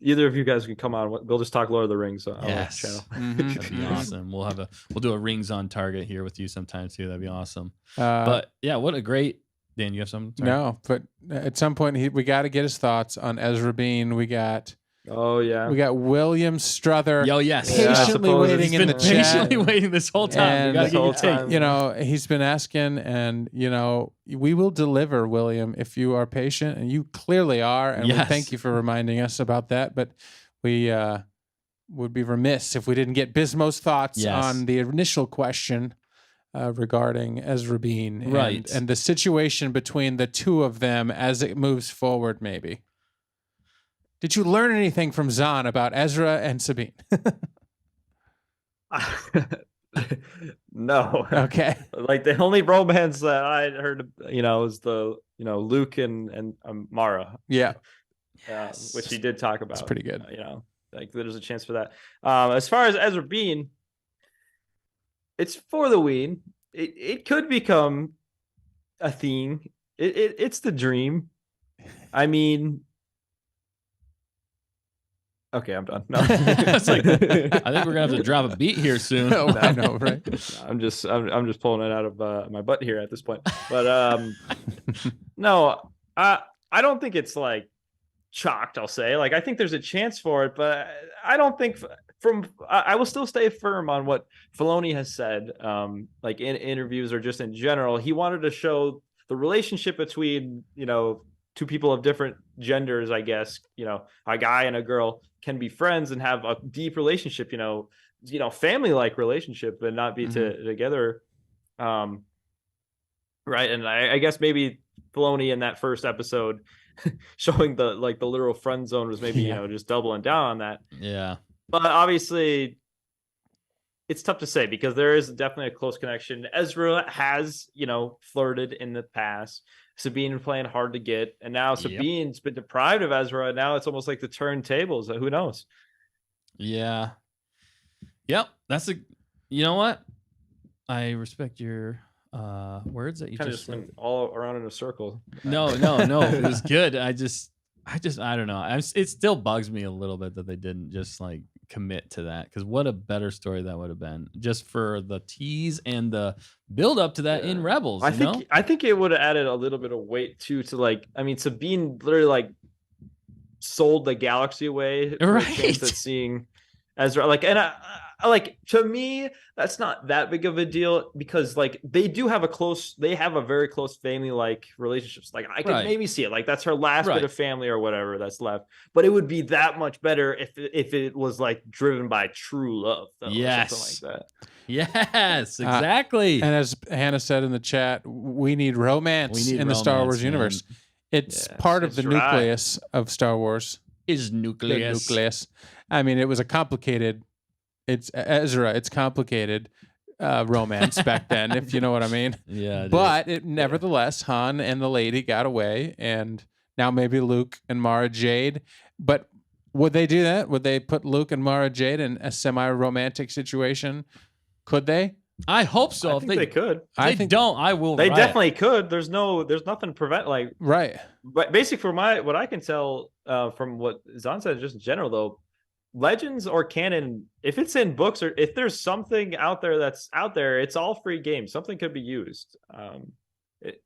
Either of you guys can come on. We'll just talk Lord of the Rings on Yes. the channel. That'd be awesome. We'll do a Rings on Target here with you sometime too. That'd be awesome. Uh, But yeah, what a great Dan. You have something? Sorry. no, but at some point we got to get his thoughts on Ezra Bean. We got William Struther. Yo, yes. Yeah, I patiently suppose waiting He's in been the chat. patiently waiting this whole time. And We gotta this get whole your take. time. You know, he's been asking, and you know, we will deliver, William, if you are patient, and you clearly are. And we Yes. thank you for reminding us about that. But we would be remiss if we didn't get Bismo's thoughts Yes. on the initial question regarding Ezra Bean, Right. and the situation between the two of them as it moves forward. Maybe. Did you learn anything from ZAHN about Ezra and Sabine? No. Okay. Like the only romance that I heard, is the Luke and Mara, Yeah. which he did talk about. That's pretty good. Like there's a chance for that. As far as Ezra Bean, it's for the ween. It could become a theme. It's the dream. I mean. Okay, I'm done. No. It's like, I think we're gonna have to drop a beat here soon. I know, right? I'm just pulling it out of my butt here at this point. But no, I don't think it's like chalked. I'll say, like, I think there's a chance for it, but I don't think I will still stay firm on what Filoni has said, like in interviews or just in general. He wanted to show the relationship between two people of different genders, I guess, a guy and a girl can be friends and have a deep relationship, family-like relationship, but not be together. Right. And I guess maybe Filoni in that first episode showing the literal friend zone was maybe, just doubling down on that. Yeah. But obviously it's tough to say because there is definitely a close connection. Ezra has, flirted in the past. Sabine playing hard to get, and now Sabine's been deprived of Ezra. And now it's almost like the turntables. Who knows? Yeah. Yep. That's you know what? I respect your words that you Kind of just just went all around in a circle. No. It was good. I don't know. It still bugs me a little bit that they didn't just like commit to that, because what a better story that would have been just for the tease and the build up to that in Rebels. I think it would have added a little bit of weight too to Sabine literally sold the galaxy away for a chance at seeing Ezra. To me, that's not that big of a deal because they have a very close family relationships. I can maybe see it. That's her last bit of family or whatever that's left. But it would be that much better if it was driven by true love. Though, yes. Or something like that. Yes, exactly. And as Hannah said in the chat, we need romance in the Star Wars universe. It's part of the nucleus of Star Wars. Is nucleus. The nucleus. I mean, it was a complicated. It's Ezra. It's complicated romance back then, if you know what I mean. Yeah. But nevertheless, Han and the lady got away, and now maybe Luke and Mara Jade. But would they do that? Would they put Luke and Mara Jade in a semi-romantic situation? Could they? I hope so. I think they could. If they don't, I will. They riot. definitely could. There's nothing to prevent right. But basically, from what I can tell from what ZAHN said, just in general though. Legends or canon, if it's in books or if there's something out there that's out there, it's all free game. Something could be used.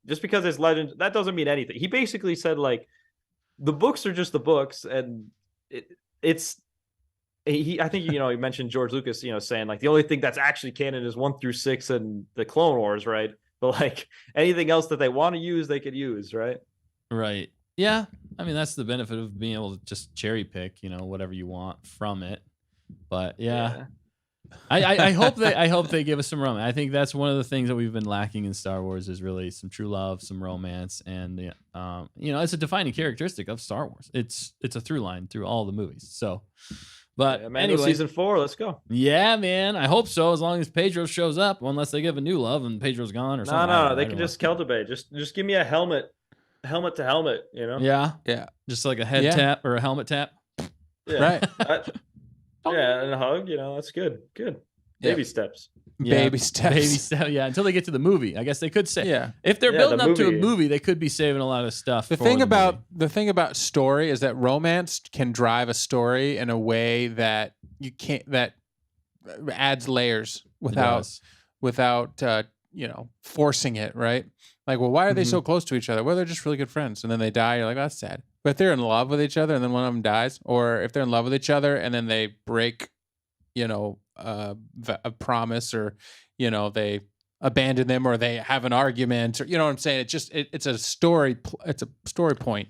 Just because it's legend, that doesn't mean anything. He basically said the books are just the books, and I think he mentioned George Lucas, saying the only thing that's actually canon is 1 through 6 and the Clone Wars, right? But anything else that they want to use, they could use, right? Right. Yeah, I mean that's the benefit of being able to just cherry pick, whatever you want from it. But yeah. I hope they give us some romance. I think that's one of the things that we've been lacking in Star Wars is really some true love, some romance, and it's a defining characteristic of Star Wars. It's a through line through all the movies. So, but anyway, season 4, let's go. Yeah, man, I hope so. As long as Pedro shows up, unless they give a new love and Pedro's gone or something. No, they can just cultivate. Just give me a helmet to helmet. Yeah, just like a head tap or a helmet tap. Yeah. Right. Yeah, and a hug, that's good. Baby steps. Yeah, baby steps. Yeah, until they get to the movie. I guess they could say, if they're Yeah, building the up to a movie. movie, they could be saving a lot of stuff. The thing about story is that romance can drive a story in a way that you can't, that adds layers without forcing it, right? Like, well, why are they so close to each other? Well, they're just really good friends, and then they die. You're like, that's sad. But if they're in love with each other and then one of them dies, or if they're in love with each other and then they break, a promise, or they abandon them, or they have an argument, or what I'm saying. It's a story. It's a story point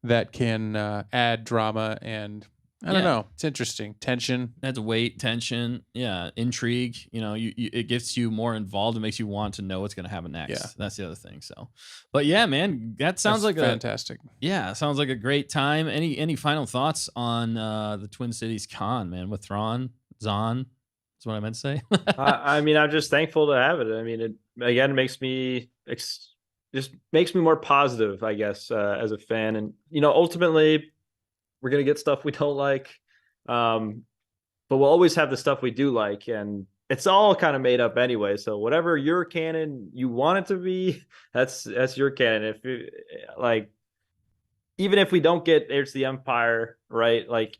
that can add drama and. I don't know. It's interesting. Tension. That's weight, tension. Yeah. Intrigue. It gets you more involved. It makes you want to know what's going to happen next. Yeah. That's the other thing. So, but yeah, man, that sounds like fantastic. Sounds like a great time. Any final thoughts on the Twin Cities Con, man, with THRAWN, ZAHN? That's what I meant to say. I'm just thankful to have it. I mean, it again makes me just makes me more positive, I guess, as a fan. And ultimately, we're gonna get stuff we don't like, but we'll always have the stuff we do like, and it's all kind of made up anyway. So whatever your canon you want it to be, that's your canon. If you, even if we don't get Heirs to the Empire right, like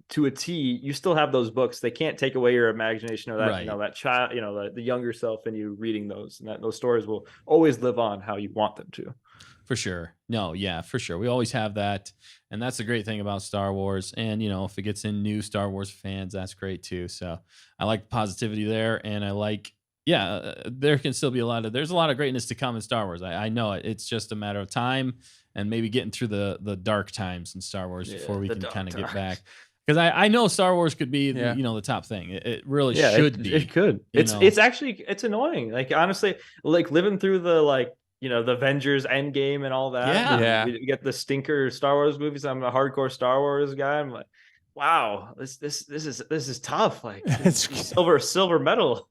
to a T, you still have those books. They can't take away your imagination or that that child, the younger self in you reading those, and those stories will always live on how you want them to. For sure. No, yeah, for sure. We always have that. And that's the great thing about Star Wars. And, if it gets in new Star Wars fans, that's great too. So I like the positivity there. And I like, there can still be there's a lot of greatness to come in Star Wars. I know it. It's just a matter of time and maybe getting through the dark times in Star Wars before we can kind of get back. Because I know Star Wars could be, the top thing. It really should be. It could. It's actually, it's annoying. Like, honestly, like living through the, the Avengers Endgame and all that. Yeah. We get the stinker Star Wars movies. I'm a hardcore Star Wars guy. I'm like, wow, this is tough. Like, it's silver medal.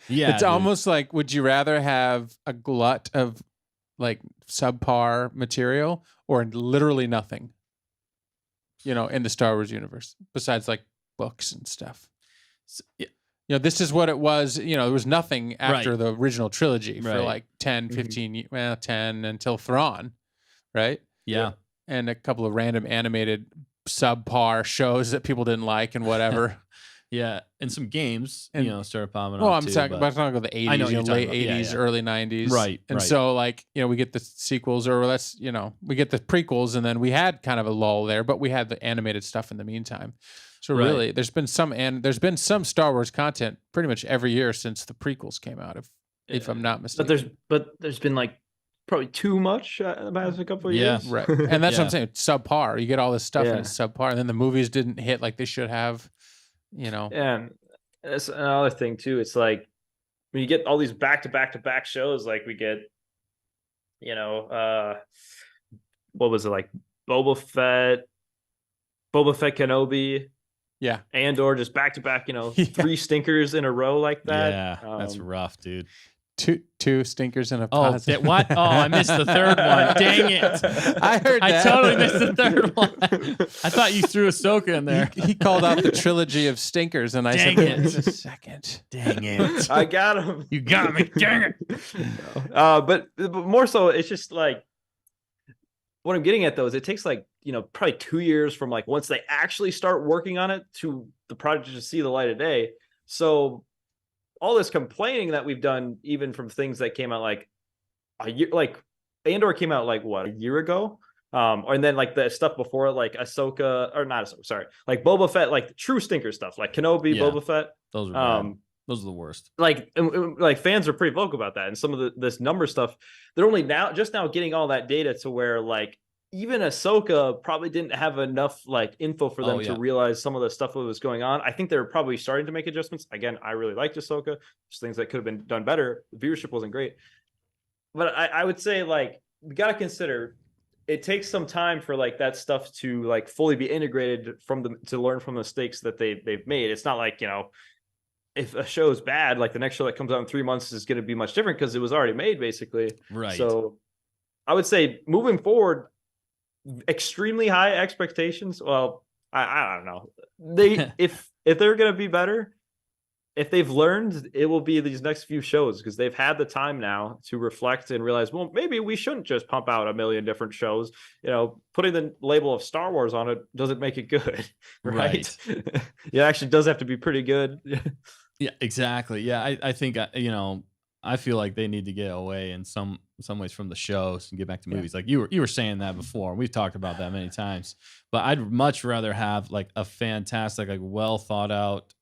It's almost like, would you rather have a glut of like subpar material or literally nothing? In the Star Wars universe, besides like books and stuff. So, yeah. This is what it was. There was nothing after the original trilogy for like 10, 15, 10 until THRAWN, right? Yeah. And a couple of random animated subpar shows that people didn't like and whatever. Yeah. And some games, started popping well, up. I'm talking about the 80s, late 80s, early 90s. Right. And so we get the sequels, or we get the prequels, and then we had kind of a lull there, but we had the animated stuff in the meantime. So really, there's been some Star Wars content pretty much every year since the prequels came out, if I'm not mistaken. But there's been like probably too much the past a couple of years. Right. And that's what I'm saying. It's subpar. You get all this stuff and it's subpar, and then the movies didn't hit like they should have. And that's another thing too. It's like when you get all these back shows, like we get, what was it, like Boba Fett Kenobi, Andor, just back to back, 3 stinkers in a row like that. Yeah, that's rough, dude. Two stinkers and a positive. What? Oh, I missed the third one. Dang it! I heard that. I totally missed the third one. I thought you threw Ahsoka in there. He called out the trilogy of stinkers, and I said, "Wait a second." Dang it! I got him. You got me. Dang it! But more so, it's just like what I'm getting at though is it takes like probably 2 years from like once they actually start working on it to the project to see the light of day. So all this complaining that we've done, even from things that came out like a year, like Andor came out like what, a year ago, and then like the stuff before it, like Ahsoka, or not Ahsoka, sorry, like Boba Fett, like true stinker stuff, like Kenobi, Boba Fett. Those are bad. Those are the worst. Like fans are pretty vocal about that, and some of this number stuff, they're only just now getting all that data to where like even Ahsoka probably didn't have enough like info for them to realize some of the stuff that was going on. I think they were probably starting to make adjustments. Again, I really liked Ahsoka. Just things that could have been done better. The viewership wasn't great. But I would say like we got to consider it takes some time for like that stuff to like fully be integrated to learn from the mistakes that they've made. It's not like, you know, if a show is bad, like the next show that comes out in 3 months is going to be much different because it was already made basically. Right. So I would say moving forward, extremely high expectations. Well, I don't know. They if they're going to be better, if they've learned, it will be these next few shows because they've had the time now to reflect and realize, well, maybe we shouldn't just pump out a million different shows. You know, putting the label of Star Wars on it doesn't make it good, right? It actually does have to be pretty good. Yeah, exactly. Yeah, I think you know, I feel like they need to get away in some ways from the shows and get back to movies. Like you were saying that before. We've talked about that many times. But I'd much rather have like a fantastic, like well thought out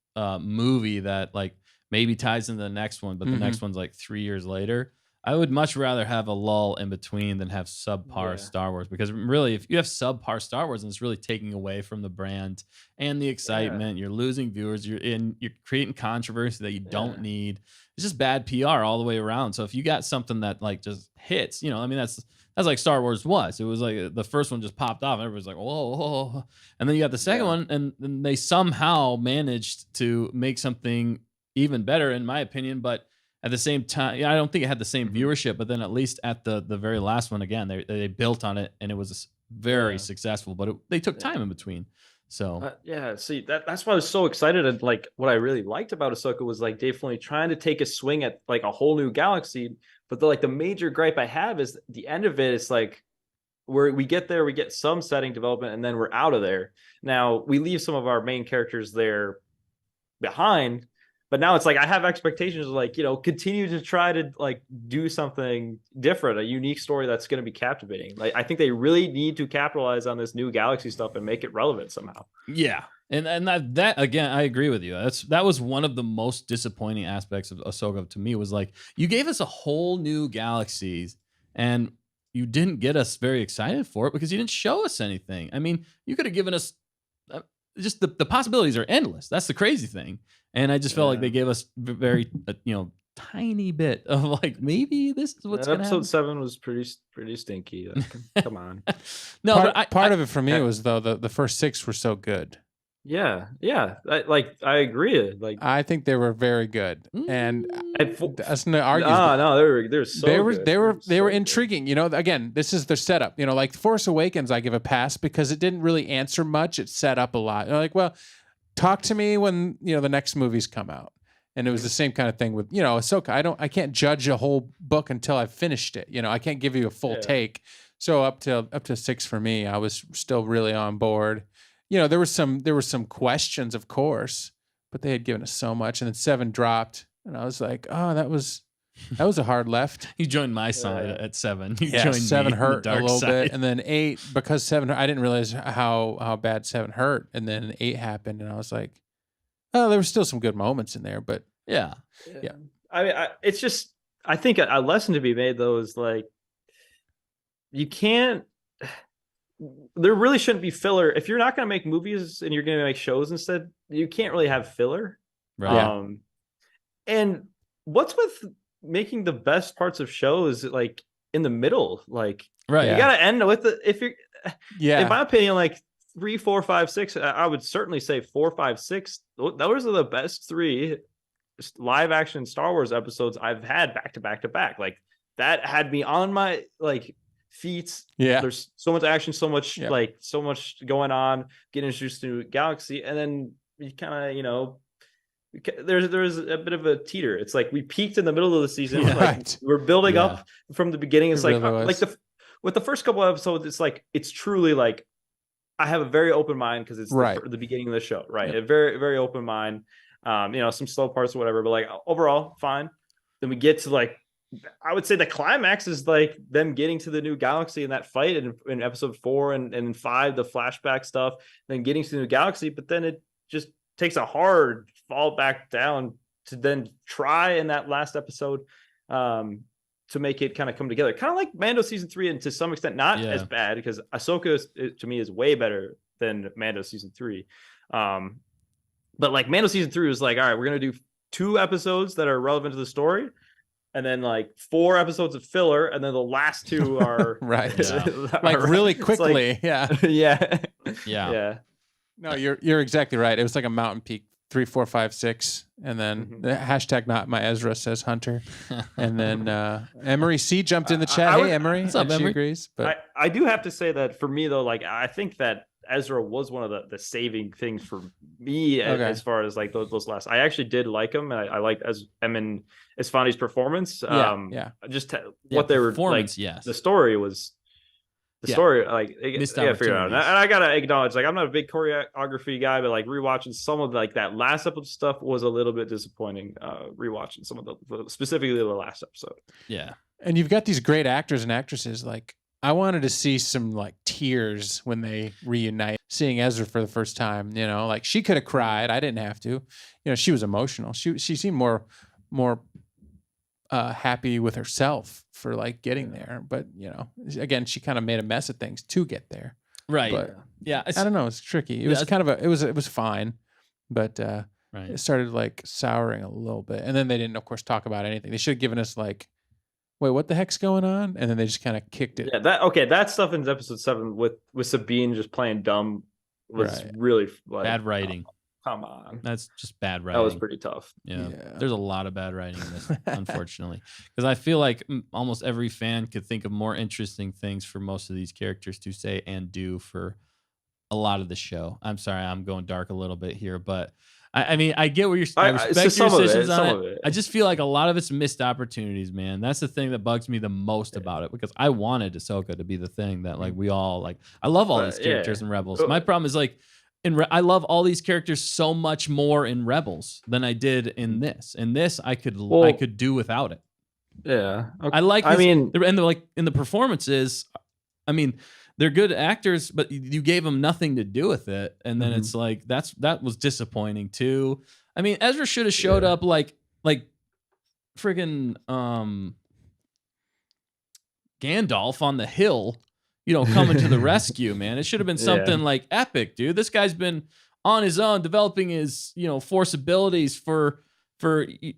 movie that like maybe ties into the next one, but the next one's like 3 years later. I would much rather have a lull in between than have subpar Star Wars, because really if you have subpar Star Wars, and it's really taking away from the brand and the excitement, you're losing viewers, you're creating controversy that you don't need. It's just bad PR all the way around. So if you got something that like just hits, you know, I mean, that's like Star Wars was. It was like the first one just popped off and everybody's like, whoa, whoa. And then you got the second one, and then they somehow managed to make something even better, in my opinion. But at the same time, I don't think it had the same viewership, but then at least at the very last one, again, they built on it and it was very successful, but they took time in between. So see, that's why I was so excited. And like what I really liked about Ahsoka was like Dave Filoni trying to take a swing at like a whole new galaxy. But the major gripe I have is the end of it is like where we get there, we get some setting development, and then we're out of there. Now we leave some of our main characters there behind, but now it's like I have expectations of like, you know, continue to try to like do something different, a unique story that's going to be captivating. Like I think they really need to capitalize on this new galaxy stuff and make it relevant somehow. Yeah. And that again, I agree with you. That was one of the most disappointing aspects of Ahsoka to me, was like you gave us a whole new galaxy and you didn't get us very excited for it because you didn't show us anything. I mean, you could have given us just the possibilities are endless. That's the crazy thing. And I just felt like they gave us very, you know, tiny bit of like, maybe this is what's going to happen. Episode 7 was pretty stinky. Like, come on. No, part of it for me was though the first 6 were so good. Yeah. I agree. Like I think they were very good, and that's no argument. No, they're so good. They were intriguing. You know, again, this is their setup. You know, like Force Awakens, I give a pass because it didn't really answer much. It set up a lot. You're like, well, talk to me when you know the next movies come out. And it was the same kind of thing with, you know, Ahsoka. I can't judge a whole book until I've finished it. You know, I can't give you a full take. So up to 6 for me, I was still really on board. You know, there were some questions, of course, but they had given us so much, and then 7 dropped, and I was like, oh, that was a hard left. You joined my side at 7. You joined 7 hurt a little side. bit, and then 8, because 7, I didn't realize how bad 7 hurt, and then 8 happened, and I was like, oh, there were still some good moments in there, but yeah. I mean, it's just, I think a lesson to be made though is like, you can't. There really shouldn't be filler. If you're not going to make movies and you're going to make shows instead, you can't really have filler. Right. And what's with making the best parts of shows like in the middle? Like, right. You got to end with in my opinion, like 3, 4, 5, 6. I would certainly say 4, 5, 6. Those are the best 3 live action Star Wars episodes I've had back to back to back. Like that had me on my like feats. There's so much action, so much so much going on, get introduced to galaxy, and then you kind of, you know, there's a bit of a teeter. It's like we peaked in the middle of the season, like we're building up from the beginning. It's like really with the first couple of episodes, it's like it's truly like I have a very open mind because it's the beginning of the show, right? A very, very open mind. You know, some slow parts or whatever, but like overall fine. Then we get to like, I would say the climax is like them getting to the new galaxy in that fight in episode 4 and 5, the flashback stuff, then getting to the new galaxy. But then it just takes a hard fall back down to then try in that last episode. to make it kind of come together. Kind of like Mando season 3, and to some extent not as bad, because Ahsoka to me is way better than Mando season 3. But like Mando season 3 was like, all right, we're gonna do 2 episodes that are relevant to the story, and then like 4 episodes of filler, and then the last 2 are right, like really quickly, like, yeah. No, you're exactly right. It was like a mountain peak. 3, 4, 5, 6, and then the hashtag not my Ezra says Hunter, and then Emery C jumped in the chat. Hey Emery, what's up, she Emery? agrees. But I do have to say that for me though, like I think that Ezra was one of the saving things for me as far as like those last. I actually did like him, and I liked Emin Esfahani's performance. Just what they were like. Yes, the story was. The story, like, I gotta figure it out. And I gotta acknowledge, like, I'm not a big choreography guy, but like rewatching some of like that last episode stuff was a little bit disappointing. Rewatching some of the specifically the last episode. Yeah, and you've got these great actors and actresses. Like, I wanted to see some like tears when they reunite, seeing Ezra for the first time. You know, like she could have cried. I didn't have to. You know, she was emotional. She seemed more happy with herself for like getting there, but you know, again, she kind of made a mess of things to get there. Right. But, yeah. I don't know. It's tricky. It was kind of it was fine, but it started like souring a little bit, and then they didn't, of course, talk about anything. They should have given us like, wait, what the heck's going on? And then they just kind of kicked it. Yeah. That stuff in episode 7 with Sabine just playing dumb was really like bad writing. Come on. That's just bad writing. That was pretty tough. Yeah. There's a lot of bad writing in this, unfortunately. Because I feel like almost every fan could think of more interesting things for most of these characters to say and do for a lot of the show. I'm sorry, I'm going dark a little bit here, but I mean, I get where you're. I respect your decisions on it. I just feel like a lot of it's missed opportunities, man. That's the thing that bugs me the most about it, because I wanted Ahsoka to be the thing that like we all like. I love all these characters in Rebels. My problem is like, I love all these characters so much more in Rebels than I did in this. In this, I could do without it. Yeah, okay. I like. This, I mean, and like in the performances, I mean, they're good actors, but you gave them nothing to do with it, and then it's like that was disappointing too. I mean, Ezra should have showed up like friggin' Gandalf on the hill. You know, coming to the rescue, man. It should have been something like epic, dude. This guy's been on his own, developing his, you know, force abilities for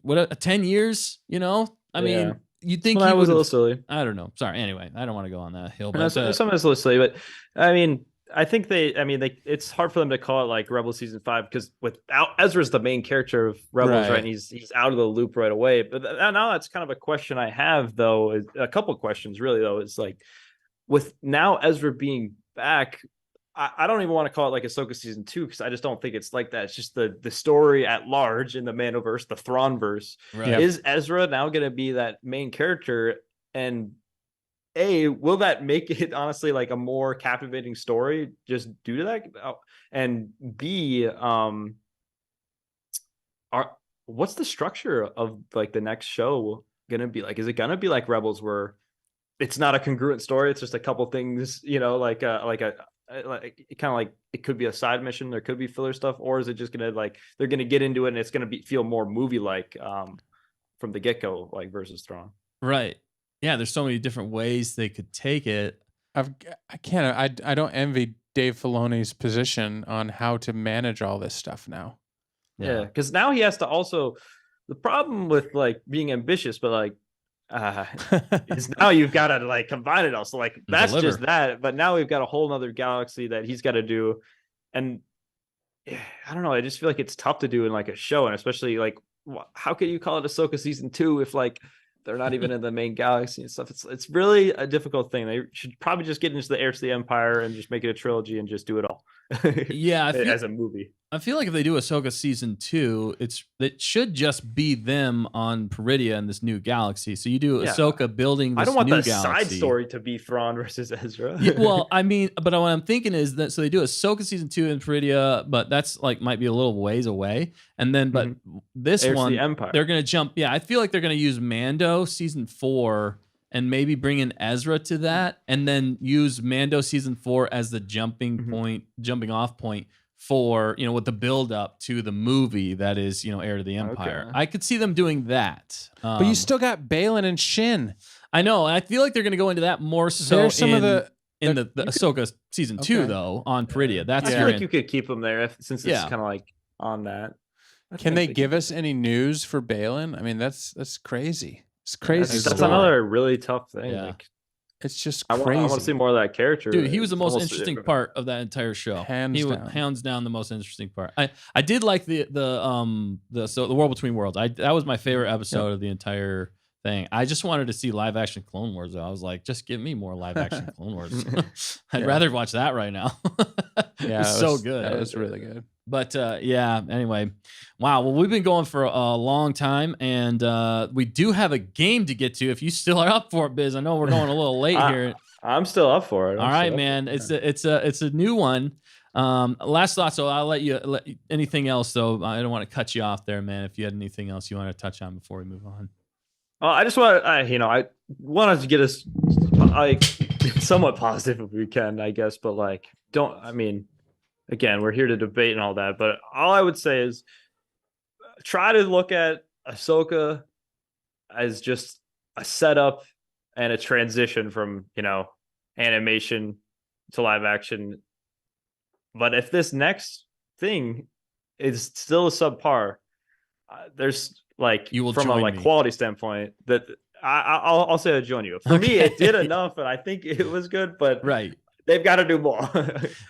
what 10 years. You know, I mean, you'd think that was a little silly. I don't know. Sorry. Anyway, I don't want to go on that hill. But some of it's a little silly, but I mean, I think it's hard for them to call it like Rebel season 5 because without Ezra's the main character of Rebels, right? And he's out of the loop right away. But now that's kind of a question I have, though. A couple of questions, really, though. It's like, with now Ezra being back, I don't even want to call it like Ahsoka season 2 because I just don't think it's like that. It's just the story at large in the Mandoverse, the THRAWN-verse. Right. Is Ezra now going to be that main character? And A, will that make it honestly like a more captivating story just due to that? And B, what's the structure of like the next show going to be like? Is it going to be like Rebels where it's not a congruent story? It's just a couple things, you know, like kind of like it could be a side mission. There could be filler stuff, or is it just gonna like they're gonna get into it and it's gonna feel more movie like from the get go, like versus THRAWN. Right. Yeah. There's so many different ways they could take it. I don't envy Dave Filoni's position on how to manage all this stuff now. Yeah, because now he has to also. The problem with like being ambitious, but like. Is now you've got to like combine it all. So like that's just that, but now we've got a whole nother galaxy that he's got to do, and I don't know. I just feel like it's tough to do in like a show, and especially like how can you call it Ahsoka season 2 if like they're not even in the main galaxy and stuff? It's really a difficult thing. They should probably just get into the Heirs to the Empire and just make it a trilogy and just do it all. Yeah, as a movie. I feel like if they do Ahsoka season 2, it should just be them on Peridia in this new galaxy. So you do Ahsoka building this new galaxy. I don't want the side story to be THRAWN versus Ezra. Well, I mean, but what I'm thinking is that so they do Ahsoka season 2 in Peridia, but that's like might be a little ways away. And then, but this Heirs one, to the Empire. They're gonna jump. Yeah, I feel like they're gonna use Mando season 4. And maybe bring in Ezra to that, and then use Mando season 4 as the jumping off point for, with the build up to the movie that is, Heir to the Empire. Okay. I could see them doing that. But you still got Balin and Shin. I know. I feel like they're going to go into that more so There's some of the Ahsoka season 2 though on Peridia. That's I your feel like you could keep them there since it's kind of like on that. Can they give us any news for Balin? I mean, that's crazy. It's crazy. That's another really tough thing. Yeah. Like, It's just I crazy. want to see more of that character. Dude, he was the most Almost- interesting part of that entire show. Hands down. Hands down the most interesting part. I did like the World Between Worlds. That was my favorite episode of the entire thing. I just wanted to see live action Clone Wars though. I was like, just give me more live action Clone Wars. I'd rather watch that right now. It was so good. That was really good. But anyway, wow. Well, we've been going for a long time, and we do have a game to get to. If you still are up for it, Biz, I know we're going a little late here. I'm still up for it. All right, man. It's a new one. Last thought. So I'll let you. Anything else though? I don't want to cut you off there, man. If you had anything else you want to touch on before we move on. I just want I wanted to get us like somewhat positive if we can, I guess, but like again, we're here to debate and all that, but all I would say is try to look at Ahsoka as just a setup and a transition from, animation to live action. But if this next thing is still a subpar, there's like you will from a quality standpoint that I'll say I'll join you. For me, it did enough, and I think it was good, but right. They've got to do more.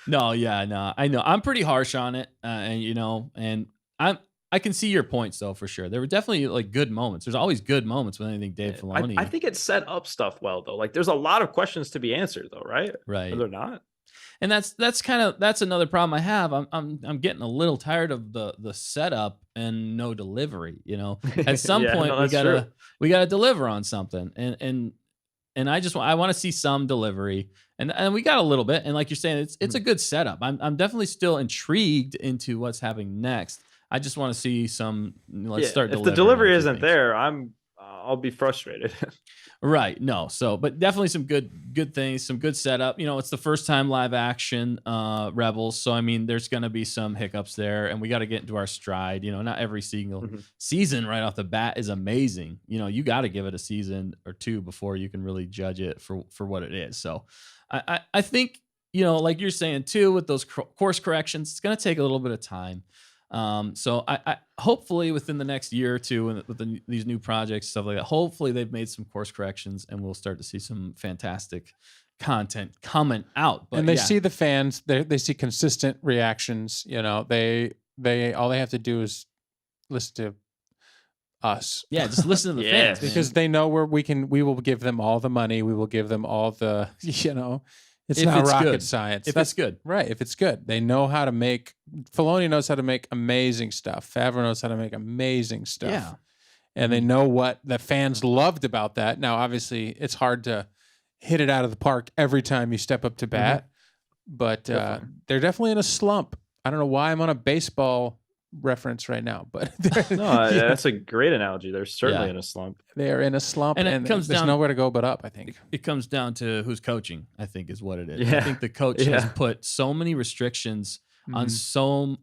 No, I know. I'm pretty harsh on it, and I can see your points though for sure. There were definitely like good moments. There's always good moments with anything Dave Filoni. I think it set up stuff well though. Like there's a lot of questions to be answered though, right? Right. Are there not? And that's another problem I have. I'm getting a little tired of the setup and no delivery. At some point we gotta deliver on something, and I want to see some delivery, and we got a little bit. And like you're saying, it's a good setup. I'm definitely still intrigued into what's happening next. I just want to see some. Let's start. If the delivery isn't there, I'll be frustrated. Right. No. So, but definitely some good things, some good setup. It's the first time live action Rebels. So, I mean, there's going to be some hiccups there, and we got to get into our stride. Not every single season right off the bat is amazing. You got to give it a season or two before you can really judge it for what it is. So I think, like you're saying too, with those course corrections, it's going to take a little bit of time. So I hopefully within the next year or two with these new projects, stuff like that, hopefully they've made some course corrections and we'll start to see some fantastic content coming out. But and they see the fans, they see consistent reactions. They all they have to do is listen to us. Yeah, just listen to the fans because they know we will give them all the money. We will give them all the, It's not rocket science. If it's good. Right. If it's good. They know how to make, Filoni knows how to make amazing stuff. Favreau knows how to make amazing stuff. Yeah. And they know what the fans loved about that. Now, obviously, it's hard to hit it out of the park every time you step up to bat. But they're definitely in a slump. I don't know why I'm on a baseball reference right now, but that's a great analogy. They're certainly in a slump. They are in a slump, and there's nowhere to go but up. I think it comes down to who's coaching. I think is what it is. I think the coach has put so many restrictions on so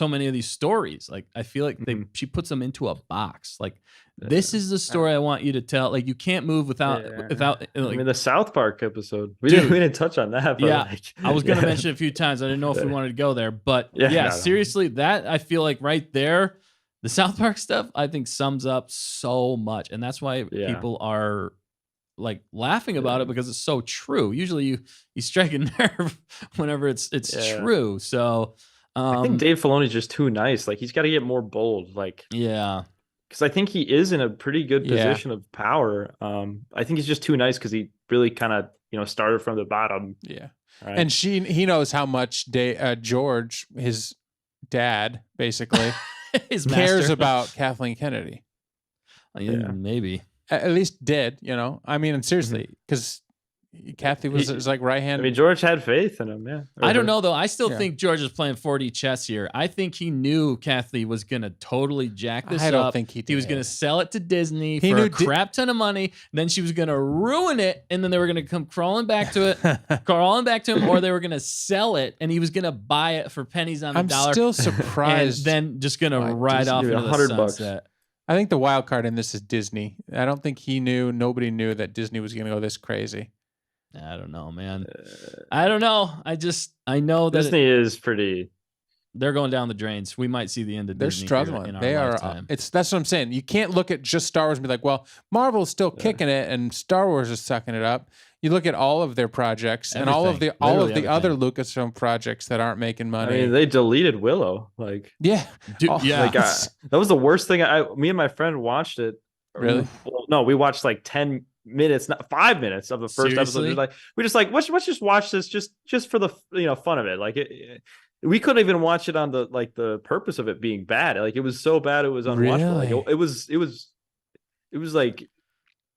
many of these stories. Like I feel like she puts them into a box. Like this is the story I want you to tell. Like you can't move without. Like, I mean, the South Park episode. We didn't touch on that. But I was gonna mention it a few times. I didn't know if we wanted to go there, but seriously, that I feel like right there, the South Park stuff I think sums up so much, and that's why people are like laughing about it because it's so true. Usually, you strike a nerve whenever it's true. So I think Dave Filoni's just too nice. Like he's got to get more bold. Like because I think he is in a pretty good position of power. I think he's just too nice because he really kind of started from the bottom. Yeah, right? And he knows how much George, his dad, basically cares about Kathleen Kennedy. Maybe at least did. I mean, and seriously, because Kathy was like right hand. I mean, George had faith in him. Yeah. I don't know though. I still Yeah. think George is playing 4D chess here. I think he knew Kathy was gonna totally jack this I don't up. think he He was did. gonna sell it to Disney He for knew a crap ton of money. Then she was gonna ruin it, and then they were gonna come crawling back to him, or they were gonna sell it, and he was gonna buy it for pennies on the I'm dollar. still and surprised. then just gonna Why ride Disney off gave it into the $100 bucks. sunset. I think the wild card in this is Disney. I don't think he knew. Nobody knew that Disney was going to go this crazy. I don't know, man. I don't know. I know that Disney is pretty. they're going down the drains. We might see the end of They're Disney here struggling. in our They are. lifetime. That's what I'm saying. You can't look at just Star Wars and be like, well, Marvel's still kicking it and Star Wars is sucking it up. You look at all of their projects and all of Everything. the Literally other everything. Lucasfilm projects that aren't making I money. mean, they deleted Willow. Like, yeah, Dude, Oh, yeah. like that was the worst thing. Me and my friend watched it. Really? Well, no, we watched like 10 minutes, not 5 minutes of the first Seriously? episode. We're just like, let's just watch this just for the fun of it. Like we couldn't even watch it on the purpose of it being bad. Like it was so bad it was unwatchable. Really? Like it was like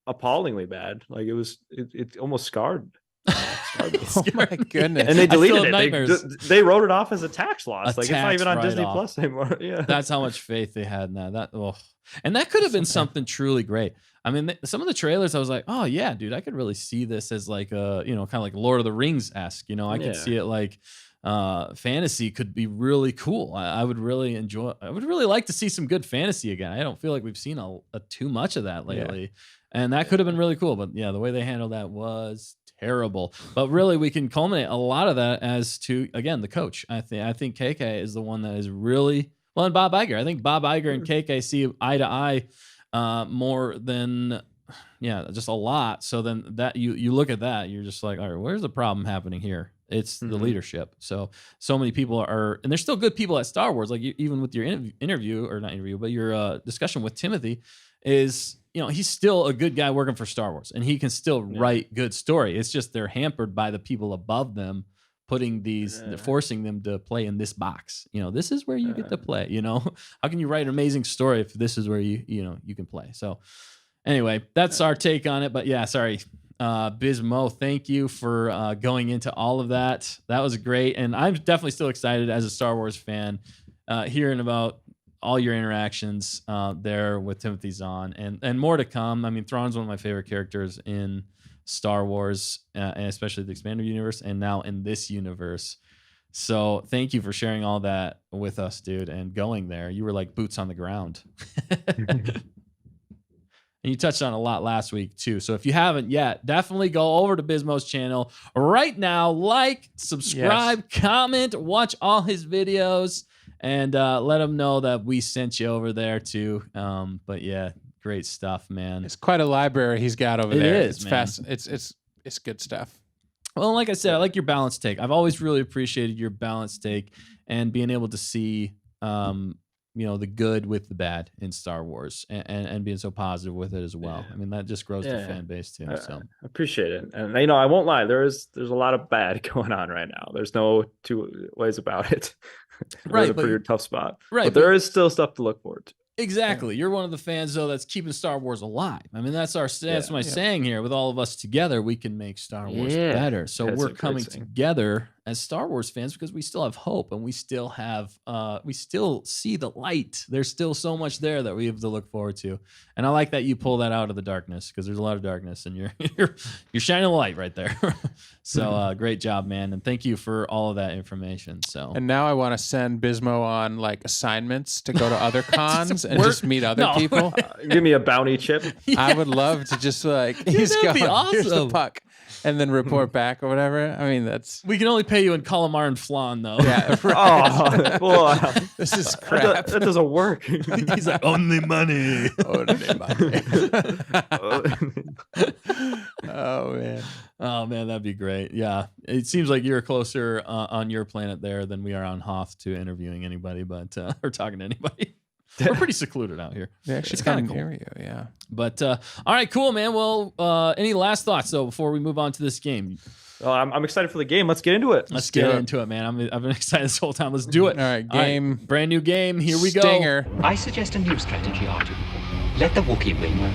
appallingly bad. Like it almost scarred. oh my goodness. And they I feel deleted it. nightmares. They wrote it off as a tax loss. A Like it's not tax even on Disney write-off. Plus anymore. Yeah. That's how much faith they had in that. And that could have been something truly great. I mean, some of the trailers, I was like, oh yeah, dude, I could really see this as like a, kind of like Lord of the Rings esque. I could see it like fantasy could be really cool. I would really enjoy. I would really like to see some good fantasy again. I don't feel like we've seen a too much of that lately, and that could have been really cool. But yeah, the way they handled that was terrible. But really, we can culminate a lot of that as to, again, the coach. I think KK is the one that is really well, and Bob Iger. I think Bob Iger and KK see eye to eye more than just a lot. So then that you look at that, you're just like, all right, where's the problem happening here? It's the leadership. So many people are, and there's still good people at Star Wars. Like even with your interview, or not interview, but your discussion with Timothy is, he's still a good guy working for Star Wars, and he can still write good story. It's just they're hampered by the people above them putting forcing them to play in this box. This is where you get to play. How can you write an amazing story if this is where you can play? So anyway, that's our take on it. But yeah, sorry. Bismo, thank you for going into all of that. That was great. And I'm definitely still excited as a Star Wars fan, hearing about all your interactions there with Timothy Zahn and more to come. I mean, Thrawn's one of my favorite characters in Star Wars, and especially the expanded universe, and now in this universe. So thank you for sharing all that with us, dude, and going there. You were like boots on the ground. And you touched on a lot last week too. So if you haven't yet, definitely go over to Bismo's channel right now. Like, subscribe, comment, watch all his videos, and let him know that we sent you over there too. But yeah, great stuff, man. It's quite a library he's got over It there. is, It's man. fast. It's good stuff. Well, like I said, I like your balanced take. I've always really appreciated your balanced take and being able to see, the good with the bad in Star Wars, and being so positive with it as well. I mean, that just grows the fan base too. So I appreciate it. And I won't lie, there's a lot of bad going on right now. There's no two ways about it. Right, It's a pretty tough spot. Right, But there is still stuff to look forward to. exactly, you're one of the fans though that's keeping Star Wars alive. I mean, that's my saying here. With all of us together, we can make Star Wars better. So That's a we're great coming saying. together as Star Wars fans because we still have hope, and we still have we still see the light. There's still so much there that we have to look forward to. And I like that you pull that out of the darkness, because there's a lot of darkness, and you're shining a light right there. So great job, man, and thank you for all of that information. So And now I want to send Bismo on like assignments to go to other cons and work- just meet other No. people. Give me a bounty chip. I would love to just like he's that'd be going, here's the awesome. puck, and then report back or whatever. I mean, that's we can only pay you in calamar and flan, though. yeah. Right. Oh, well, This is that, crap. that doesn't work. He's like, only money. Oh man. Oh man, that'd be great. Yeah, it seems like you're closer on your planet there than we are on Hoth to interviewing anybody, but or talking to anybody. We're pretty secluded out here. They actually It's kinda come cool. near you, yeah. But all right, cool, man. Well, any last thoughts though before we move on to this game? Well, I'm excited for the game. Let's get into it. Let's do get it. into it, man. I've been excited this whole time. Let's do it. All right, game. brand new game. Here we go. Stinger. I suggest a new strategy, Artu. Let the Wookiee win.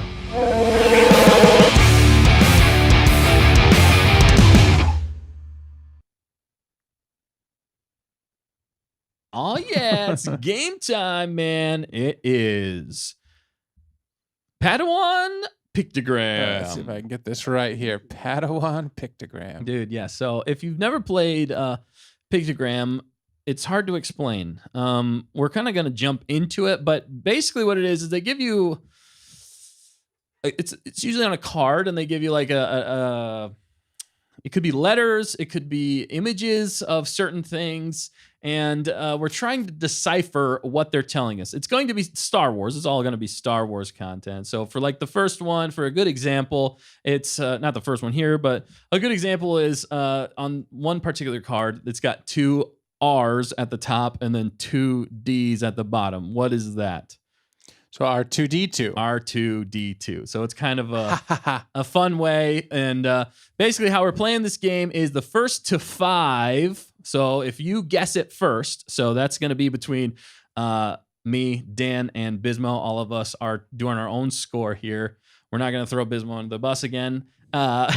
Oh, yeah. It's game time, man. It is Padawan Pictogram. Let's see if I can get this right here. Padawan Pictogram. Dude, yeah. So if you've never played Pictogram, it's hard to explain. We're kind of going to jump into it, but basically what it is they give you, it's usually on a card, and they give you like it could be letters, it could be images of certain things, and we're trying to decipher what they're telling us. It's going to be Star Wars. It's all going to be Star Wars content. So for like the first one, for a good example, it's not the first one here, but a good example is on one particular card, it's got 2 R's at the top and then 2 D's at the bottom. What is that? So R2D2. R2D2. So it's kind of a fun way. And basically how we're playing this game is the first to 5. So if you guess it first, so that's going to be between me, Dan, and Bismo. All of us are doing our own score here. We're not going to throw Bismo under the bus again. No,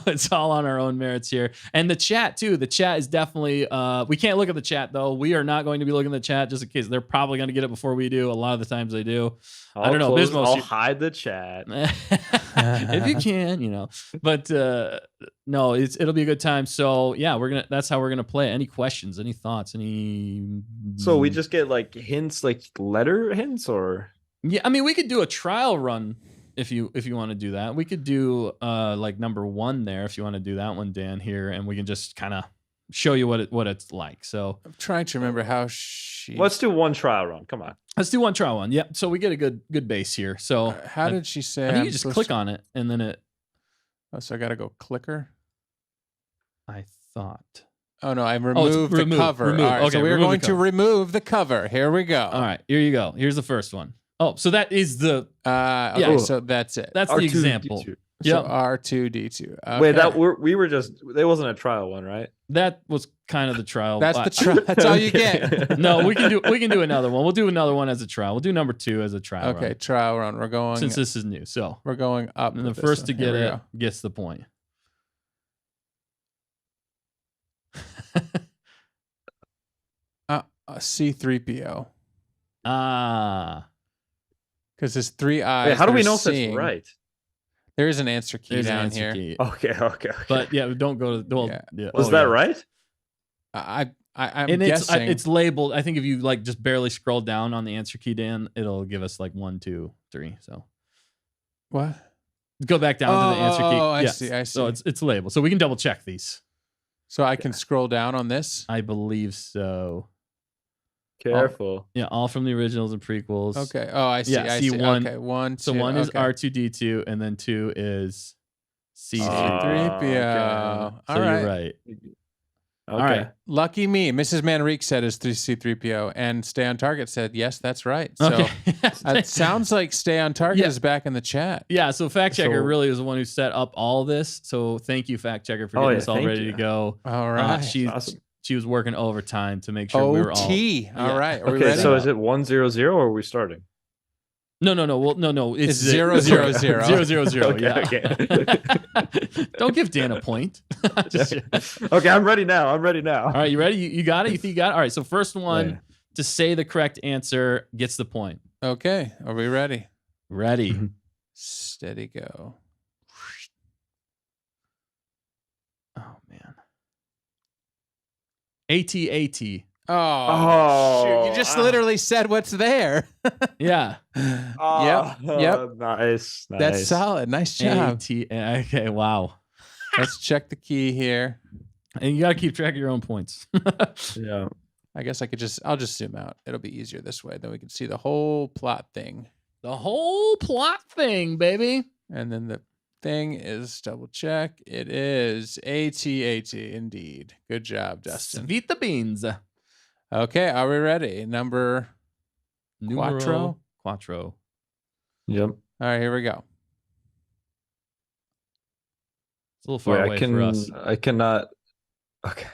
it's all on our own merits here. And the chat too. The chat is definitely we can't look at the chat though. We are not going to be looking at the chat just in case. They're probably going to get it before we do. A lot of the times they do. I don't know. I'll hide the chat. If you can, you know. But no, it'll be a good time. So yeah, that's how we're gonna play. Any questions, any thoughts, any So we just get like hints, like letter hints, or yeah, I mean we could do a trial run. If you want to do that, we could do like number 1 there if you want to do that one, Dan, here, and we can just kind of show you what it's like. So I'm trying to remember how let's do one trial run. Come on. Let's do one trial one. Yeah. So we get a good base here. So how did she say? I think you just click on it and then it. Oh, so I got to go clicker. I thought. Oh no, I removed the cover. All right, Okay, so we're going to remove the cover. Here we go. All right, here you go. Here's the first one. Oh, so that is the okay, so that's it. That's R2D2. the example. So R2D2. Okay. Wait, that we were just that wasn't a trial one, right? That was kind of the trial. That's the trial. That's all you get. No, we can do another one. We'll do another one as a trial. We'll do number 2 as a trial. Okay, run. trial run. We're going Since this is new, so we're going up. And the first to get it gets the point. C3PO. Ah. Because there's 3 eyes. Wait, how do we know seeing. if that's right? There is an answer key There's down an answer here. key. Okay. But yeah, don't go to. Well, yeah. Was that right? I'm and guessing it's labeled. I think if you like just barely scroll down on the answer key, Dan, it'll give us like 1, 2, 3. So what? Go back down to the answer key. Oh, I Yes. see. I see. So it's labeled. So we can double check these. So I can scroll down on this. I believe so. Careful. Yeah, all from the originals and prequels. Okay. Oh, I see. Yeah, I see see. one. Okay. 1, 2. So 1 is okay. R2D2, and then 2 is C3. C3PO. okay. All So right. you're right. Okay. All right. Lucky me. Mrs. Manrique said is C3PO, and Stay on Target said yes, that's right. So Okay. it sounds like Stay on Target is back in the chat. Yeah, so Fact Checker So- really is the one who set up all this. So thank you, Fact Checker, for getting this all thank ready you. to go. All right. She was working overtime to make sure we were all. OT. All right. Are we Okay, ready? so is it 100 or are we starting? No. Well, no. It's 0, 0, 0. 0, 0, 0. Okay, Yeah. okay. Don't give Dan a point. Just- Okay, I'm ready now. all right, you ready? You got it? You think you got it? All right, so first one Yeah. to say the correct answer gets the point. Okay. Are we ready? Ready. Steady go. Oh, man. AT-AT. Oh, shoot. You just literally said what's there. Yeah. Yep. Nice. That's solid. Nice job. Okay, wow. Let's check the key here. And you got to keep track of your own points. Yeah. I guess I'll just zoom out. It'll be easier this way. Then we can see the whole plot thing. The whole plot thing, baby. And then the thing is double check. It is AT-AT indeed. Good job, Dustin. Sweet the beans. Okay, are we ready? Number Quattro. Yep. All right, here we go. It's a little far away for us. I cannot. Okay.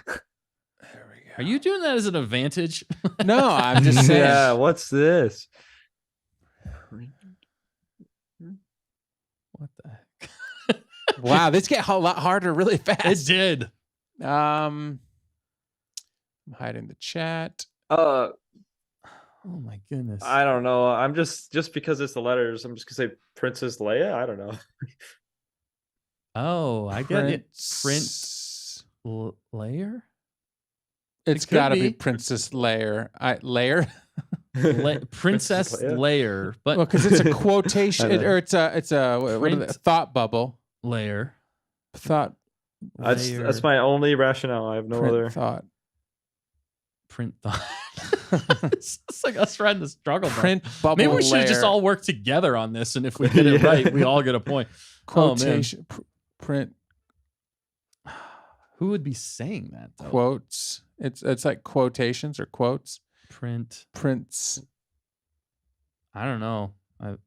There we go. Are you doing that as an advantage? No, I'm just saying. Yeah. What's this? What the heck? Wow, this get a lot harder really fast. It did. I'm hiding the chat. Oh my goodness. I don't know. I'm just because it's the letters. I'm just gonna say Princess Leia. I don't know. Oh, I get it. Prince Layer? It's could got to be. be Princess Layer. Layer. Princess Leia. Layer, but Well, because it's a quotation, I know. or it's a what are they? Thought bubble. Layer. Thought. That's my only rationale. I have no print other. thought. Print thought. It's like us trying to struggle. bro. Print bubble. Maybe we should have just layer. all worked together on this, and if we get it right, we all get a point. Oh, man. Quotation. Print Who would be saying that though? quotes. It's like quotations or quotes. Print. Prince. I don't know.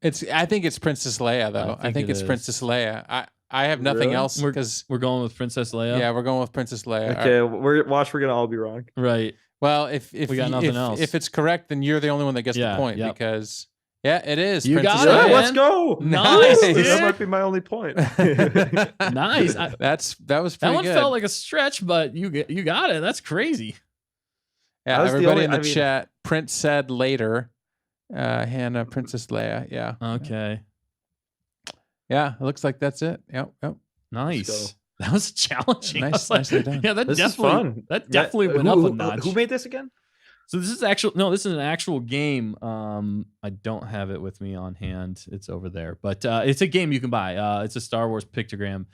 I think it's Princess Leia though. I think it it's is. Princess Leia. I have nothing Really? else because We're going with Princess Leia. yeah, we're going with Princess Leia. Okay, we're gonna all be wrong. Right. Well, if We got nothing else. if it's correct, then you're the only one that gets Yeah, the point yep. because yeah, it is. You Princess got it, Leia. man. Let's go. Nice, That dude. might be my only point. Nice. That was That pretty one good. felt like a stretch, but you got it. That's crazy. Yeah, That was the everybody only- in the I mean- chat. Prince said later. Hannah, Princess Leia. Yeah. Okay. Yeah, it looks like that's it. Yep. Nice. That was challenging. I Nice- was like, nicely done. Yeah, that This is definitely fun. that definitely went up a notch. Who made this again? So this is an actual game. I don't have it with me on hand. It's over there, but it's a game you can buy. It's a Star Wars pictogram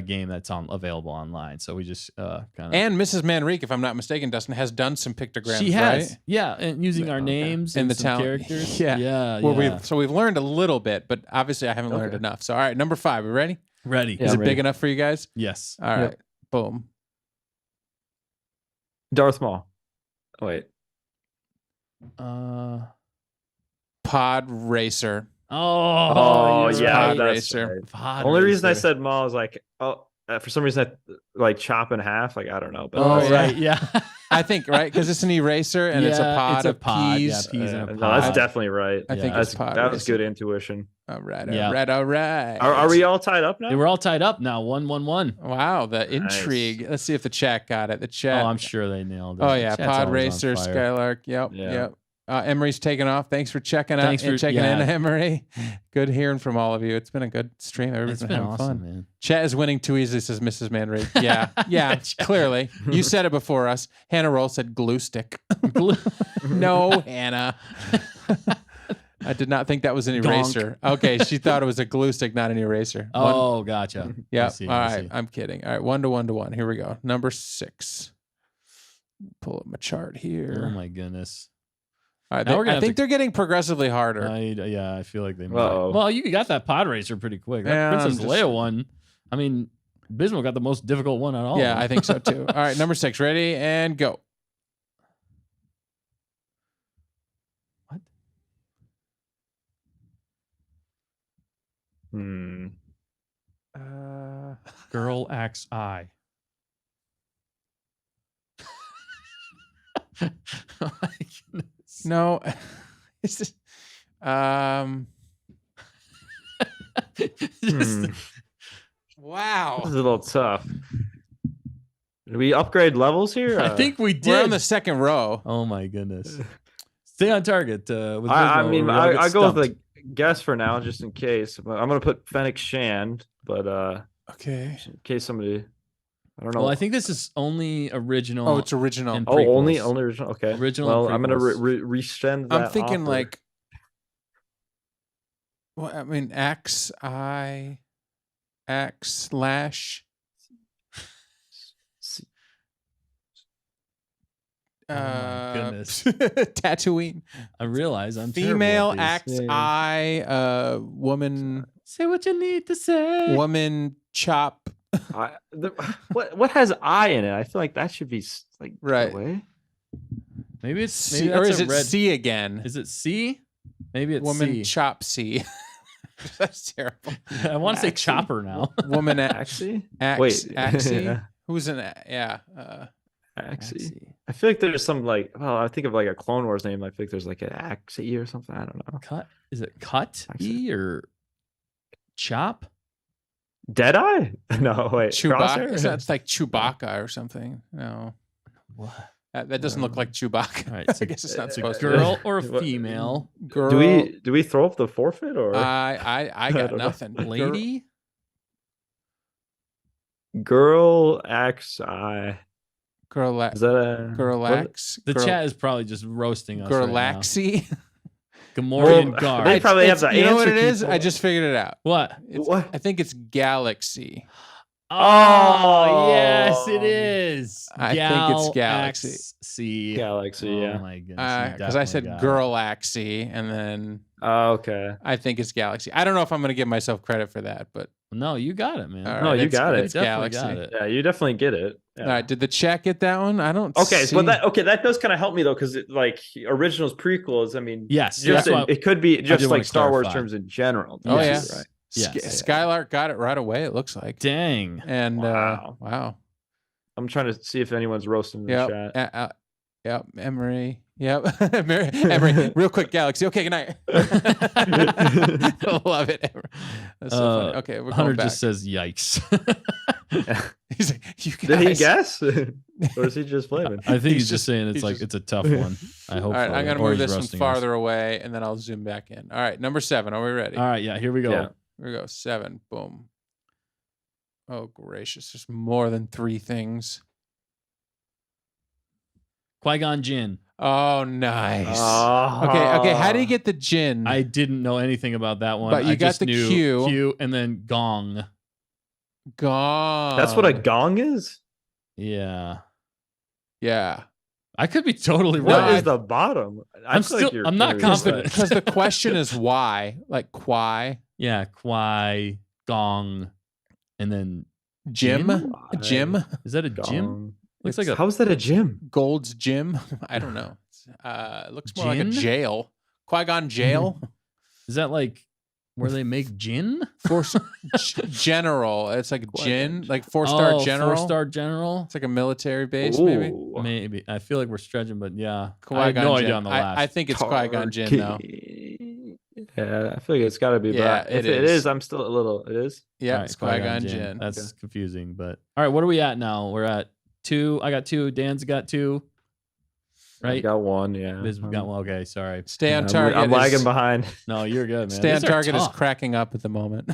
game that's available online. So we just kind of And Mrs. Manrique, if I'm not mistaken, Dustin has done some pictograms. she has right? yeah, and using our names And and the some talent. characters. Yeah. yeah, Well, yeah. we've learned a little bit, but obviously I haven't learned Okay. enough. So all right, number 5. We ready? Ready? Yeah, Is I'm it big ready. enough for you guys? Yes. All right. Yep. Boom. Darth Maul. Oh, wait. Pod Racer. Oh, yeah, Pod that's Racer. right. Pod Only reason I Racer. said Maul is like, for some reason I like chop in half. Like I don't know, but Oh, yeah. right. Yeah. I think right because it's an eraser and it's a Yeah, pod it's a of pod, peas. yeah, peas and a no, pod. that's definitely right. I think Yeah. it's That's, pod. that was Racer. good intuition. All right. Yeah. All right. All right. Are we all tied up now? They were all tied up now. 1-1-1. Wow, the Nice. intrigue. Let's see if the chat got it. The Oh, chat. I'm sure they nailed it. Oh yeah, Chat's Pod always on Racer, fire. Skylark. Yep, Yeah. yep. Emery's taking off. Thanks for checking Thanks out and for- checking yeah. in, Emery. Good hearing from all of you. It's been a good stream. Everybody's It's been been having awesome, fun. man. Chat is winning too easily, says Mrs. Manrique. Yeah, yeah, Yeah, Chat. clearly. You said it before us. Hannah Roll said glue stick. No, Hannah. I did not think that was an Gonk. eraser. Okay, she thought it was a glue stick, not an eraser. Oh, gotcha. Yeah. I see, All I right. see. I'm kidding. All right. 1-1-1. Here we go. Number 6. Pull up my chart here. Oh my goodness. All right. Now we're gonna I have think to- they're getting progressively harder. Yeah, I feel like they might. Uh-oh. Well, you got that pod racer pretty quick. That Yeah, Princess I'm just- Leia one. I mean, Bismo got the most difficult one out of all. Yeah, of them. I think so too. All right. Number 6. Ready and go. What? Girl acts I. Oh my goodness. No. It's just, Just- wow. This is a little tough. Did we upgrade levels here? I think we did. We're on the second row. Oh my goodness. Stay on target. With I Bismo, mean, or we all get I go with stumped. the guess for now, just in case. But I'm gonna put Fennec Shand, but Okay. in case somebody, I don't know. Well, I think this is only original. Oh, it's original. and only prequels. original. Okay, Original Well, and I'm gonna prequels. resend that. I'm thinking offer. like, well, I mean, X slash. Oh my goodness. Tatooine. I realize I'm terrible Female at these. X I woman Say what you need to say. woman chop. what has I in it? I feel like that should be like Right. away. Maybe it's C, maybe or that's is a it red. C again? Is it C? Maybe it's Woman C. chop C. That's terrible. I want to say Axie? chopper now. Woman Actually, Ax, wait, Axie. Yeah. Who's an yeah? Axie. I feel like there's some like, well, I think of like a Clone Wars name. I think there's like an Axie or something. I don't know. Cut? Is it cut Axie. E or chop? Deadeye? No, wait. Chewbacca. Crosshair? That's like Chewbacca or something. No. What? That doesn't look like Chewbacca. All right, so I guess it's not supposed to. girl or a female? Girl. Do we throw up the forfeit or I got don't know. nothing. Lady? girl X I? Girl. Is that a Girlax. The chat is probably just roasting us. Girlaxy. Right Gamorrean Well, Guard. they probably have the You know what it answer is? key. I just figured it out. What? What? I think it's Galaxy. Oh, yes, it is. I think it's Galaxy. Galaxy, yeah. Oh my goodness. Because I said Girlaxy, and then Oh, okay. I think it's Galaxy. I don't know if I'm going to give myself credit for that, but No, you got it, man. all No, you it's- got it. It's Definitely Galaxy. got it. Yeah, you definitely get it. Yeah. All right, did the chat get that one? I don't. Okay, see. but that does kind of help me though, because like originals, prequels. I mean, Yes, just that's why it could be just did like wanna Star Wars clarify. terms in general. Oh, Yes, yeah. right. Yes. Skylark got it right away. It looks like. Dang. And Wow. wow. I'm trying to see if anyone's roasting in the Yep. chat. Yep. Emery. Yep. Emery. Real quick, Galaxy. Okay, good night. Love it. Emery. That's so funny. Okay, we're Hunter going back. just says yikes. He's like, you guys. Did he guess, or is he just blaming? I think He's he's just saying it's he's like just- it's a tough one. I hope. All right, for I'm you. going to Or move he's this one roasting us. farther away, and then I'll zoom back in. All right, number 7. Are we ready? All right, yeah, here we go. Yeah. Here we go. 7. Boom. Oh, gracious. There's more than 3 things. Qui-Gon Jinn. Oh, nice. Oh. Okay. How do you get the gin? I didn't know anything about that one. But you I got just the knew Q. and then Gong. Gone. That's what a gong is. Yeah. Yeah. I could be totally What wrong. is the bottom? I I'm feel still- you're I'm not really confident. right. Because the question is why. Like, Qui. Yeah, Qui, Gong, and then Jim. Jin? Jim. is that a gym? Gong. Looks like a How's that a gym? Gold's Gym. I don't know. It looks more like a Gin? jail. Qui-Gon jail. Is that like where they make gin? Force General. It's like gin. Like 4-star general. 4-star general. It's like a military base, maybe. Ooh. Maybe. I feel like we're stretching, but yeah. I have Qui-Gon no Jinn. idea on the last. I think it's Qui-Gon Jinn, though. Yeah, I feel like it's got to be. Yeah, but if it it is. is, I'm still a little. It is. Yeah, All right, it's Qui-Gon Jinn. That's confusing, but all right. What are we at now? We're at 2. I got 2. Dan's got 2. I Right? got one. Yeah. Biz got one. Okay, sorry. Stay on I'm- target. I'm is- lagging behind. No, you're good, man. Stay on These are target is tough. cracking up at the moment.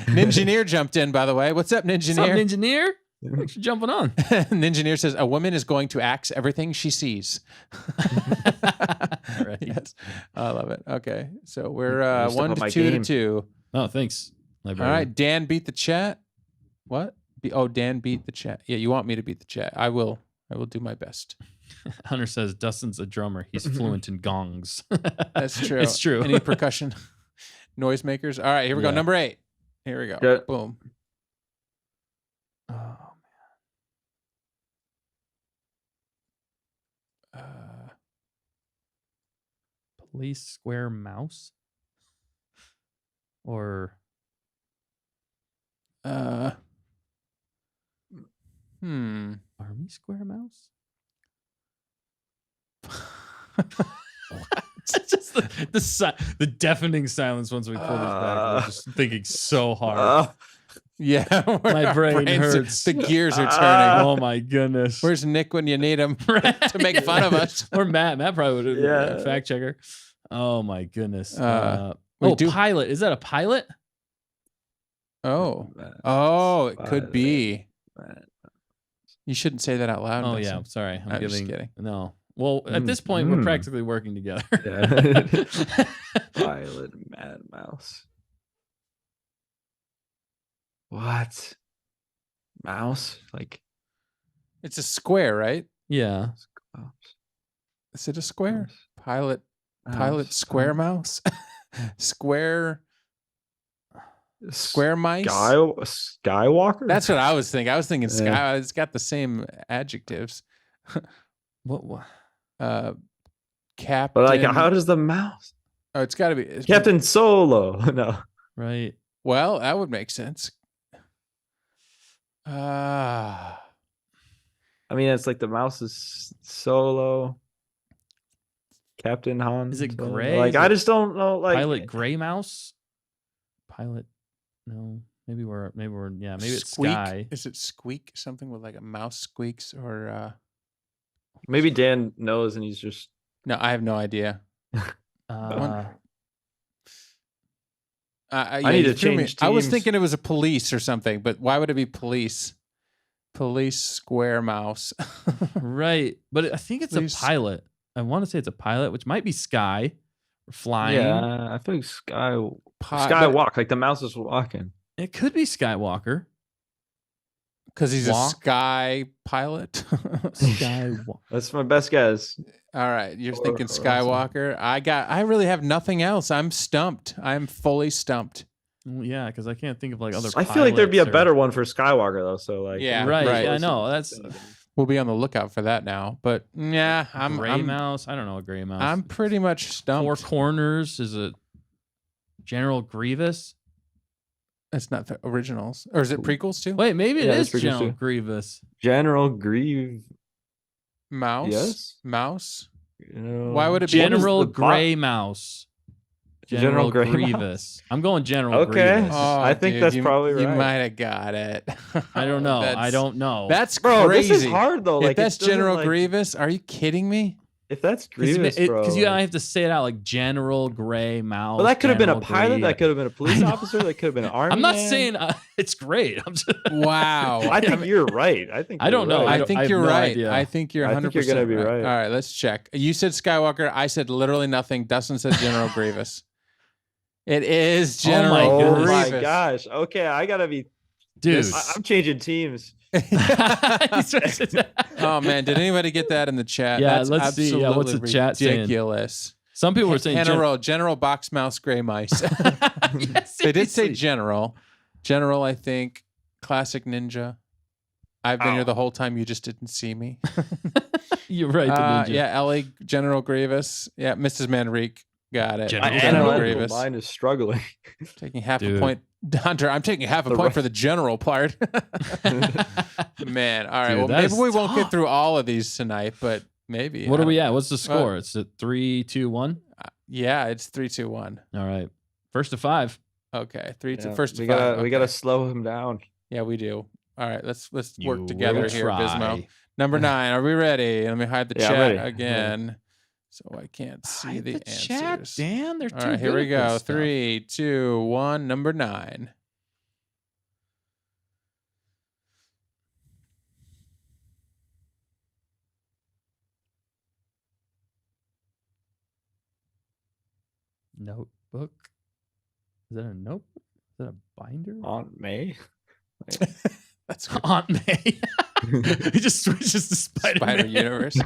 Ninjaneer jumped in, by the way. What's up, What's up, Ninjaneer? Ninjaneer? Thanks for jumping on. Ninjaneer says a woman is going to axe everything she sees. Right. Yes, I love it. Okay, so we're Let me step 1 up to my 2 to game. 2. Oh, thanks. All right, Dan beat the chat. What? Dan beat the chat. Yeah, you want me to beat the chat? I will. I will do my best. Hunter says Dustin's a drummer. He's fluent in gongs. That's true. It's true. Any percussion noisemakers? All right, here we go. Yeah. Number 8. Here we go. Yeah. Boom. Oh, Police Square Mouse? Or Army Square Mouse? It's just the deafening silence once we pull this back. We're just thinking so hard. Yeah, My our brain brains are- hurts. The gears are turning. Oh my goodness. Where's Nick when you need him to make fun of us? Or Matt. Matt probably would have Yeah. fact checker. Oh my goodness. we do- pilot. Is that a pilot? Oh, it could be. You shouldn't say that out loud. Oh Dustin. yeah. Sorry. I'm just giving. kidding. No. Well, at this point, we're practically working together. Violet Mad Mouse. What? Mouse? Like It's a square, right? Yeah. Is it a square? Pilot Mouse. square mouse? Square mice? Skywalker? That's what I was thinking. I was thinking sky. It's got the same adjectives. What? Captain. But like, how does the mouse? Oh, it's got to be Captain Solo. No. Right. Well, that would make sense. I mean, it's like the mouse is Solo. Captain Han. Is it Solo. gray? Like, Is I it just don't know. Like, Pilot Gray Mouse? Pilot. No. Maybe it's Squeak? Sky. Is it squeak? Something with like a mouse squeaks or Maybe Dan knows and he's just. No, I have no idea. Uh, I yeah, need you to threw me- change I was teams. thinking it was a police or something, but why would it be police? Police square mouse. right. But I think it's Please. a pilot. I want to say it's a pilot, which might be Sky or flying. Yeah, I think But- Skywalk, like the mouse is walking. It could be Skywalker. Because he's Walk. a sky pilot. Skywalker. That's my best guess. All right, you're Or- thinking or Skywalker. I really have nothing else. I'm stumped. I'm fully stumped. Well, yeah, because I can't think of like other. I feel like there'd be a pilots or- better one for Skywalker though. So like, Yeah, Right. right. I know. That's We'll be on the lookout for that now. But yeah, gray mouse. I don't know a gray mouse. I'm pretty much stumped. Four Corners is it General Grievous? It's not the originals, or is it prequels too? Wait, maybe it Yeah, is it's prequels General too. Grievous. General Grieve. Mouse. Yes. Mouse. You know, Why would it be- General what is the Gray Mouse. General Gray Mouse? Grievous. I'm going General Okay. Grievous. I think that's probably You right. might have got it. I don't know. I That's- don't know. That's Bro, crazy. this is hard though. Like If that's it doesn't, General like- Grievous, are you kidding me? If that's Grievous, bro. Because you have to say it out like General Gray Mouse. Well, that could have been a General pilot. Grievous. That could have been a police know. officer. That could have been an army. I'm not man. saying it's great. I'm just, Wow. I think you're right. I think I don't you're know. right. I think have you're no right. idea. I think you're I 100% think you're gonna be right. All right, let's check. You said Skywalker. I said literally nothing. Dustin said General Grievous. It is Oh my General Oh goodness. my Grievous. gosh. Okay, I gotta be. dude. I'm changing teams. Oh man, did anybody get that in the chat? Yeah, That's let's see. Yeah, what's the absolutely chat saying? ridiculous. Some people were saying General Box Mouse Gray Mice. Yes, They did say seriously. General. General, I think. Classic Ninja. I've been here the whole time. You just didn't see me. You're right. The ninja. Yeah, Ellie, General Grievous. Yeah, Mrs. Manrique. Got it. General My General analytical Grievous. mind is struggling. Taking half a Dude. point. Hunter, I'm taking half a The point right- for the general part. Man, all right. Dude, well, that maybe is we won't get tough. through all of these tonight, but maybe. What I are we don't- at? What's the score? It's at 3, 2, 1. Yeah, it's 3-2-1. All right. First to 5. Okay, 3-2. Yeah, First to we 5. gotta we gotta Okay. slow him down. Yeah, we do. All right, let's You work together will here, try. Bismo. Number 9. Are we ready? Let me hide the Yeah, I'm chat ready. again, so I can't see Hide the the answers. chat, Dan. They're All too right, here good we at go. this stuff. 3, 2, 1. Number 9. Notebook. Is that a notebook? Is that a binder? Aunt May. That's good. Aunt May. He just switches to Spider-Man. Spider Universe.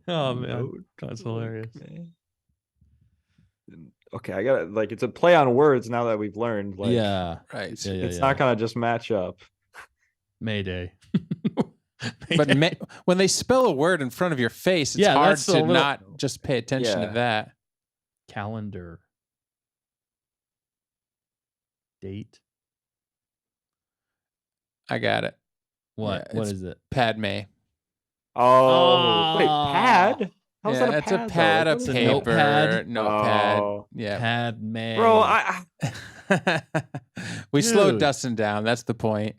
Oh man, that's hilarious. Okay, I gotta like it's a play on words now that we've learned. Like, Yeah. Right. Yeah, yeah, it's yeah. not gonna just match up. Mayday. But when they spell a word in front of your face, it's Yeah, hard that's a to little- not just pay attention Yeah. to that. Calendar. Date. I got it. What? Yeah, what it's- is it? Padme. Oh, wait, Oh. pad? How's Yeah, that a it's pad? a pad though? of What is paper. notepad? Notepad. Oh. Yeah. Padme. Bro, We slowed Dude. Dustin down. That's the point.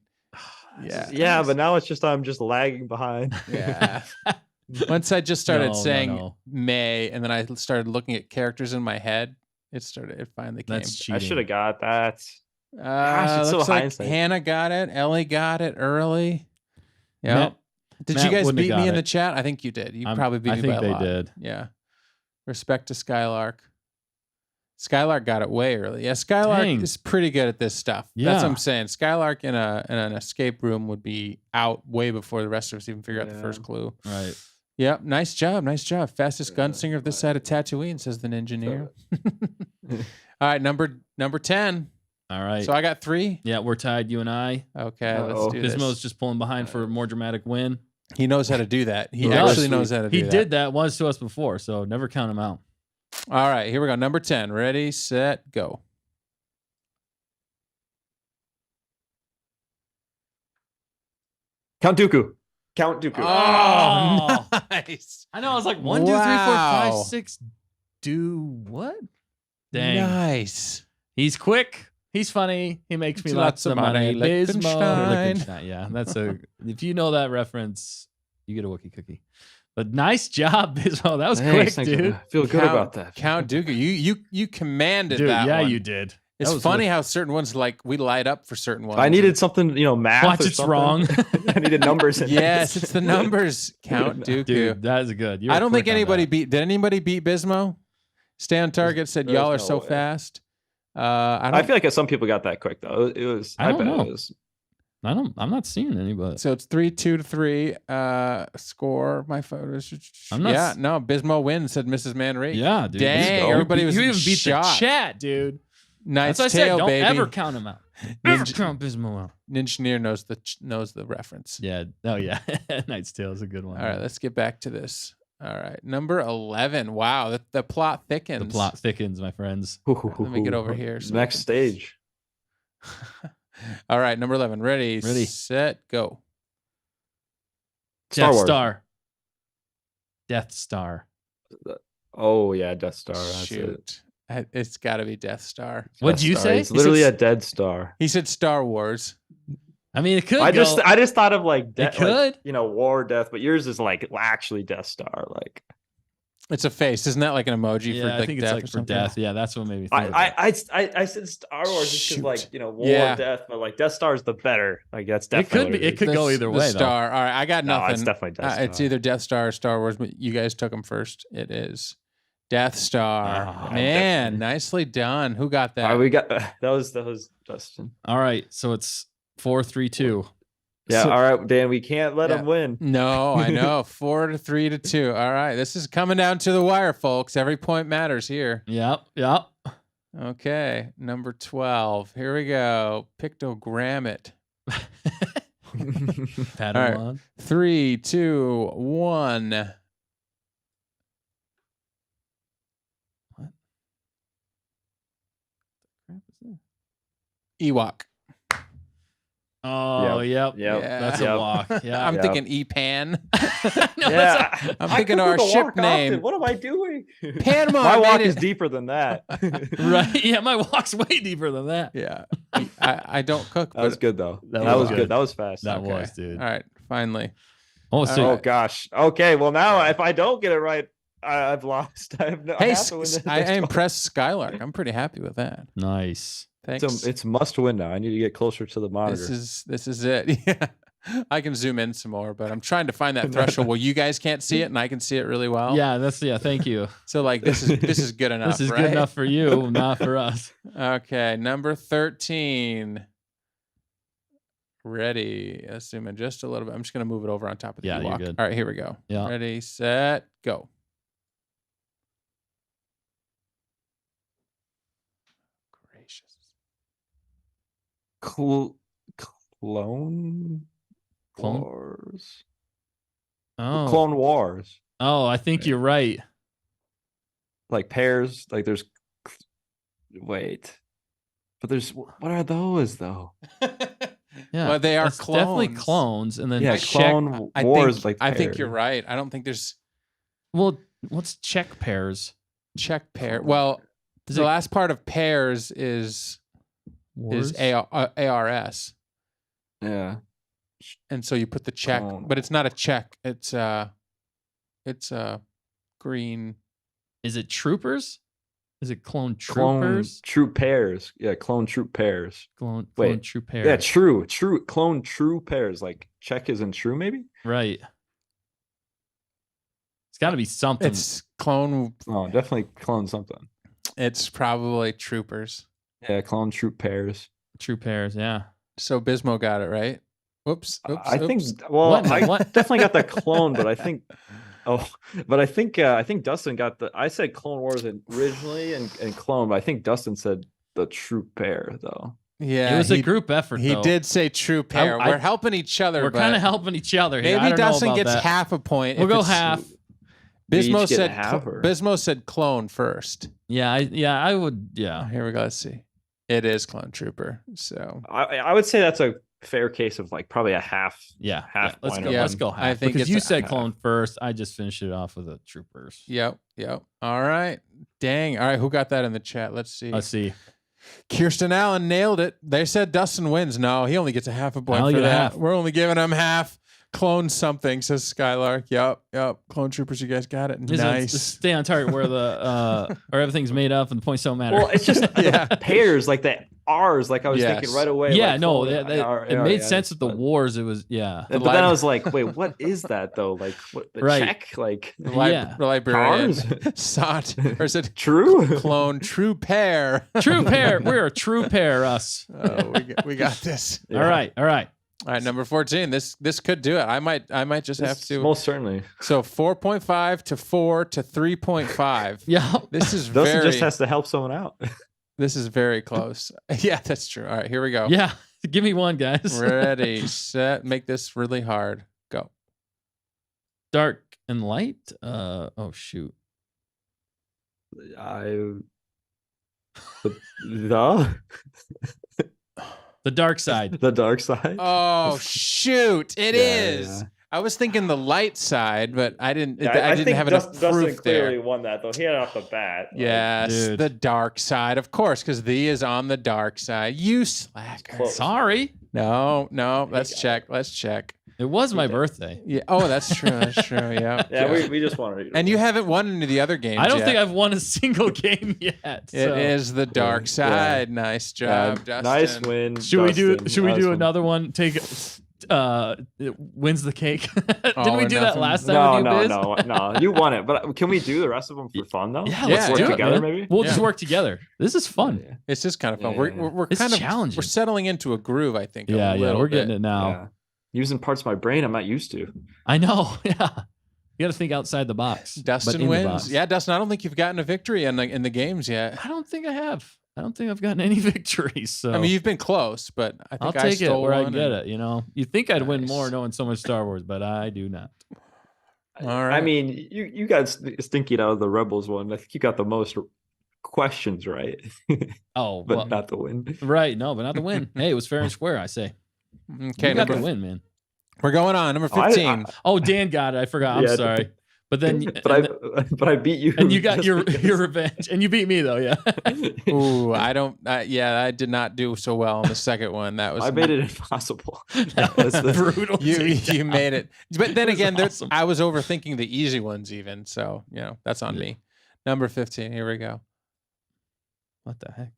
Yeah. yeah, but now it's just I'm just lagging behind. Yeah. Once I just started No, no, saying no. May, and then I started looking at characters in my head, it finally came. I That's cheating. should have got that. it's so Looks like hindsight. Hannah got it. Ellie got it early. Yeah. Matt- Did Matt you guys wouldn't have beat me got in the it. chat? I think you did. You probably beat I me think by a they lot. did. Yeah. Respect to Skylark. Skylark got it way early. Yeah, Skylark Dang. is pretty good at this stuff. That's what Yeah. I'm saying. Skylark in an escape room would be out way before the rest of us even figure out the Yeah. first clue. Right. Yep, nice job, nice job. Fastest gunslinger of this side of Tatooine, says the engineer. All right, number 10. All right. So I got 3. yeah, we're tied, you and I. Okay, Uh-oh. let's do this. Bismo's just pulling behind for a more dramatic win. He knows how to do that. He He actually does. knows how to do He that. did that once to us before, so never count him out. All right, here we go. Number 10. Ready, set, go. Count Dooku. Count Dooku. Oh, nice. I know. I was like 1, 2, 3, 4, 5, Wow. 6. Do what? Dang. Nice. He's quick. He's funny. He makes me It's lots of money. Liechtenstein. Liechtenstein. Yeah, that's a. If you know that reference, you get a Wookiee cookie. But nice job, Bismo. That was Thanks, quick, thanks. dude. I feel good about that. Count Dooku. You commanded Dude, that yeah, one. you did. It's That was funny good. how certain ones like we light up for certain ones. I needed something, math. Watch or it's something. wrong. I needed numbers. In Yes, this. it's the numbers. Count Dooku. Dude, that is good. You were I don't think quick on anybody that. beat. Did anybody beat Bismo? Stay on target said There's y'all are no so way. fast. I feel like some people got that quick though. It was. I don't bet know. it was. I'm not seeing anybody. So it's 3-2-3. Score my photos. I'm not Yeah, s- no. Bismo wins, said Mrs. Manrique. Yeah, dude. Dang, You- everybody was You in even beat shock. the chat, dude. Knight's That's what I said. Tale, Don't baby. ever count him out. Never Ninja- count Bismo out. Ninjaneer knows the reference. Yeah. Oh yeah. Knight's Tale is a good one. All right, let's get back to this. All right, number 11. Wow, the plot thickens. The plot thickens, my friends. Let me get over here. so we Next can- stage. All right, number 11. Ready, Ready. set, go. Star Death Wars. Star. Death Star. Oh yeah, Death Star. That's it. Shoot. It's got to be Death Star. What'd Death you Star. say? It's He literally said a dead star. He said Star Wars. I mean, it could. I go. just thought of like It could. war death, but yours is like actually Death Star. Like It's a face. Isn't that like an emoji Yeah, for like I think death it's or like for something? death. Yeah, that's what made me think. of I said Star Wars just Shoot. because war Yeah. death, but like Death Star is the better. Like that's It could definitely be. It could go The- either the way, though. Star. All right, I got No, nothing. it's definitely Death Star. It's either Death Star or Star Wars, but you guys took them first. It is Death Star. Ah, Man, definitely. nicely done. Who got that? All right, we got that was Dustin. All right, so it's 4-3-2. Yeah, So- all right, Dan. We can't let Yeah. him win. No, I know. 4-3-2. All right. This is coming down to the wire, folks. Every point matters here. Yep. Yep. Okay. Number 12. Here we go. Pictogram it. Padawan. 3, 2, 1. What? Crap is that? Ewok. Oh, yep. Yep. Yeah. That's Yep. a walk. Yeah. I'm Yeah. thinking E-Pan. No, Yeah, I'm I thinking cook our with a ship walk name. often. What am I doing? Panama. My I walk made is it. deeper than that. right. Yeah, my walk's way deeper than that. Yeah. I don't cook. That was but- good though. That That, was was good. good. That was fast. That Okay. was, dude. All right. Finally. Oh, so Oh gosh. Okay. Well, now if I don't get it right, I've lost. I have no. I Hey, have to win this I next one. impressed Skylark. I'm pretty happy with that. nice. Thanks. It's must win now. I need to get closer to the monitor. This is it. Yeah. I can zoom in some more, but I'm trying to find that threshold where you guys can't see it and I can see it really well. Yeah, thank you. So like this is good enough. This is right? good enough for you, not for us. Okay, number 13. Ready. Let's zoom in just a little bit. I'm just gonna move it over on top of the Yeah, you're Ewok. good. All right, here we go. Yeah. Ready, set, go. Gracious. Clone Clone? Wars. Oh. Clone Wars. Oh, I think you're right. Like pairs. Like there's. Wait. But there's what are those though? Yeah. Well, they are that's definitely clones. clones, and then Yeah, check. Clone Wars. I think pairs. you're right. I don't think there's Well, what's check pairs? check pair. Well, Is the it last part of pairs is Wars? ARS. Yeah. And so you put the check, Clone but it's not a check. It's green. Is it troopers? Is it clone Clone troopers? troop pairs. Yeah, clone troop pairs. Clone Wait. troop pairs. Yeah, true clone true pairs. Like check isn't true, maybe. Right. It's got to be something. It's clone. Oh, definitely clone something. It's probably troopers. Yeah, clone troop pairs. True pairs. Yeah. So Bismo got it right. Whoops. Oops, I think. oops. Well, What? I What? definitely got the clone, but I think. Oh, but I think Dustin got the. I said Clone Wars originally and clone, but I think Dustin said the troop pair though. Yeah, It was a group effort. He though. did say true pair. I- We're helping each other. We're but kind of helping each other here. I Maybe don't know Dustin about gets that. half a point. We'll if go it's- half. We each Bismo get said half, or- Bismo said clone first. Yeah. I would. Yeah. Here we go. Let's see. It is clone trooper. So I would say that's a fair case of like probably a half. Yeah. Half Let's point go. of Let's one. go half. I think because it's you a said half. clone first. I just finished it off with the troopers. Yep. All right. Dang. All right. Who got that in the chat? Let's see. Let's see. Kirsten Allen nailed it. They said Dustin wins. No, he only gets a half a point I'll for get a that. half. We're only giving him half. Clone something, says Skylark. Yep. Clone Troopers, you guys got it. Nice. Stay on target where the or everything's made up and the points don't matter. Well, it's just the pairs, like the R's, like I was thinking right away. Yeah, like, no, clone, it made sense with the wars. It was But then I was like, wait, what is that though? Like what the Right. check? Like Librarian. cars? Sot. Or is it True? clone true pair? true pair. We're a true pair, us. Oh, we got this. All right. All right, number 14. This could do it. I might just have to. Most certainly. So 4.5 to 4 to 3.5. Yeah. This is Dustin very. just has to help someone out. This is very close. Yeah, that's true. All right, here we go. Yeah. Give me one, guys. Ready, set. Make this really hard. Go. Dark and light. Oh shoot. The dark side. The dark side. Oh shoot! It is. Yeah. I was thinking the light side, but I didn't. Yeah, I didn't think have enough Dustin proof clearly there. won that though. He had it off the bat. Yes, Dude. the dark side, of course, because the is on the dark side. You slacker. Close. Sorry. No. Let's check. Let's check. It was my birthday. Yeah. Oh, that's true. That's true. Yeah. Yeah, we just wanted to. And you haven't won any of the other games. I don't yet. think I've won a single game yet. It is the dark side. Nice job, Dustin. Nice win. Should we do Nice one. another one? Take it wins the cake. Didn't All we or do that nothing? last time with you, Biz? No. You won it, but can we do the rest of them for fun though? Yeah, let's work do it, together, man. maybe. We'll just Yeah. work together. This is fun. Yeah. It's just kind of fun. Yeah, We're It's kind of challenging. We're settling into a groove, I think. Yeah, we're getting it now. Yeah. Using parts of my brain I'm not used to. I know. Yeah. You got to think outside the box. but Dustin in the wins. box. Yeah, Dustin. I don't think you've gotten a victory in the games yet. I don't think I have. I don't think I've gotten any victories. So I mean, you've been close, but I I'll think I take it stole where I one can get and- it. You know, you think I'd win Nice. more knowing so much Star Wars, but I do not. All right. I mean, you got stinking out of the Rebels one. I think you got the most questions right, Oh, but well, not the win. right. No, but not the win. Hey, it was fair and square. I say. Okay, You got the number, win, man. we're going on number Oh, 15. Oh, Dan got it. I forgot. I'm Yeah, sorry. But then, But I beat you. and you got just your because. revenge, and you beat me though. Yeah. Ooh, I don't. Yeah, I did not do so well on the second one. That was I made it impossible. That was brutal. You takedown. made it, but then It was again, awesome. I was overthinking the easy ones even. So that's on Yeah. me. Number 15. Here we go. What the heck?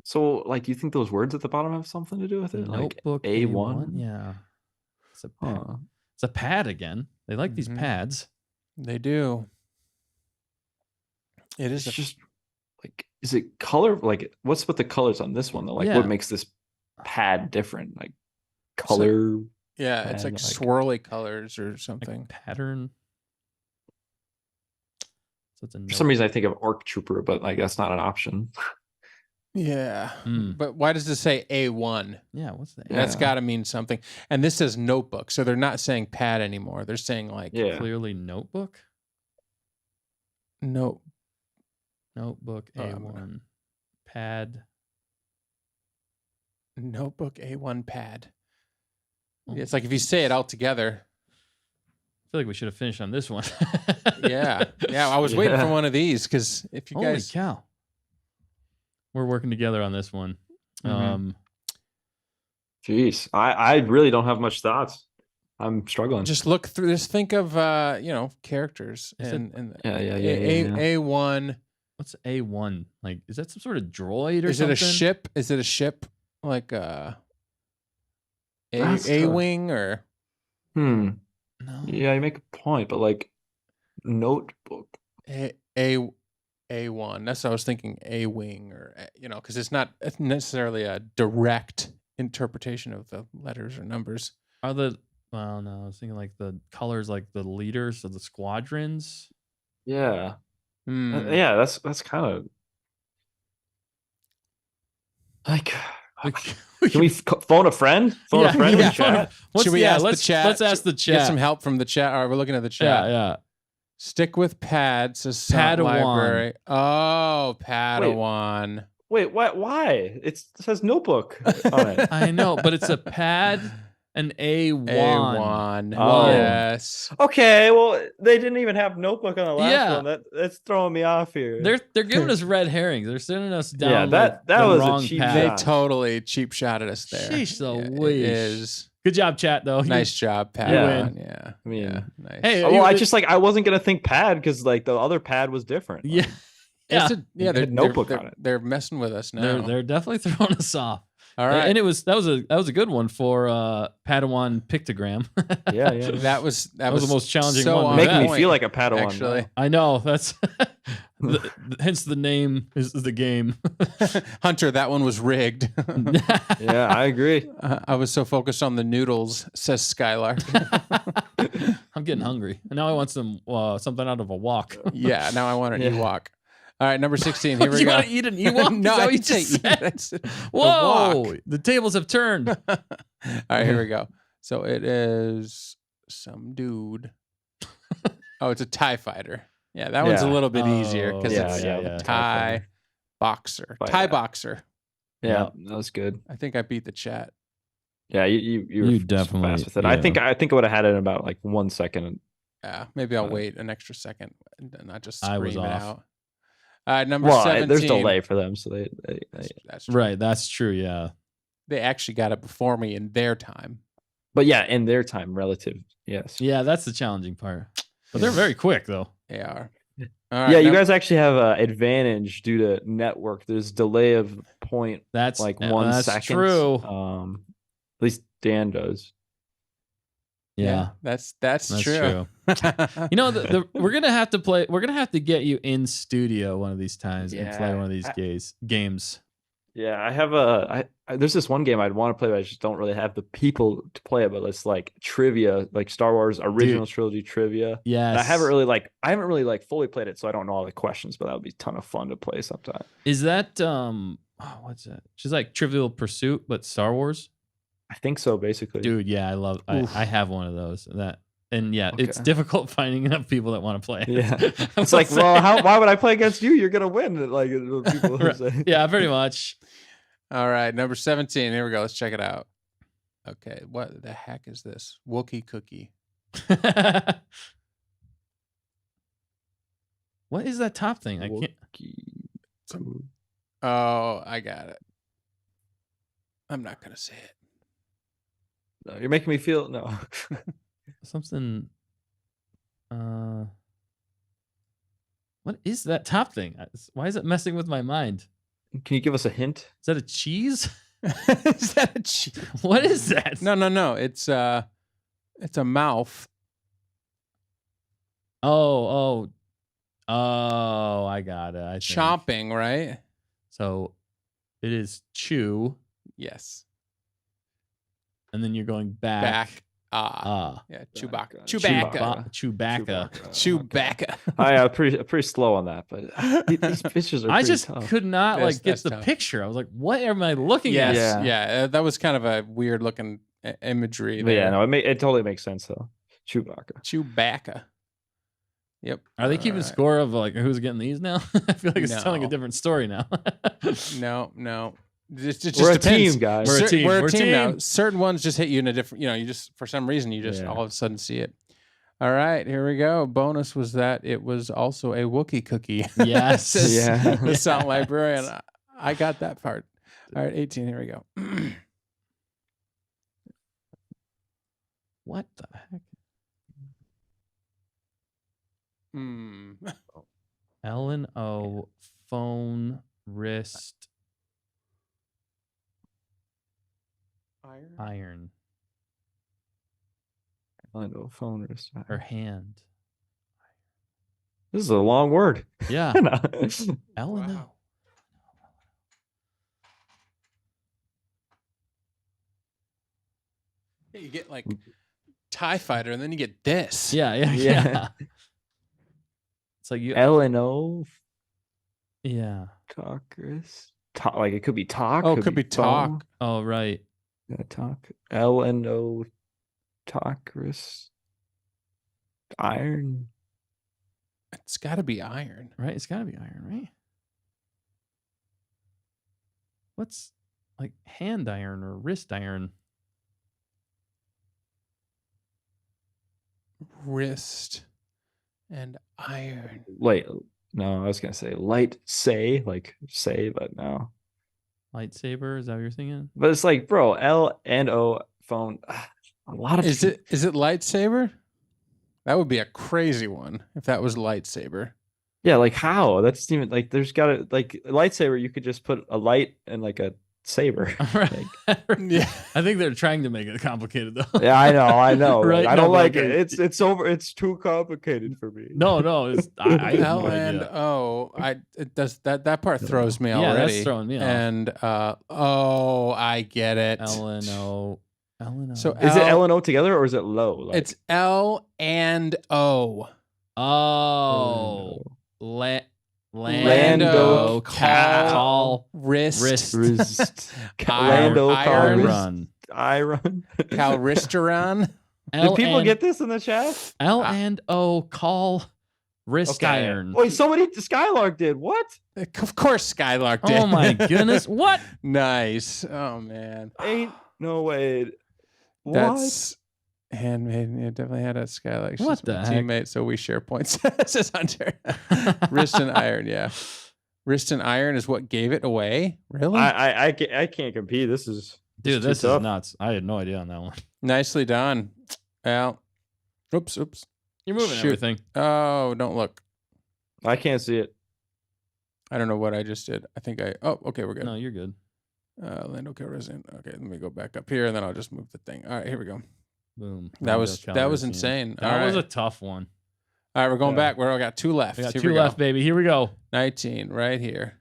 So, like, do you think those words at the bottom have something to do with it? Like Notebook A1? Yeah. It's a pad. Huh. It's a pad again. They like these Mhm. pads. They do. It is It's just like, is it color? Like, what's with the colors on this one though? Like, Yeah. what makes this pad different? Like, color. yeah, it's like and, like- swirly colors or Like something. pattern. So it's a For some reason, I think of ARC Trooper, but like that's not an option. Yeah. Mm. But why does it say A1? Yeah, what's that? That's Yeah. got to mean something. And this says notebook. So they're not saying pad anymore. They're saying like Yeah. Clearly notebook. note. Notebook A1 pad. Notebook A1 pad. Oh, It's like if you say it all together. I feel like we should have finished on this one. Yeah. Yeah. I was waiting for Yeah. one of these because if you Holy guys. cow. We're working together on this one. Mhm. Jeez, I really don't have much thoughts. I'm struggling. Just look through this. Think of characters Is it- and yeah. A1. What's A1? Like, is that some sort of droid or Is something? it a ship? Is it a ship like That's A tough. wing or No. Yeah, you make a point, but like notebook. A1? That's what I was thinking. A wing or because it's not necessarily a direct interpretation of the letters or numbers. Are the well, no, I was thinking like the colors, like the leaders of the squadrons. Yeah, Hmm. yeah. That's kind of like. Can we phone a friend? Phone a friend in yeah. chat? Should we ask the let's, chat? Let's ask the chat. Get some help from the chat. All right, we're looking at the chat. Yeah, yeah. Stick with pad. Says Padawan. library. Oh, Padawan. Wait, what? Why? It says notebook on it. I know, but it's a pad. An A1. A1. Oh. Yes. Okay, well, they didn't even have notebook on the last Yeah. one. That's throwing me off here. They're giving us red herrings. They're sending us down Yeah, that the was a wrong cheap path. They shot. totally cheap shot at us there. Sheesh, Yeah, it Louise. is. Good job, chat. Though. Nice job, Pat. Yeah. Yeah. I mean, yeah. Nice. Hey, well, I just I wasn't gonna think pad because like the other pad was different. Yeah. It's Yeah. they're had notebook they're, on it. They're messing with us now. They're definitely throwing us off. All right. And that was a good one for Padawan Pictogram. Yeah. that was the most challenging so one on we've Making me point, feel like a Padawan. actually. I know that's hence the name is the game. Hunter, that one was rigged. Yeah, I agree. I was so focused on the noodles, says Skylark. I'm getting hungry, and now I want some something out of a walk. Yeah, now I want an Yeah. Ewok. All right, number 16. Here we you go. want to eat an Ewok? No, Is that I what you didn't say just eat. said? I said Whoa! walk. The tables have turned. All right, here we go. So it is some dude. Oh, it's a TIE fighter. Yeah, that one's a Yeah. little bit easier because Yeah, it's yeah, TIE boxer. But TIE yeah. boxer. Yeah, that was good. I think I beat the chat. Yeah, you were You fast definitely- with it. yeah. I think I would have had it in about like 1 second. Yeah, maybe I'll wait an extra second and not just I scream was it off. out. Number Well, 17. there's delay for them, so they That's true. Right, that's true. Yeah. They actually got it before me in their time. But yeah, in their time, relative. Yes. Yeah, that's the challenging part. But they're very quick though. They are. Yeah. All right, Yeah, you num- guys actually have an advantage due to network. There's delay of point That's like 1 that's second. true. At least Dan does. Yeah. That's That's true. You know, we're gonna have to play. We're gonna have to get you in studio one of these times and play Yeah, one of these games. Yeah, I have there's this one game I'd want to play, but I just don't really have the people to play it. But it's like trivia, like Star Wars original trilogy trivia. Yes. And I haven't really fully played it, so I don't know all the questions. But that would be a ton of fun to play sometime. Is that what's that? She's like Trivial Pursuit, but Star Wars. I think so, basically. Dude, yeah, I have one of those. And yeah, it's Okay. difficult finding enough people that want to play. Yeah, I it's will like, say. well, why would I play against you? You're gonna win. Like people Right. say. Yeah, pretty much. All right, number 17. Here we go. Let's check it out. Okay, what the heck is this? Wookiee cookie. What is that top thing? I can't. Oh, I got it. I'm not gonna say it. No, you're making me feel no. Something. What is that top thing? Why is it messing with my mind? Can you give us a hint? Is that a cheese? Is that a cheese? What is that? No. It's a mouth. Oh, I got it. I think. Chomping, right? So it is chew, Yes. and then you're going back. Yeah, Chewbacca. Chewbacca. Chewbacca. Chewbacca. I'm pretty slow on that, but these pictures are I pretty just tough. could not That's- like get that's the tough. picture. I was like, what am I looking Yes. at? Yeah. That was kind of a weird looking imagery. But yeah, there. no, it totally makes sense though. Chewbacca. Chewbacca. Yep. Are they keeping Alright. score of like who's getting these now? I feel like it's telling a No. different story now. No. It just We're a depends. team, guys. We're a team. We're We're a a team now. team. Certain ones just hit you in a different. You just for some reason you just Yeah. all of a sudden see it. All right, here we go. Bonus was that it was also a Wookiee cookie. Yes. Says Yeah. the sound librarian. I got that part. All right, 18. Here we go. What the heck? L&O phone wrist iron I know, phone wrist. or hand. This is a long word. Yeah. No. L&O. Wow. Yeah, you get like TIE Fighter, and then you get this. Yeah. Yeah. It's like you. L&O Yeah. talkers. Like it could be talk. Oh, it could be talk. phone. Oh, right. Yeah, talk. L&O talkers. Iron. It's got to be iron. Right. It's got to be iron, right? What's like hand iron or wrist iron? wrist, and iron. Wait, no, I was gonna say light say, like say, but no. Lightsaber, is that what you're thinking? But it's like, bro, L and O phone. A lot of Is it lightsaber? That would be a crazy one if that was lightsaber. Yeah, like how? That's even like there's gotta like lightsaber. You could just put a light and like a saber. Yeah, I think they're trying to make it complicated though. Yeah, I know. Right? I No, don't but like okay. it. It's over. It's too complicated for me. No, it's I have L no and idea. O. It does that part throws me Yeah, already. that's throwing me off. And oh, I get it. L and O. So Is it L and O together or is it low? Like, It's L and O. Oh, Lando Lando Cal- call Wrist. wrist. Iron- Lando iron call run. Iron. Calristeron. Did people get this in the chat? L and O call wrist iron? Wait, somebody Skylark did what? Of course, Skylark did. Oh my goodness! What? Nice. Oh man. Ain't no way. What? That's handmade. It definitely had a Skylark. She's What the my heck? teammate, so we share points. Says Hunter. Wrist and iron. Yeah. Wrist and iron is what gave it away. Really? I can't compete. This is Dude, too this is tough. nuts. I had no idea on that one. Nicely done. Well. Oops. You're moving Shoot. everything. Oh, don't look. I can't see it. I don't know what I just did. I think I. Oh, okay, we're good. No, you're good. Lando Calrissian. Okay, let me go back up here, and then I'll just move the thing. All right, here we go. Boom. That was Calrissian. insane. That All was right. a tough one. All right, we're going Yeah. back. We got two left. We got Here two we go. left, baby. Here we go. 19, right here.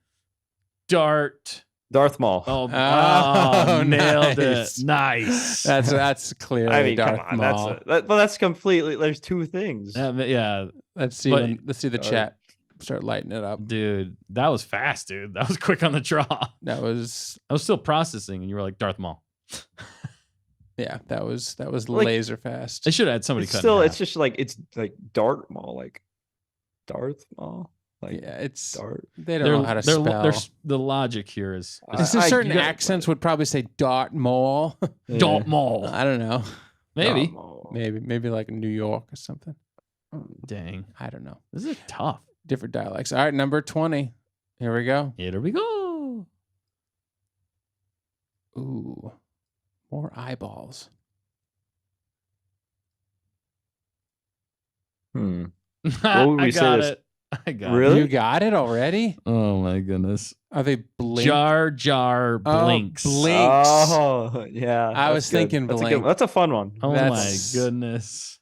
Dart. Darth Maul. Oh, Oh, nailed nice. it. Nice. That's clearly I mean, Darth come on. Maul. That's completely. There's two things. Yeah, Let's see. but- Let's see the Darth- chat start lighting it up. dude, that was fast, dude. That was quick on the draw. That was I was still processing, and you were like Darth Maul. that was Like- laser fast. They should have had somebody It's cut. still. in It's half. just like it's like Darth Maul, like Darth Maul, like Yeah, it's Dart. they don't know how to spell. the logic here is There's I- certain you got- accents would probably say Dart Maul. Darth Maul. I don't know. Maybe. Darth Maul. Maybe like New York or something. Dang, I don't know. this is tough. Different dialects. All right, number 20. Here we go. Here we go. Ooh, more eyeballs. What would I we say got this- it. I got Really? You got it already? Oh my goodness. Are they blink? Jar Jar Oh, blinks. Blinks. Oh yeah. I that's was good. thinking that's Blink. That's a fun one. Oh That's- my goodness.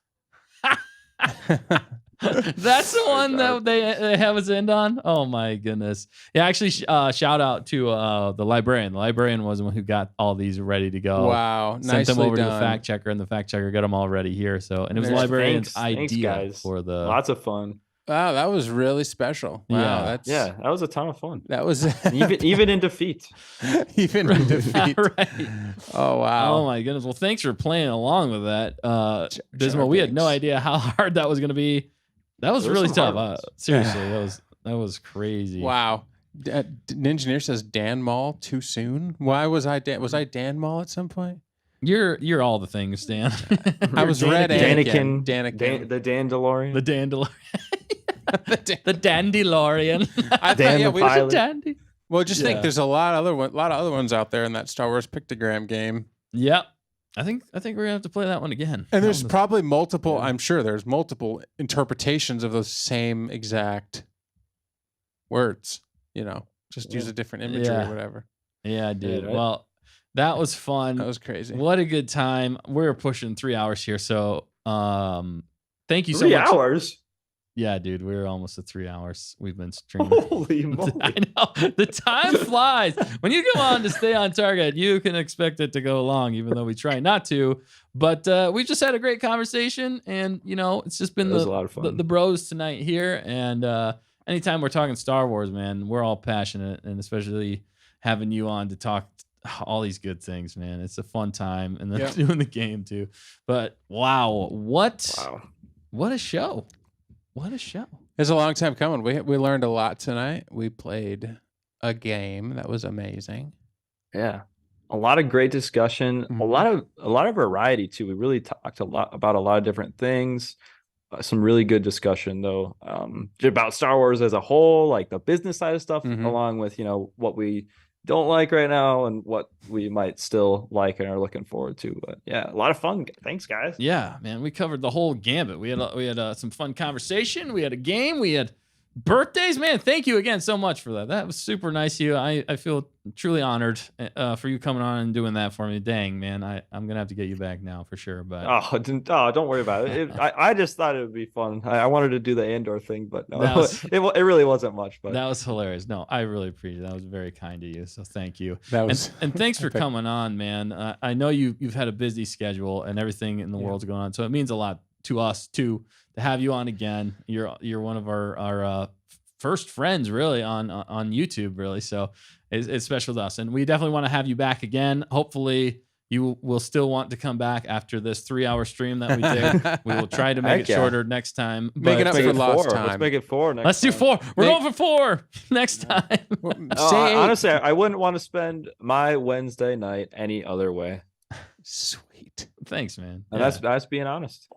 That's the one that they have us end on. Oh my goodness. Yeah, actually, shout out to the librarian. The librarian was the one who got all these ready to go. Wow, Sent nicely them over done. to the fact checker, and the fact checker got them all ready here. So, and it was the There's- librarian's Thanks, idea guys. for the. Lots of fun. Wow, that was really special. Wow, Yeah. that's Yeah, that was a ton of fun. That was Even in defeat. even in defeat. Right. Oh wow. Oh my goodness. Well, thanks for playing along with that. Jar Bismo, we had no Binks. idea how hard that was going to be. That was There were really some tough. hard ones. Seriously, that was crazy. Wow. Engineer says Dan Mall too soon. Why was I Dan? Was I Dan Mall at some point? You're all the things, Dan. I was Red Danikin. Danikin. The Dandelion. the Dandelion. The the Dandelion. I thought, Dan yeah, the we, pilot. Dandy. well, just Yeah. think there's a lot of other ones out there in that Star Wars pictogram game. Yep. I think we're gonna have to play that one again. And there's That one probably multiple, I'm sure there's multiple interpretations of those same exact words, just use a different imagery Yeah. or whatever. yeah, dude. right. Well, that was fun. That was crazy. What a good time. We're pushing 3 hours here, so thank you so 3 much. hours. Yeah, dude, we're almost at 3 hours. We've been streaming. Holy moly. I know. The time flies. When you come on to stay on target, you can expect it to go long, even though we try not to. But we've just had a great conversation, and it's just been It was a lot of fun. the bros tonight here. And anytime we're talking Star Wars, man, we're all passionate, and especially having you on to talk all these good things, man. It's a fun time, and then Yep. doing the game too. But wow, what a show! What a show! It's a long time coming. We learned a lot tonight. We played a game that was amazing. Yeah. A lot of great discussion, a lot of variety too. We really talked a lot about a lot of different things. Some really good discussion though, about Star Wars as a whole, like the business side of stuff, along with what we don't like right now and what we might still like and are looking forward to. But yeah, a lot of fun. Thanks, guys. Yeah, man, we covered the whole gambit. We had some fun conversation. We had a game. We had birthdays, man. Thank you again so much for that. That was super nice of you. I feel truly honored for you coming on and doing that for me. Dang, man, I'm gonna have to get you back now for sure. But don't worry about it. I just thought it would be fun. I wanted to do the Andor thing, but no, it really wasn't much. But that was hilarious. No, I really appreciate it. That was very kind of you. So thank you. That was and thanks for coming on, man. I know you've had a busy schedule and everything in the world's going on, so it means a lot to us too to have you on again. You're one of our first friends really on YouTube, really. So it's special to us, and we definitely want to have you back again. Hopefully you will still want to come back after this 3-hour stream that we did. We will try to make it shorter next time. Make it up for lost time. Let's make it 4 next Let's do 4. We're going for 4 next time. Honestly, I wouldn't want to spend my Wednesday night any other way. Sweet. Thanks, man. And that's being honest.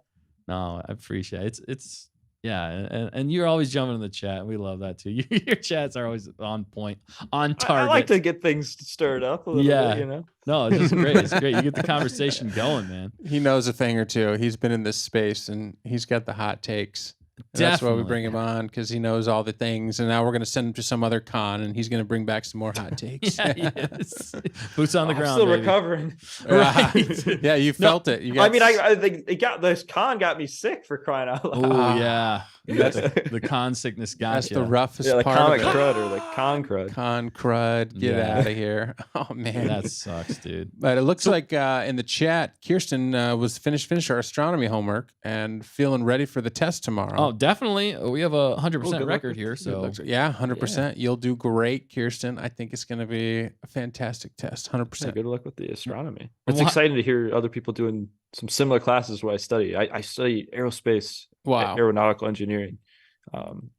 No, I appreciate it. It's yeah, and you're always jumping in the chat. We love that too. Your chats are always on point, on target. I like to get things stirred up a little bit, No, it's just great. It's great. You get the conversation going, man. He knows a thing or two. He's been in this space and he's got the hot takes. That's why we bring him on, because he knows all the things. And now we're going to send him to some other con, and he's going to bring back some more hot takes. Yeah, he is. Boots on the ground. Still baby. recovering. Right. Yeah, you felt it. You got I think this con got me sick, for crying out loud. Oh yeah, the con sickness got That's you. the roughest the part comic of it. crud or the con crud. Con crud. Get out of here. Oh man, that sucks, dude. But it looks like in the chat, Kirsten was finished our astronomy homework and feeling ready for the test tomorrow. Oh, definitely. We have a 100% record here, so 100%. You'll do great, Kirsten. I think it's going to be a fantastic test. 100%. Yeah, good luck with the astronomy. It's exciting to hear other people doing some similar classes where I study. I study aerospace, aeronautical engineering.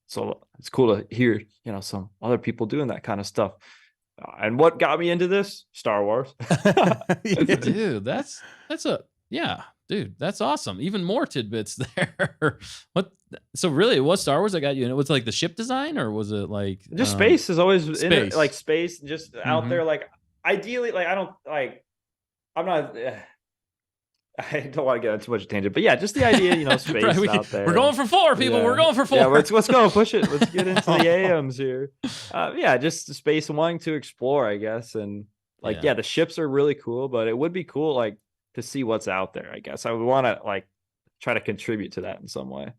So it's cool to hear, some other people doing that kind of stuff. And what got me into this? Star Wars. Dude, that's awesome. Even more tidbits there. So really, it was Star Wars that got you in? It was like the ship design, or was it like just space is always space. in it, like space just out there. Like ideally, like I don't want to get on too much tangent, but yeah, just the idea, space out there. We're going for 4, people. Yeah. We're going for 4. Yeah, let's go push it. Let's get into the AMs here. Just the space and wanting to explore, I guess. And the ships are really cool, but it would be cool, like, to see what's out there. I guess I would want to try to contribute to that in some way.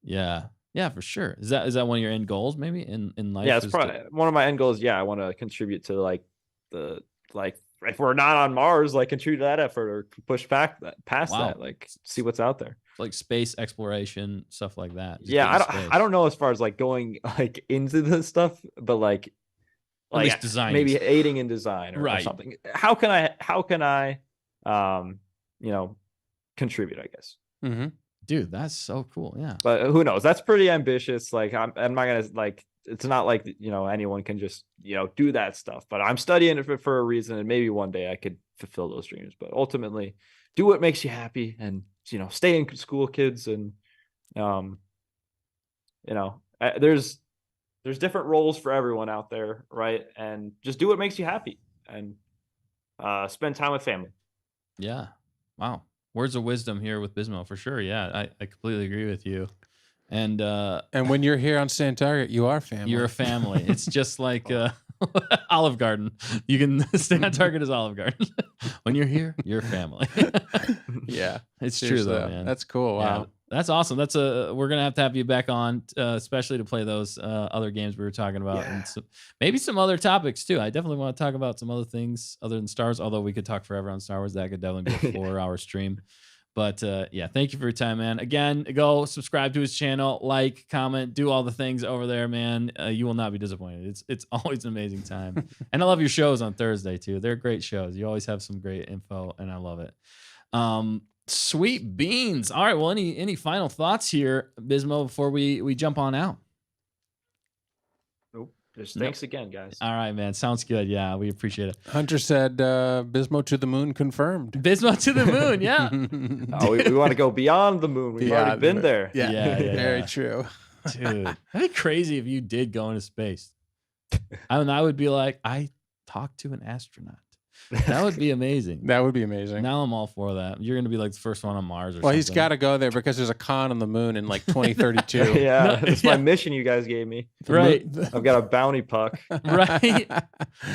Yeah, for sure. Is that one of your end goals, maybe in life? Yeah, it's probably one of my end goals. Yeah, I want to contribute to if we're not on Mars, contribute to that effort or push back past that, see what's out there, like space exploration, stuff like that. I don't know as far as going into this stuff, but at least design, maybe aiding in design or something. How can I contribute, I guess. Dude, that's so cool. Yeah, but who knows? That's pretty ambitious. I'm not gonna it's not like anyone can just do that stuff. But I'm studying it for a reason, and maybe one day I could fulfill those dreams. But ultimately, do what makes you happy, and stay in school, kids, and there's different roles for everyone out there, right? And just do what makes you happy, and spend time with family. Yeah. Wow. Words of wisdom here with Bismo for sure. Yeah, I completely agree with you. And when you're here on Stay on Target, you are family. You're a family. It's just like Olive Garden. You can stay on Target as Olive Garden. When you're here, you're family. Yeah, it's true though, man. That's cool. Wow. Yeah, that's awesome. We're gonna have you back on, especially to play those other games we were talking about, and maybe some other topics too. I definitely want to talk about some other things other than Star Wars. Although we could talk forever on Star Wars, that could definitely be a 4-hour stream. But thank you for your time, man. Again, go subscribe to his channel, like, comment, do all the things over there, man. You will not be disappointed. It's always an amazing time. And I love your shows on Thursday too. They're great shows. You always have some great info, and I love it. Sweet beans. All right. Well, any final thoughts here, Bismo, before we jump on out? Nope. Just thanks again, guys. All right, man. Sounds good. Yeah, we appreciate it. Hunter said Bismo to the moon confirmed. Bismo to the moon. Yeah. We want to go beyond the moon. We've already been there. Yeah, Yeah. very true. Dude, that'd be crazy if you did go into space. I would be like, I talked to an astronaut. That would be amazing. That would be amazing. Now I'm all for that. You're going to be like the first one on Mars or something. Well, he's got to go there because there's a con on the moon in like 2032. Yeah, that's my mission you guys gave me. Right. I've got a bounty puck. Right.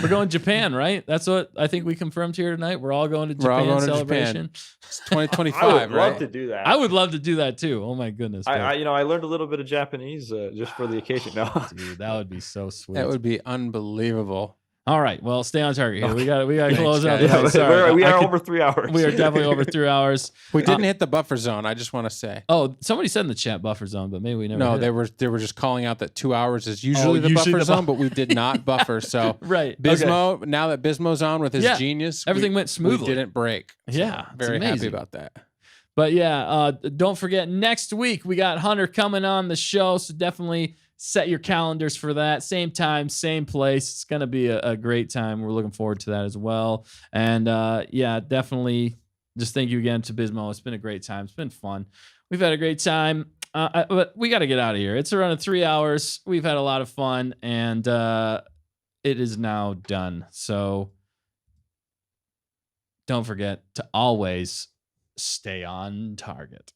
We're going to Japan, right? That's what I think we confirmed here tonight. We're all going to Japan We're all going to celebration. It's 2025, I would right? love to do that. I would love to do that too. Oh my goodness. I learned a little bit of Japanese just for the occasion. No, Dude, that would be so sweet. That would be unbelievable. All right. Well, stay on target here. We got to close out. Yeah, this. Sorry. we are over 3 hours. We are definitely over 3 hours. We didn't hit the buffer zone. I just want to say. Oh, somebody said in the chat buffer zone, but maybe we never. No, hit they were just calling out that 2 hours is usually the usually buffer the zone, but we did not buffer. So Right. Bismo, now that Bismo's on with his Yeah, genius, everything went smoothly. We didn't break. So Yeah, it's very happy amazing. about that. But yeah, don't forget next week we got Hunter coming on the show, so definitely set your calendars for that. Same time, same place. It's gonna be a great time. We're looking forward to that as well. And yeah, definitely just thank you again to Bismo. It's been a great time. It's been fun. We've had a great time. But we got to get out of here. It's around 3 hours. We've had a lot of fun, and it is now done. So don't forget to always stay on target.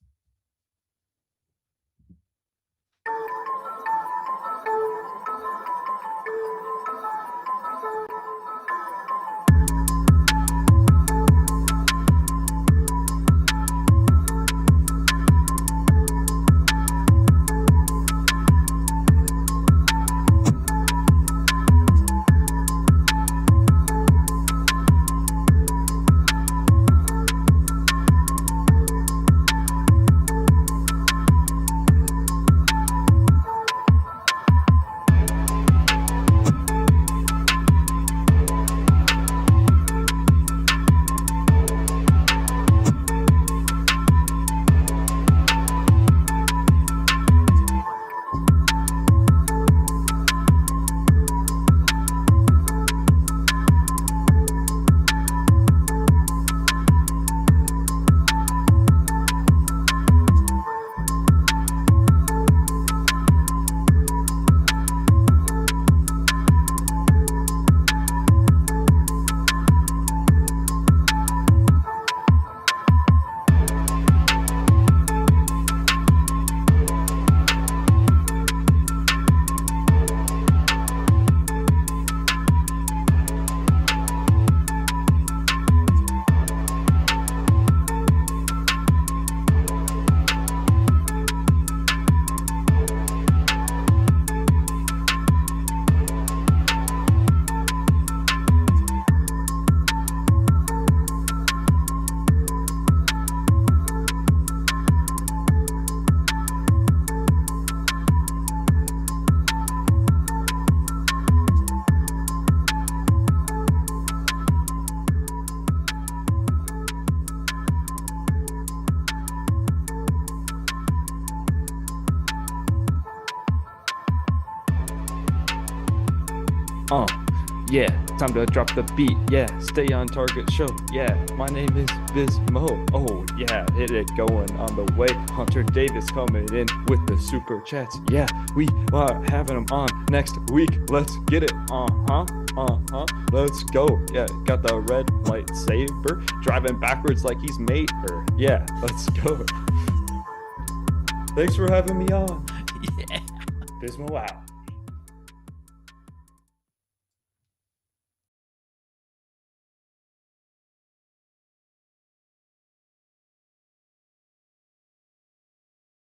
Yeah, time to drop the beat. Yeah, stay on target show. Yeah, my name is Bismo. Oh, yeah, hit it going on the way. Hunter Davis coming in with the super chats. Yeah, we are having him on next week. Let's get it. Let's go. Yeah, got the red lightsaber. Driving backwards like he's Mater. Yeah, let's go. Thanks for having me on. Yeah. Bismo out.